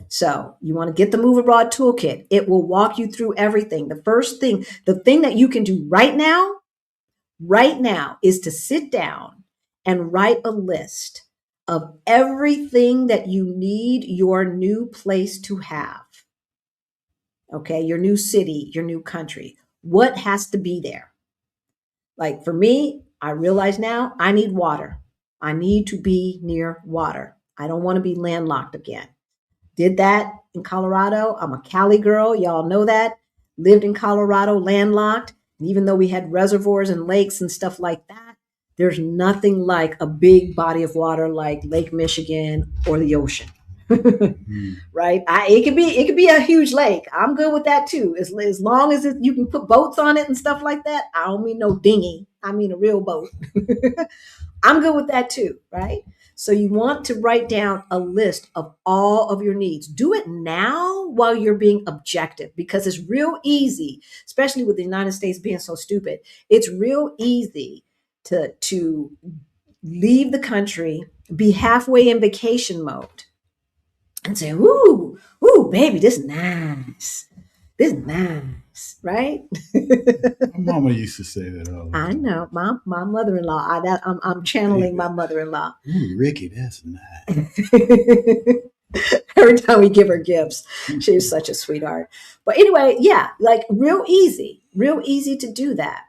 So you want to get the Move Abroad Toolkit. It will walk you through everything. The thing that you can do right now is to sit down and write a list of everything that you need your new place to have. Okay, your new city, your new country. What has to be there? Like for me, I realize now I need water. I need to be near water. I don't want to be landlocked again. Did that in Colorado. I'm a Cali girl. Y'all know that. Lived in Colorado, landlocked. And even though we had reservoirs and lakes and stuff like that, there's nothing like a big body of water like Lake Michigan or the ocean. Right? It could be a huge lake. I'm good with that too. As long as you can put boats on it and stuff like that. I don't mean no dinghy. I mean a real boat. I'm good with that too, right? So you want to write down a list of all of your needs. Do it now while you're being objective, because it's real easy, especially with the United States being so stupid. It's real easy to leave the country, be halfway in vacation mode, and say, ooh, baby, this is nice. This is nice, right?
My mama used to say that all the time.
I know. My mother-in-law. I'm channeling my mother-in-law.
Ooh, Ricky, that's nice.
Every time we give her gifts, she's such a sweetheart. But anyway, yeah, like real easy to do that.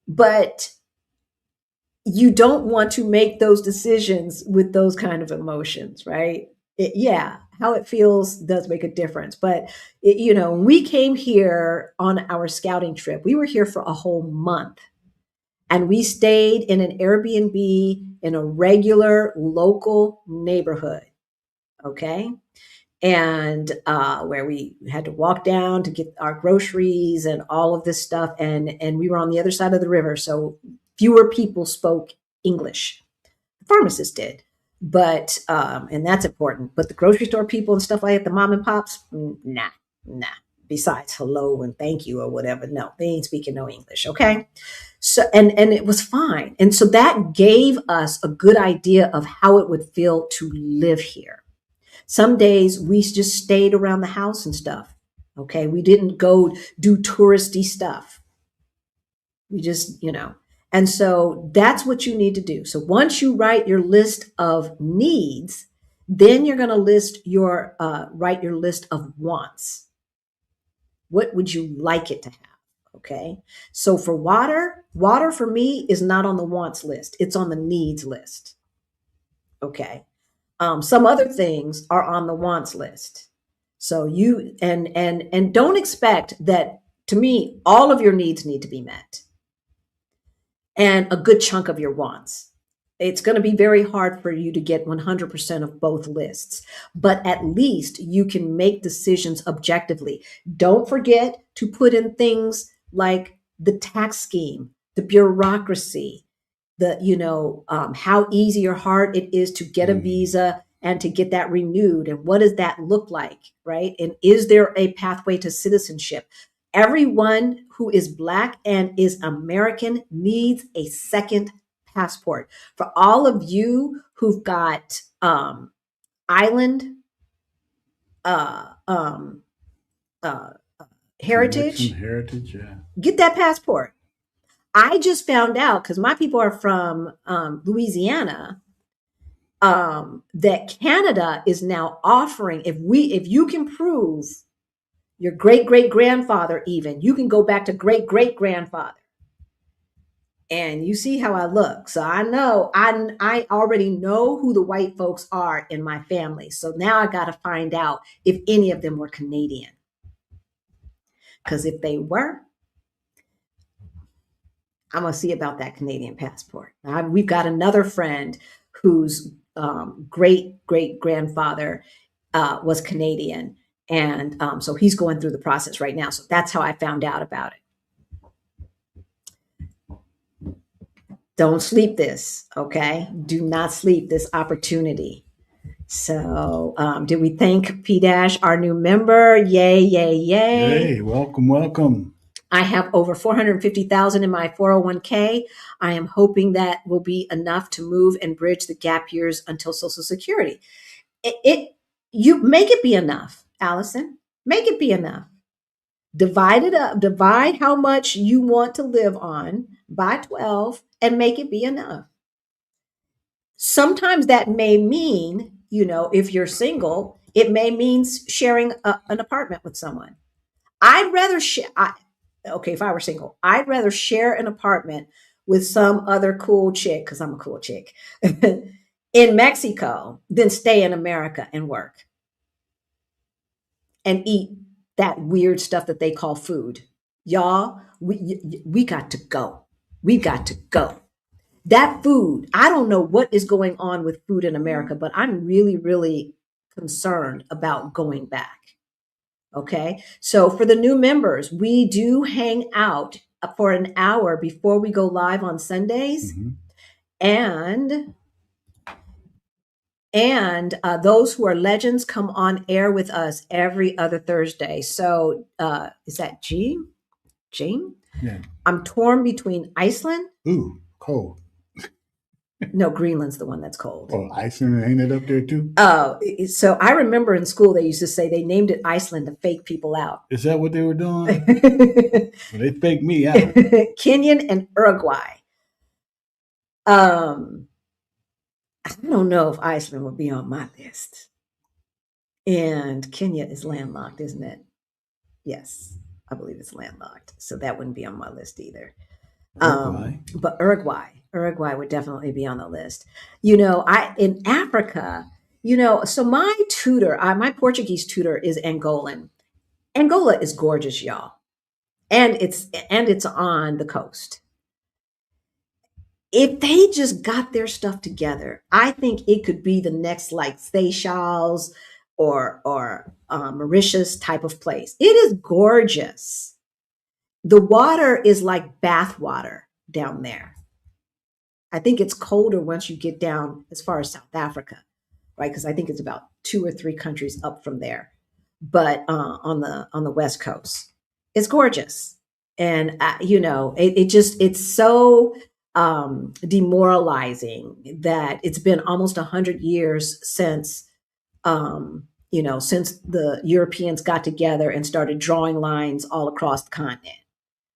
But you don't want to make those decisions with those kind of emotions, right? How it feels does make a difference. But, we came here on our scouting trip. We were here for a whole month, and we stayed in an Airbnb in a regular local neighborhood. Okay. And where we had to walk down to get our groceries and all of this stuff. And we were on the other side of the river. So fewer people spoke English. The pharmacist did. But, and that's important. But the grocery store people and stuff like that, the mom and pops, nah. Besides hello and thank you or whatever. No, they ain't speaking no English. Okay. So, and it was fine. And so that gave us a good idea of how it would feel to live here. Some days we just stayed around the house and stuff. Okay. We didn't go do touristy stuff. We just, and so that's what you need to do. So once you write your list of needs, then you're going to write your list of wants. What would you like it to have? Okay. So for water for me is not on the wants list. It's on the needs list. Okay. Some other things are on the wants list. So you, and don't expect that, to me, all of your needs need to be met. And a good chunk of your wants. It's going to be very hard for you to get 100% of both lists, but at least you can make decisions objectively. Don't forget to put in things like the tax scheme, the bureaucracy, how easy or hard it is to get a visa and to get that renewed. And what does that look like, right? And is there a pathway to citizenship? Everyone who is Black and is American needs a second passport. For all of you who've got island heritage,
yeah.
Get that passport. I just found out, because my people are from Louisiana, that Canada is now offering, if you can prove your great-great-grandfather, even, you can go back to great-great-grandfather. And you see how I look. So I know I already know who the white folks are in my family. So now I got to find out if any of them were Canadian. Because if they were, I'm going to see about that Canadian passport. We've got another friend whose great grandfather was Canadian. And so he's going through the process right now. So that's how I found out about it. Don't sleep this, okay? Do not sleep this opportunity. So did we thank P-Dash, our new member? Yay, yay, yay.
Hey, welcome.
I have over 450,000 in my 401k. I am hoping that will be enough to move and bridge the gap years until Social Security. You make it be enough, Allison. Make it be enough. Divide it up. Divide how much you want to live on by 12 and make it be enough. Sometimes that may mean, if you're single, it may mean sharing an apartment with someone. I'd rather share. If I were single, I'd rather share an apartment with some other cool chick, because I'm a cool chick, in Mexico than stay in America and work and eat that weird stuff that they call food. Y'all, we got to go. We got to go. That food, I don't know what is going on with food in America, but I'm really, really concerned about going back. Okay. So for the new members, we do hang out for an hour before we go live on Sundays. Mm-hmm. And those who are legends come on air with us every other Thursday. So is that Jean? Yeah. I'm torn between Iceland.
Ooh, cold.
No, Greenland's the one that's cold.
Oh, Iceland ain't it up there too?
Oh, so I remember in school they used to say they named it Iceland to fake people out.
Is that what they were doing? Well, they faked me out.
Kenyan and Uruguay. I don't know if Iceland would be on my list. And Kenya is landlocked, isn't it? Yes, I believe it's landlocked. So that wouldn't be on my list either. But Uruguay would definitely be on the list. In Africa, so my tutor, my Portuguese tutor is Angolan. Angola is gorgeous, y'all. And it's on the coast. If they just got their stuff together, I think it could be the next like Seychelles or Mauritius type of place. It is gorgeous. The water is like bath water down there. I think it's colder once you get down as far as South Africa, right? Because I think it's about 2 or 3 countries up from there. But on the West Coast, it's gorgeous, and it's so demoralizing that it's been almost 100 years since the Europeans got together and started drawing lines all across the continent.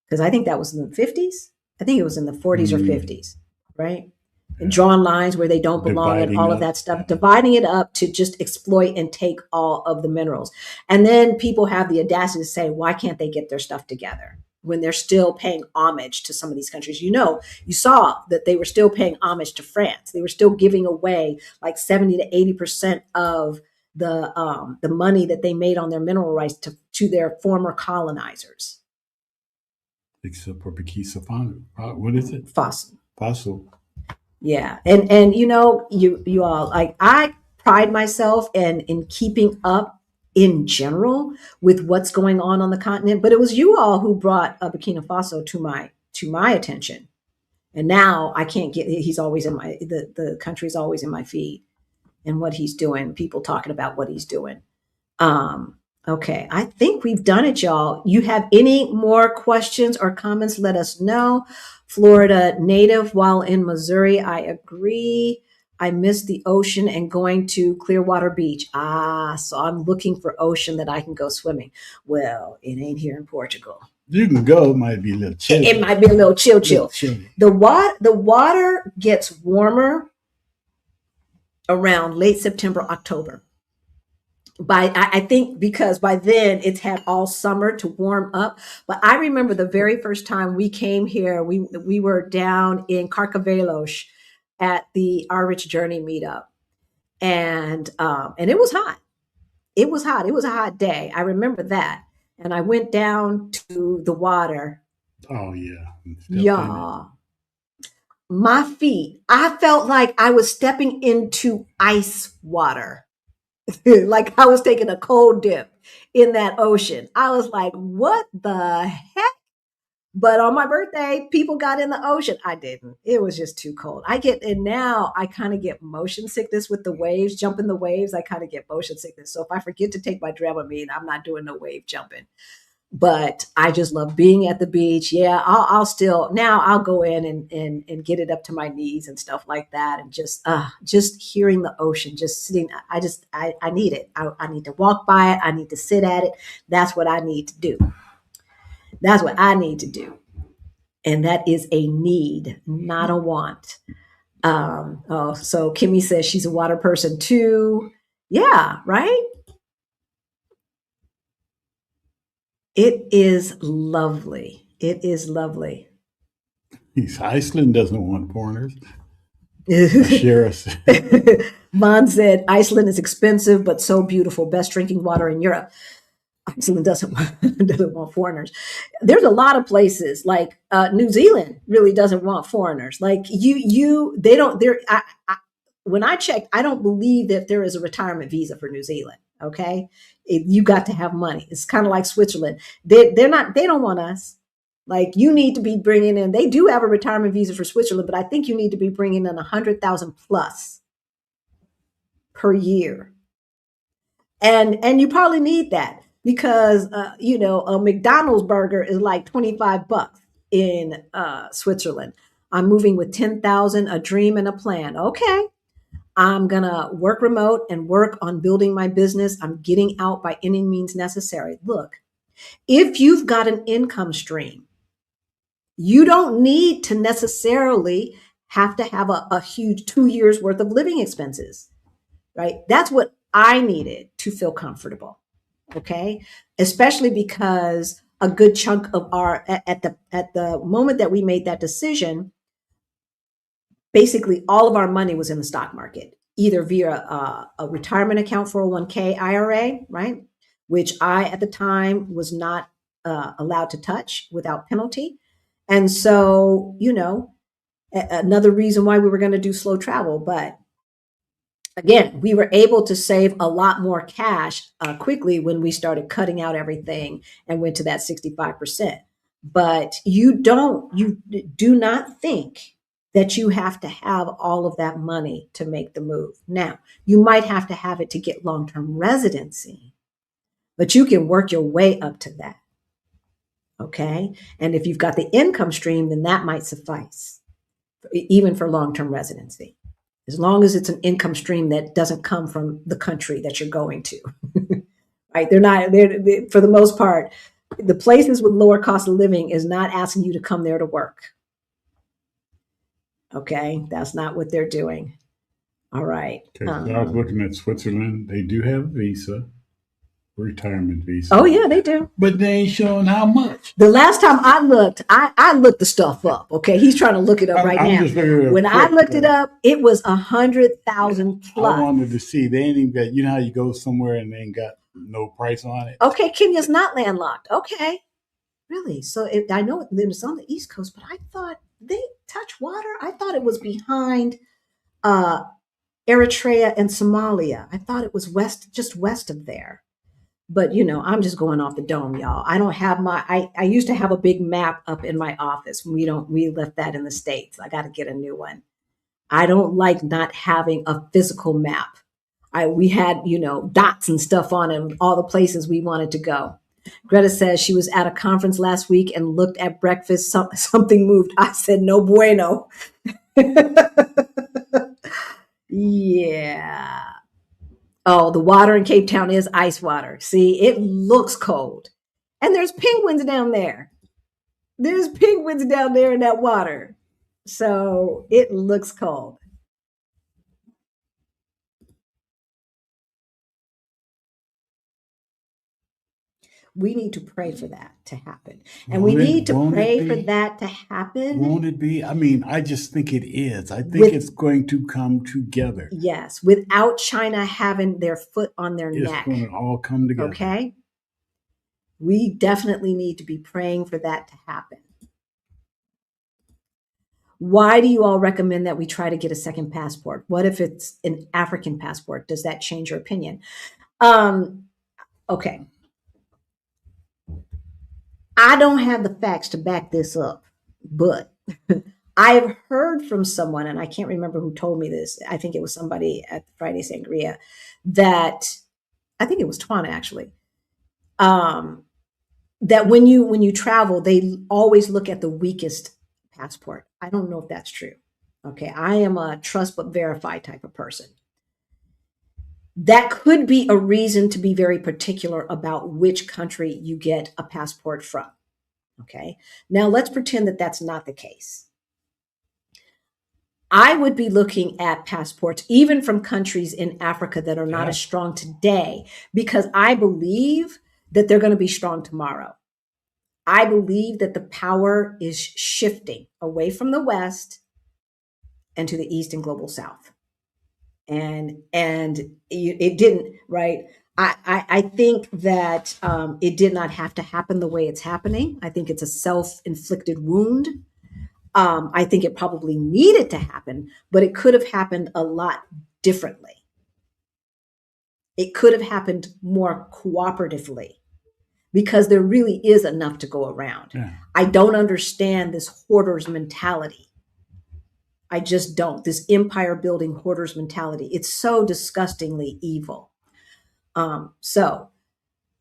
Because I think that was in the 50s. I think it was in the 40s or 50s, right? And drawing lines where they don't belong and all of that stuff, dividing it up to just exploit and take all of the minerals. And then people have the audacity to say, why can't they get their stuff together when they're still paying homage to some of these countries? You saw that they were still paying homage to France. They were still giving away like 70 to 80% of the money that they made on their mineral rights to their former colonizers.
Except for Burkina Faso. What is it? Fossil.
Yeah. And you all, like, I pride myself in keeping up in general with what's going on the continent, but it was you all who brought Burkina Faso to my attention. And now I can't he's always in the country's always in my feed and what he's doing, people talking about what he's doing. Okay, I think we've done it, y'all. You have any more questions or comments, let us know. Florida native while in Missouri, I agree. I miss the ocean and going to Clearwater Beach. So I'm looking for ocean that I can go swimming. Well, it ain't here in Portugal.
You can go. It might be a little chill.
It might be a little chill. The water gets warmer around late September, October. I think because by then it's had all summer to warm up. But I remember the very first time we came here, we were down in Carcavelos at the Our Rich Journey meetup, and it was hot. It was hot. It was a hot day. I remember that. And I went down to the water.
Oh yeah, stepped in it.
Y'all, my feet, I felt like I was stepping into ice water. Like I was taking a cold dip in that ocean. I was like, what the heck? But on my birthday, people got in the ocean. I didn't. It was just too cold. And now I kind of get motion sickness with the waves, jumping the waves. I kind of get motion sickness. So if I forget to take my Dramamine, I'm not doing no wave jumping. But I just love being at the beach. Yeah, I'll still now I'll go in and get it up to my knees and stuff like that, and just hearing the ocean, just sitting. I need it. I need to walk by it. I need to sit at it. That's what I need to do. That's what I need to do, and that is a need, not a want. Oh, so Kimmy says she's a water person too. Yeah, right. It is lovely. It is lovely.
Iceland doesn't want foreigners. Share us.
Mon said Iceland is expensive but so beautiful. Best drinking water in Europe. Iceland doesn't doesn't want foreigners. There's a lot of places like New Zealand really doesn't want foreigners. Like they don't. There. When I checked, I don't believe that there is a retirement visa for New Zealand. Okay, you got to have money. It's kind of like Switzerland. They're not. They don't want us. Like you need to be bringing in. They do have a retirement visa for Switzerland, but I think you need to be bringing in 100,000 plus per year, and you probably need that because a McDonald's burger is like $25 in Switzerland. I'm moving with 10,000, a dream and a plan. Okay, I'm going to work remote and work on building my business. I'm getting out by any means necessary. Look, if you've got an income stream, you don't need to necessarily have to have a huge 2 years worth of living expenses, right? That's what I needed to feel comfortable. Okay. Especially because a good chunk of our, at the moment that we made that decision, basically all of our money was in the stock market, either via a retirement account, 401k IRA, right? Which I, at the time, was not allowed to touch without penalty. And so, another reason why we were going to do slow travel. But again, we were able to save a lot more cash quickly when we started cutting out everything and went to that 65%. But you do not think that you have to have all of that money to make the move. Now, you might have to have it to get long-term residency, but you can work your way up to that. Okay. And if you've got the income stream, then that might suffice, even for long-term residency, as long as it's an income stream that doesn't come from the country that you're going to. Right? They're for the most part, the places with lower cost of living is not asking you to come there to work. Okay, that's not what they're doing. All right.
Okay, so I was looking at Switzerland. They do have a visa, retirement visa.
Oh yeah, they do.
But they ain't showing how much.
The last time I looked, I looked the stuff up. Okay, he's trying to look it up right now. When I looked it up, it was 100,000 plus.
I wanted to see. They ain't even got. You know how you go somewhere and they ain't got no price on it.
Okay, Kenya's not landlocked. Okay, really? So I know it's on the East Coast, but I thought they touch water. I thought it was behind Eritrea and Somalia. I thought it was just west of there. But I'm just going off the dome, y'all. I don't have I used to have a big map up in my office. We left that in the States. I got to get a new one. I don't like not having a physical map. We had, dots and stuff on it, all the places we wanted to go. Greta says she was at a conference last week and looked at breakfast. Something moved. I said, no bueno. Yeah. Oh, the water in Cape Town is ice water. See, it looks cold. And there's penguins down there. There's penguins down there in that water. So it looks cold. We need to pray for that to happen. And we need to pray for that to happen.
Won't it be? I mean, I just think it is. I think it's going to come together.
Yes, without China having their foot on their neck.
It's going to all come together.
Okay? We definitely need to be praying for that to happen. Why do you all recommend that we try to get a second passport? What if it's an African passport? Does that change your opinion? Okay. I don't have the facts to back this up, but I've heard from someone, and I can't remember who told me this. I think it was somebody at Friday Sangria, that I think it was Twana actually, that when you travel, they always look at the weakest passport. I don't know if that's true. Okay, I am a trust but verify type of person. That could be a reason to be very particular about which country you get a passport from. Okay, now let's pretend that that's not the case. I would be looking at passports even from countries in Africa that are not as strong today, because I believe that they're going to be strong tomorrow. I believe that the power is shifting away from the West and to the East and global South. And it didn't, right? I think that it did not have to happen the way it's happening. I think it's a self-inflicted wound. I think it probably needed to happen, but it could have happened a lot differently. It could have happened more cooperatively, because there really is enough to go around. Yeah. I don't understand this hoarder's mentality. I just don't. This empire building hoarder's mentality. It's so disgustingly evil. So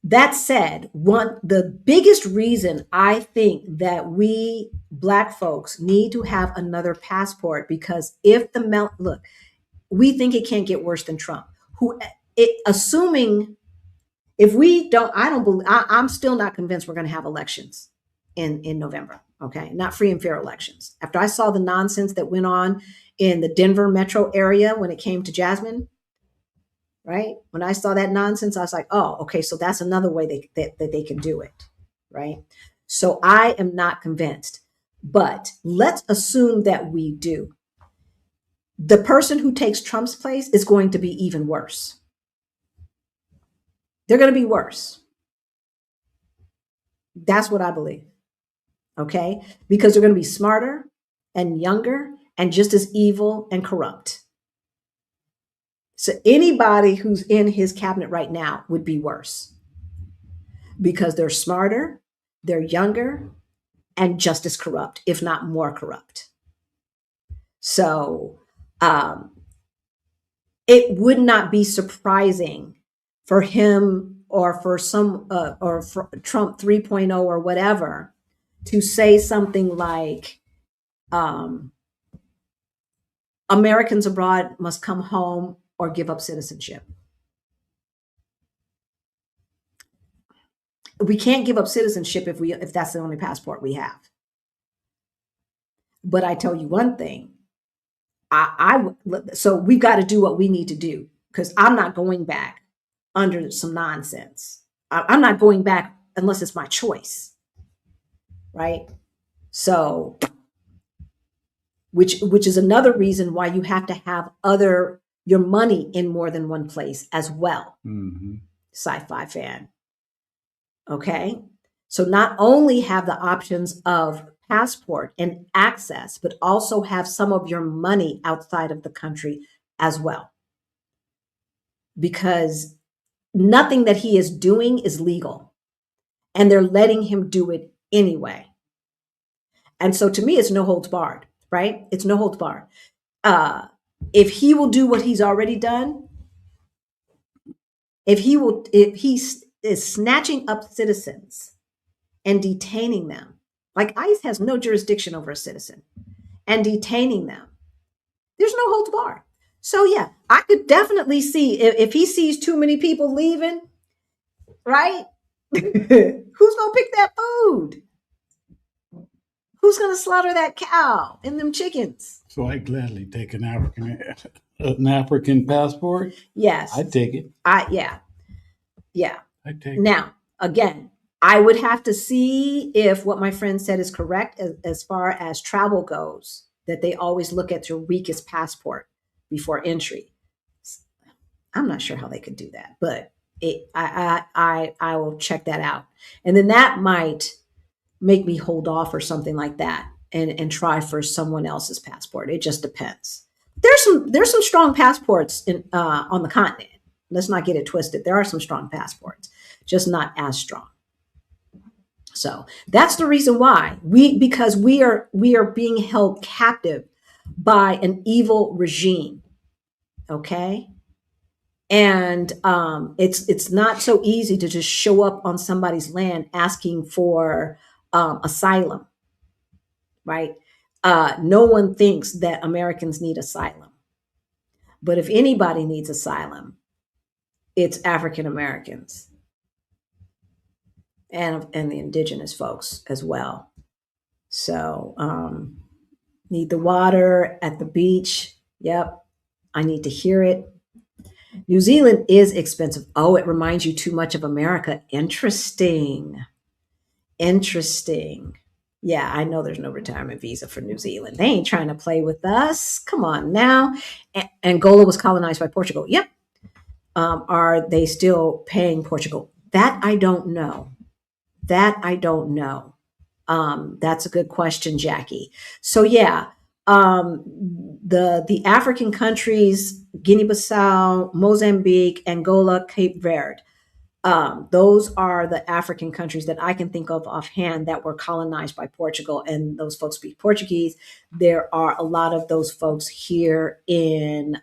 that said, the biggest reason I think that we Black folks need to have another passport, because if look, we think it can't get worse than Trump. Assuming if we don't, I'm still not convinced we're going to have elections in November. Okay, not free and fair elections. After I saw the nonsense that went on in the Denver metro area when it came to Jasmine, right? When I saw that nonsense, I was like, oh, okay, so that's another way that they can do it, right? So I am not convinced, but let's assume that we do. The person who takes Trump's place is going to be even worse. They're going to be worse. That's what I believe. Okay? Because they're going to be smarter and younger and just as evil and corrupt. So anybody who's in his cabinet right now would be worse, because they're smarter, they're younger, and just as corrupt, if not more corrupt. So it would not be surprising for him or for for Trump 3.0 or whatever to say something like, Americans abroad must come home or give up citizenship. We can't give up citizenship if that's the only passport we have. But I tell you one thing, so we've got to do what we need to do, because I'm not going back under some nonsense. I'm not going back unless it's my choice, right? So, which is another reason why you have to have your money in more than one place as well. Mm-hmm. Sci-fi fan. Okay. So not only have the options of passport and access, but also have some of your money outside of the country as well. Because nothing that he is doing is legal, and they're letting him do it anyway. And so to me, it's no holds barred, right? It's no holds barred. If he will do what he's already done, if he is snatching up citizens and detaining them, like ICE has no jurisdiction over a citizen, and detaining them, there's no holds barred. So yeah, I could definitely see if he sees too many people leaving, right? Who's going to pick that food? Who's going to slaughter that cow and them chickens?
So I gladly take an African passport.
Yes,
I take it.
Yeah.
I take
now, again, I would have to see if what my friend said is correct as far as travel goes, that they always look at your weakest passport before entry. I'm not sure how they could do that, but I will check that out. And then that might make me hold off or something like that and try for someone else's passport. It just depends. There's some strong passports on the continent. Let's not get it twisted. There are some strong passports, just not as strong. So that's the reason why because we are being held captive by an evil regime. Okay. And it's not so easy to just show up on somebody's land asking for asylum, right? No one thinks that Americans need asylum. But if anybody needs asylum, it's African Americans and the indigenous folks as well. So need the water at the beach. Yep. I need to hear it. New Zealand is expensive. Oh, it reminds you too much of America. Interesting. Yeah, I know there's no retirement visa for New Zealand. They ain't trying to play with us. Come on now. Angola was colonized by Portugal. Yep. Are they still paying Portugal? That I don't know. That's a good question, Jackie. So yeah, the African countries, Guinea-Bissau, Mozambique, Angola, Cape Verde. Those are the African countries that I can think of offhand that were colonized by Portugal, and those folks speak Portuguese. There are a lot of those folks here in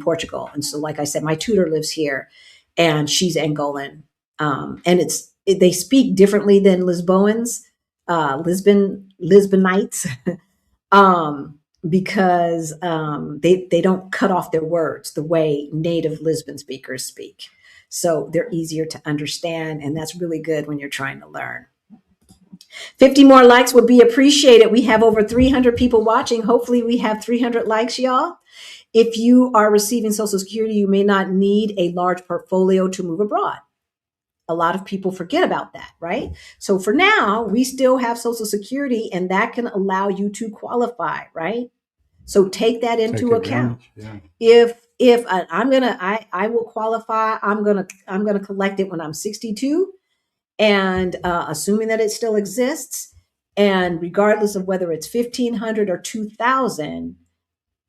Portugal, and so, like I said, my tutor lives here, and she's Angolan, and they speak differently than Lisbonians, Lisbonites, because they don't cut off their words the way native Lisbon speakers speak. So they're easier to understand, and that's really good when you're trying to learn. 50 more likes would be appreciated. We have over 300 people watching. Hopefully we have 300 likes, y'all. If you are receiving Social Security, you may not need a large portfolio to move abroad. A lot of people forget about that, right? So for now, we still have Social Security, and that can allow you to qualify, right? So take that into account. Yeah. If I will qualify, I'm gonna collect it when I'm 62, and assuming that it still exists, and regardless of whether it's 1,500 or 2,000,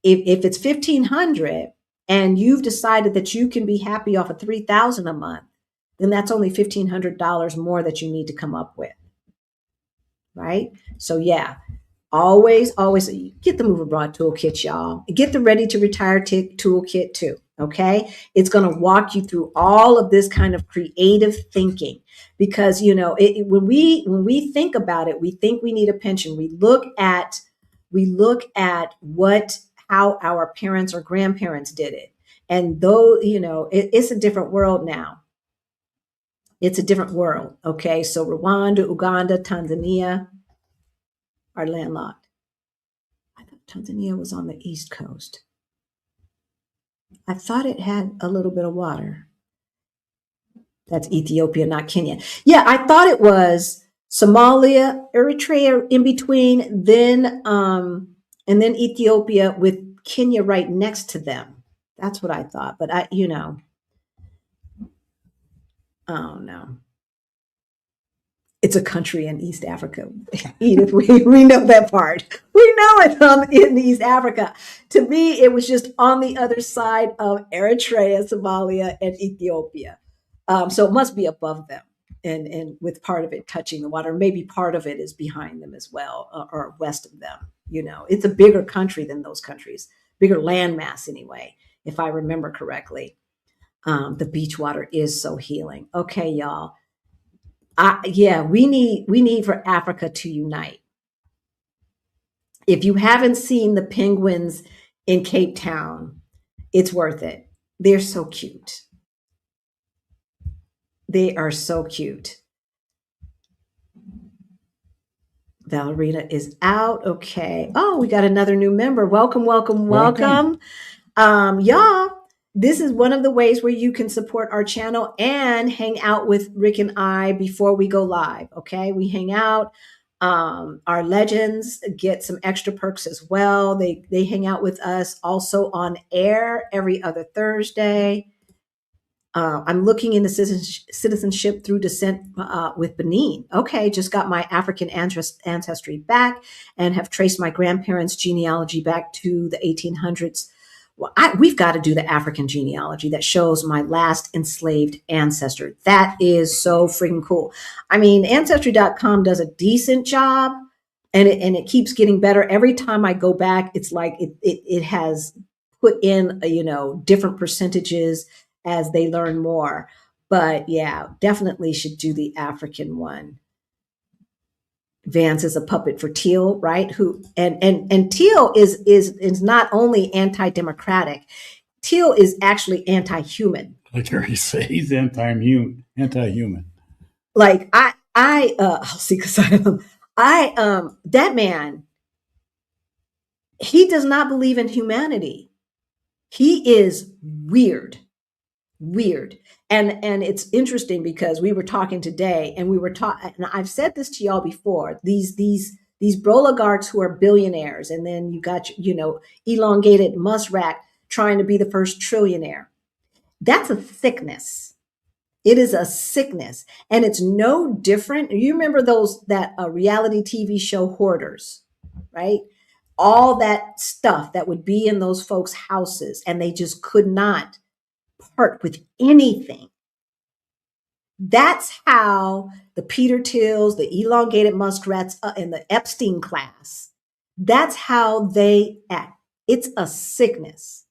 if it's 1,500 and you've decided that you can be happy off of 3,000 a month, then that's only $1,500 more that you need to come up with, right? So yeah. Always get the Move Abroad Toolkit, y'all. Get the Ready to Retire Toolkit too, okay? It's going to walk you through all of this kind of creative thinking because, when we think about it, we think we need a pension. We look at how our parents or grandparents did it. And though, it's a different world now. It's a different world, okay? So Rwanda, Uganda, Tanzania are landlocked. I thought Tanzania was on the East Coast. I thought it had a little bit of water. That's Ethiopia, not Kenya. Yeah, I thought it was Somalia, Eritrea in between, then and then Ethiopia with Kenya right next to them. That's what I thought. But oh no. It's a country in East Africa. Edith, we know that part. We know it's in East Africa. To me, it was just on the other side of Eritrea, Somalia, and Ethiopia. So it must be above them and with part of it touching the water. Maybe part of it is behind them as well or west of them. It's a bigger country than those countries, bigger landmass anyway, if I remember correctly. The beach water is so healing. Okay, y'all. We need for Africa to unite. If you haven't seen the penguins in Cape Town, it's worth it. They're so cute. They are so cute. Valerina is out. Okay. Oh, we got another new member. Welcome. Y'all. This is one of the ways where you can support our channel and hang out with Rick and I before we go live. Okay, we hang out. Our legends get some extra perks as well. They hang out with us also on air every other Thursday. I'm looking into citizenship through descent with Benin. Okay, just got my African ancestry back and have traced my grandparents' genealogy back to the 1800s. Well, we've got to do the African genealogy that shows my last enslaved ancestor. That is so freaking cool. I mean, Ancestry.com does a decent job, and it keeps getting better. Every time I go back, it's like it has put in, different percentages as they learn more. But yeah, definitely should do the African one. Vance is a puppet for Teal, right? Who and Teal is not only anti-democratic, Teal is actually anti-human.
Like you say, he's anti-human.
Like I'll seek asylum. That man, he does not believe in humanity. He is weird. And it's interesting because we were talking today, and and I've said this to y'all before, these oligarchs who are billionaires, and then you got elongated muskrat trying to be the first trillionaire. That's a sickness. It is a sickness, and it's no different. You remember that reality TV show Hoarders, right? All that stuff that would be in those folks' houses, and they just could not part with anything. That's how the Peter Tills, the elongated muskrats, and the Epstein class, that's how they act. It's a sickness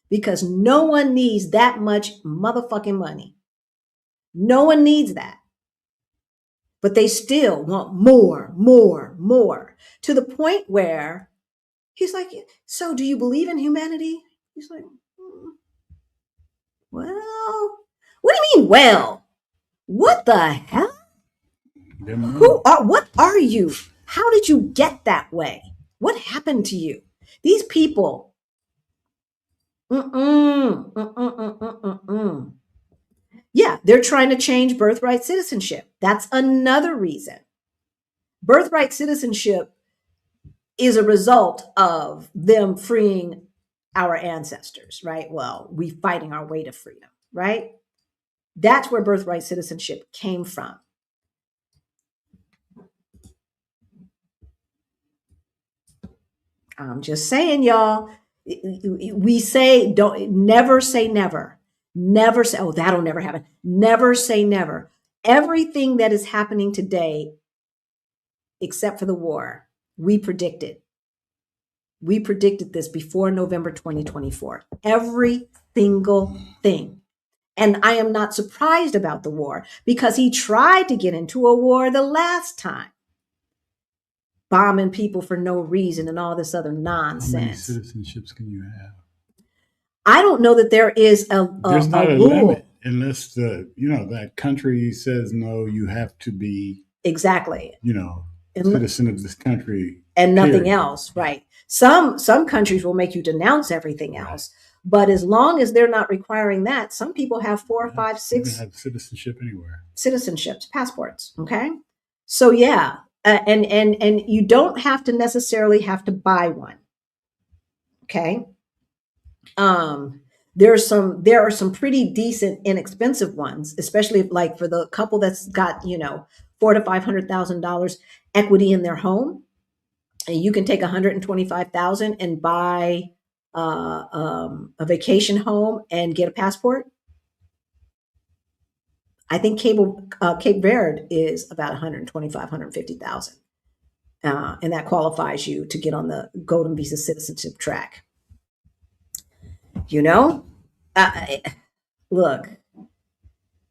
because no one needs that much motherfucking money. No one needs that. But they still want more, to the point where he's like, so do you believe in humanity? He's like, well, what do you mean, well? What the hell? What are you? How did you get that way? What happened to you? These people. Yeah, they're trying to change birthright citizenship. That's another reason. Birthright citizenship is a result of them freeing our ancestors, right? Well, we fighting our way to freedom, right? That's where birthright citizenship came from. I'm just saying, y'all, we say, never say never. Never say, oh, that'll never happen. Never say never. Everything that is happening today, except for the war, we predicted. We predicted this before November 2024. Every single thing. And I am not surprised about the war because he tried to get into a war the last time, bombing people for no reason and all this other nonsense.
How many citizenships can you have?
I don't know that there is
There's not a
rule.
limit unless that country says no. You have to be
exactly
citizen of this country
and nothing else, right? Some countries will make you denounce everything else. But as long as they're not requiring that, some people have 4, 5, 6.
You can have citizenship anywhere.
Citizenships, passports. Okay. So yeah. And you don't have to necessarily have to buy one. Okay. There are some pretty decent, inexpensive ones, especially like for the couple that's got, $400,000 to $500,000 equity in their home. And you can take $125,000 and buy a vacation home and get a passport. I think Cape Verde is about $125,000, $150,000, and that qualifies you to get on the Golden Visa citizenship track. Look,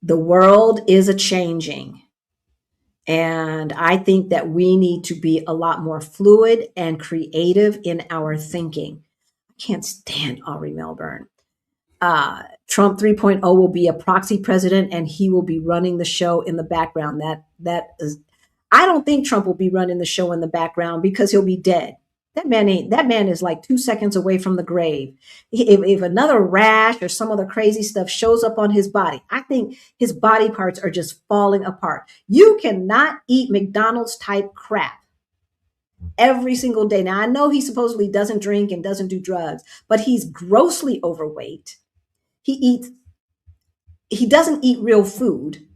the world is a changing, and I think that we need to be a lot more fluid and creative in our thinking. Can't stand Ari Melbourne. Trump 3.0 will be a proxy president, and he will be running the show in the background. That is, I don't think Trump will be running the show in the background because he'll be dead. That man is like 2 seconds away from the grave. If another rash or some other crazy stuff shows up on his body, I think his body parts are just falling apart. You cannot eat McDonald's type crap every single day. Now, I know he supposedly doesn't drink and doesn't do drugs, but he's grossly overweight. He doesn't eat real food.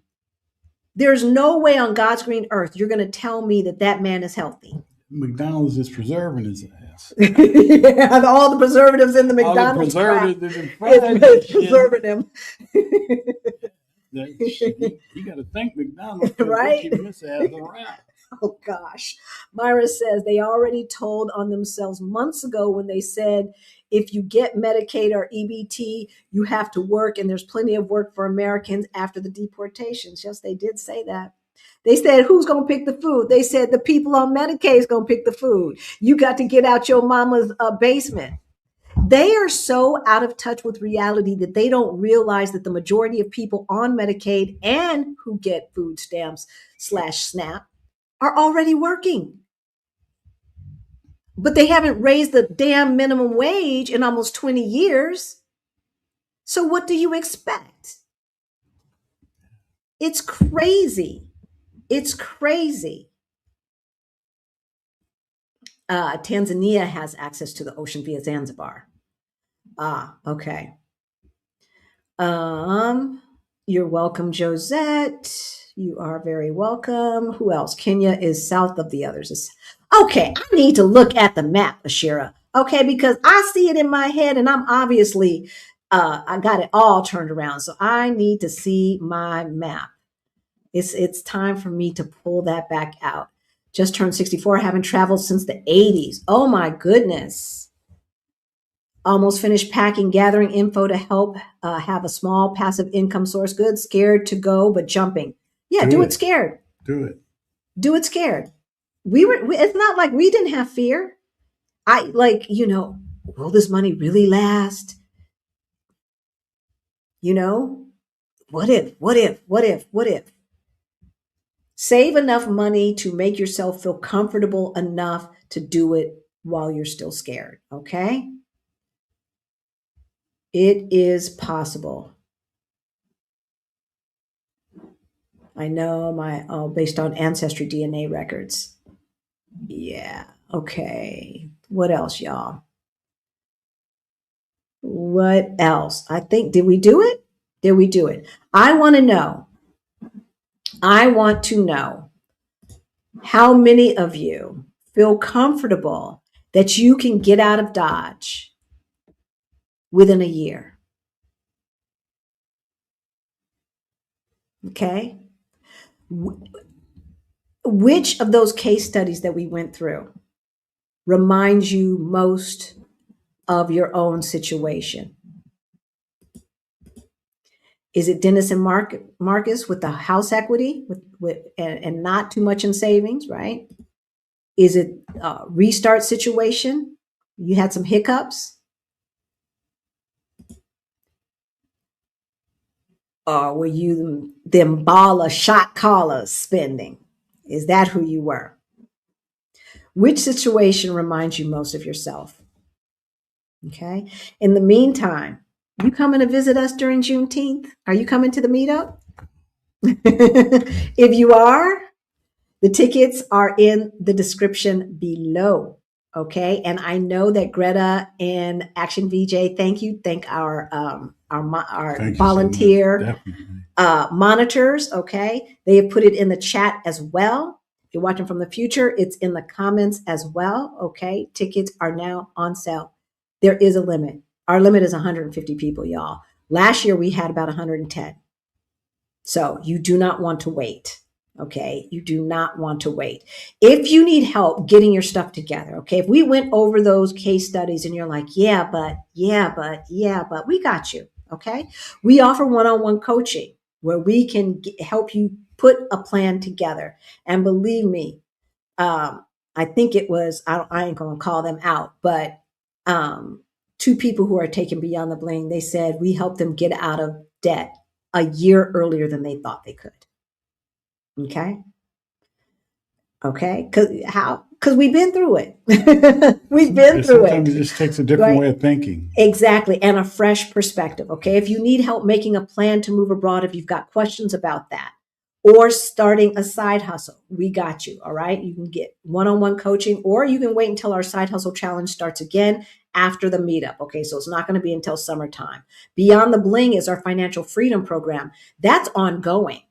There's no way on God's green earth you're going to tell me that that man is healthy.
McDonald's is preserving his ass.
Yeah, all the preservatives in the McDonald's crap is preserving him.
You got to thank McDonald's,
right?
Keeping his ass around.
Oh gosh. Myra says they already told on themselves months ago when they said, if you get Medicaid or EBT, you have to work, and there's plenty of work for Americans after the deportations. Yes, they did say that. They said, who's going to pick the food? They said the people on Medicaid is going to pick the food. You got to get out your mama's basement. They are so out of touch with reality that they don't realize that the majority of people on Medicaid and who get food stamps / SNAP are already working. But they haven't raised the damn minimum wage in almost 20 years. So what do you expect? It's crazy. It's crazy. Tanzania has access to the ocean via Zanzibar. Okay. You're welcome, Josette. You are very welcome. Who else? Kenya is south of the others. Okay, I need to look at the map, Ashira. Okay, because I see it in my head, and I'm obviously, I got it all turned around. So I need to see my map. It's time for me to pull that back out. Just turned 64. I haven't traveled since the 80s. Oh my goodness. Almost finished packing, gathering info to help have a small passive income source. Good, scared to go, but jumping. Yeah, do it scared.
Do it.
Do it scared. It's not like we didn't have fear. Will this money really last? What if? Save enough money to make yourself feel comfortable enough to do it while you're still scared, okay? It is possible. I know based on ancestry DNA records. Yeah, okay. What else, y'all? What else? Did we do it? Did we do it? I want to know how many of you feel comfortable that you can get out of Dodge within a year. Okay. Which of those case studies that we went through reminds you most of your own situation? Is it Dennis and Marcus with the house equity and not too much in savings, right? Is it a restart situation? You had some hiccups? Or were you them baller shot callers spending? Is that who you were? Which situation reminds you most of yourself? Okay. In the meantime, you coming to visit us during Juneteenth? Are you coming to the meetup? If you are, the tickets are in the description below. Okay. And I know that Greta and Action VJ, thank you. Thank our volunteer monitors. Okay. They have put it in the chat as well. If you're watching from the future, it's in the comments as well. Okay. Tickets are now on sale. There is a limit. Our limit is 150 people, y'all. Last year we had about 110. So you do not want to wait. Okay. You do not want to wait. If you need help getting your stuff together, okay. If we went over those case studies and you're like, but we got you. Okay. We offer one-on-one coaching where we can help you put a plan together. And believe me, I think it was, I ain't going to call them out, but, 2 people who are taken beyond the bling, they said we helped them get out of debt a year earlier than they thought they could. Okay. Because Because we've been through it. We've been through
Sometimes it
it.
just takes a different
Right.
way of thinking.
Exactly. And a fresh perspective. Okay. If you need help making a plan to move abroad, if you've got questions about that or starting a side hustle, we got you. All right. You can get one-on-one coaching, or you can wait until our side hustle challenge starts again after the meetup. Okay. So it's not going to be until summertime. Beyond the Bling is our financial freedom program. That's ongoing.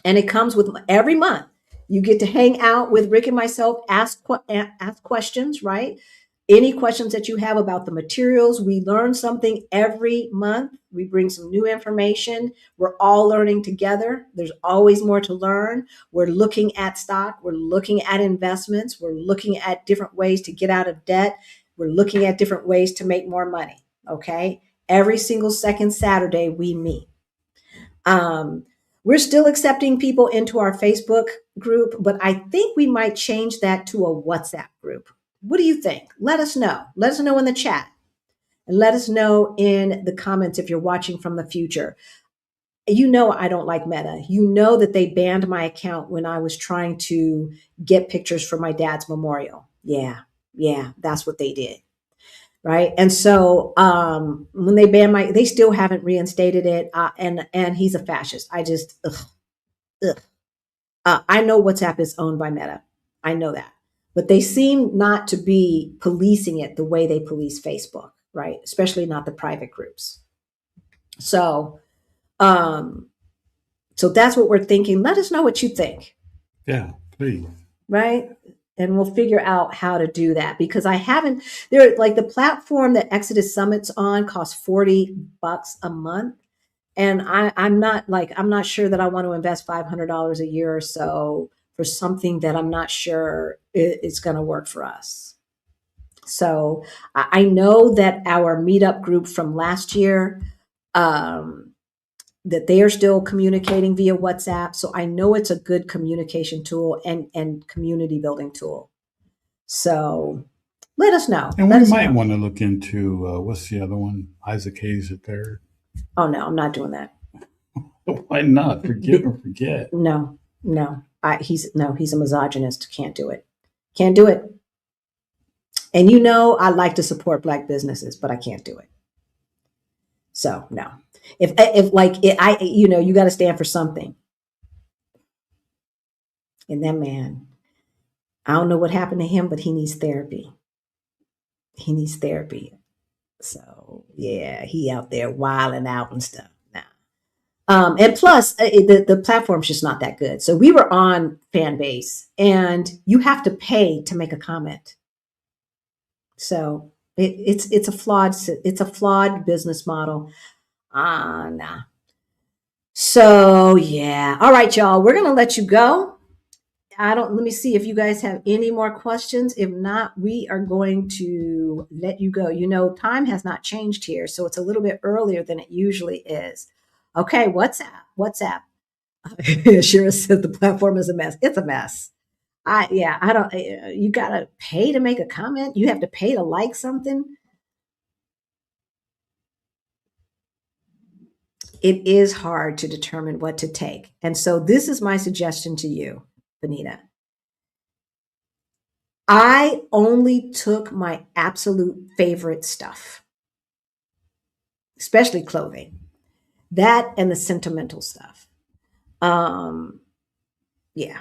And it comes with every month. You get to hang out with Rick and myself, ask questions, right? Any questions that you have about the materials. We learn something every month. We bring some new information. We're all learning together. There's always more to learn. We're looking at stock. We're looking at investments. We're looking at different ways to get out of debt. We're looking at different ways to make more money. Okay. Every single second Saturday we meet. We're still accepting people into our Facebook group, but I think we might change that to a WhatsApp group. What do you think? Let us know. Let us know in the chat, and let us know in the comments if you're watching from the future. You know, I don't like Meta. You know that they banned my account when I was trying to get pictures for my dad's memorial. Yeah, that's what they did. Right. And so when they banned they still haven't reinstated it. And he's a fascist. I just, ugh. I know WhatsApp is owned by Meta. I know that. But they seem not to be policing it the way they police Facebook, right? Especially not the private groups. So, so that's what we're thinking. Let us know what you think.
Yeah, please.
Right. And we'll figure out how to do that, because I haven't, there, like the platform that Exodus Summit's on costs $40 a month. And I'm not sure that I want to invest $500 a year or so for something that I'm not sure it's going to work for us. So I know that our meetup group from last year, that they are still communicating via WhatsApp. So I know it's a good communication tool and community building tool. So let us know.
And
Let
we
us
might
know.
want to look into what's the other one? Isaac Hayes the third.
Oh no, I'm not doing that.
Why not? Forget.
No. He's a misogynist. Can't do it. Can't do it. And you know, I like to support Black businesses, but I can't do it. So no. If like it, you got to stand for something. And that man, I don't know what happened to him, but he needs therapy. He needs therapy. So yeah, he out there wilding out and stuff. And plus, the platform's just not that good. So we were on Fanbase, and you have to pay to make a comment. So it's a flawed business model. Nah. So yeah, all right, y'all. We're gonna let you go. Let me see if you guys have any more questions. If not, we are going to let you go. You know, time has not changed here, so it's a little bit earlier than it usually is. Okay, WhatsApp. Shira said the platform is a mess. It's a mess. I don't, you got to pay to make a comment. You have to pay to like something. It is hard to determine what to take. And so this is my suggestion to you, Benita. I only took my absolute favorite stuff, especially clothing, that and the sentimental stuff. Yeah.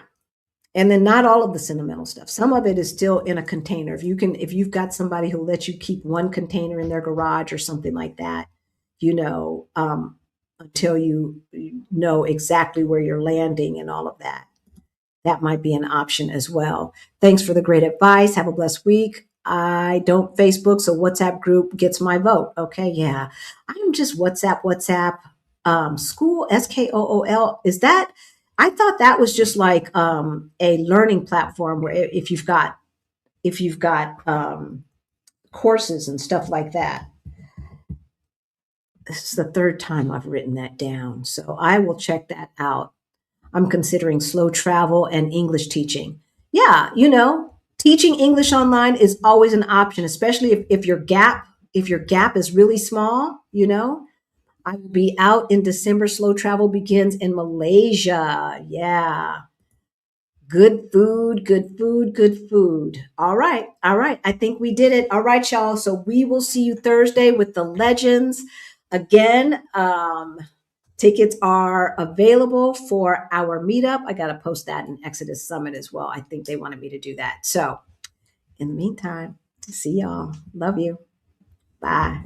And then not all of the sentimental stuff. Some of it is still in a container. If you've got somebody who lets you keep one container in their garage or something like that, until you know exactly where you're landing and all of that. That might be an option as well. Thanks for the great advice. Have a blessed week. I don't Facebook, so WhatsApp group gets my vote. Okay, yeah. I'm just WhatsApp, school, SKOOL. Is that, I thought that was just like a learning platform where if you've got courses and stuff like that. This is the third time I've written that down, so I will check that out. I'm considering slow travel and English teaching. Yeah, teaching English online is always an option, especially if your gap is really small. I will be out in December. Slow travel begins in Malaysia. Yeah. Good food, good food, good food. All right. All right. I think we did it. All right, y'all. So we will see you Thursday with the legends. Again, tickets are available for our meetup. I got to post that in Exodus Summit as well. I think they wanted me to do that. So in the meantime, see y'all. Love you. Bye.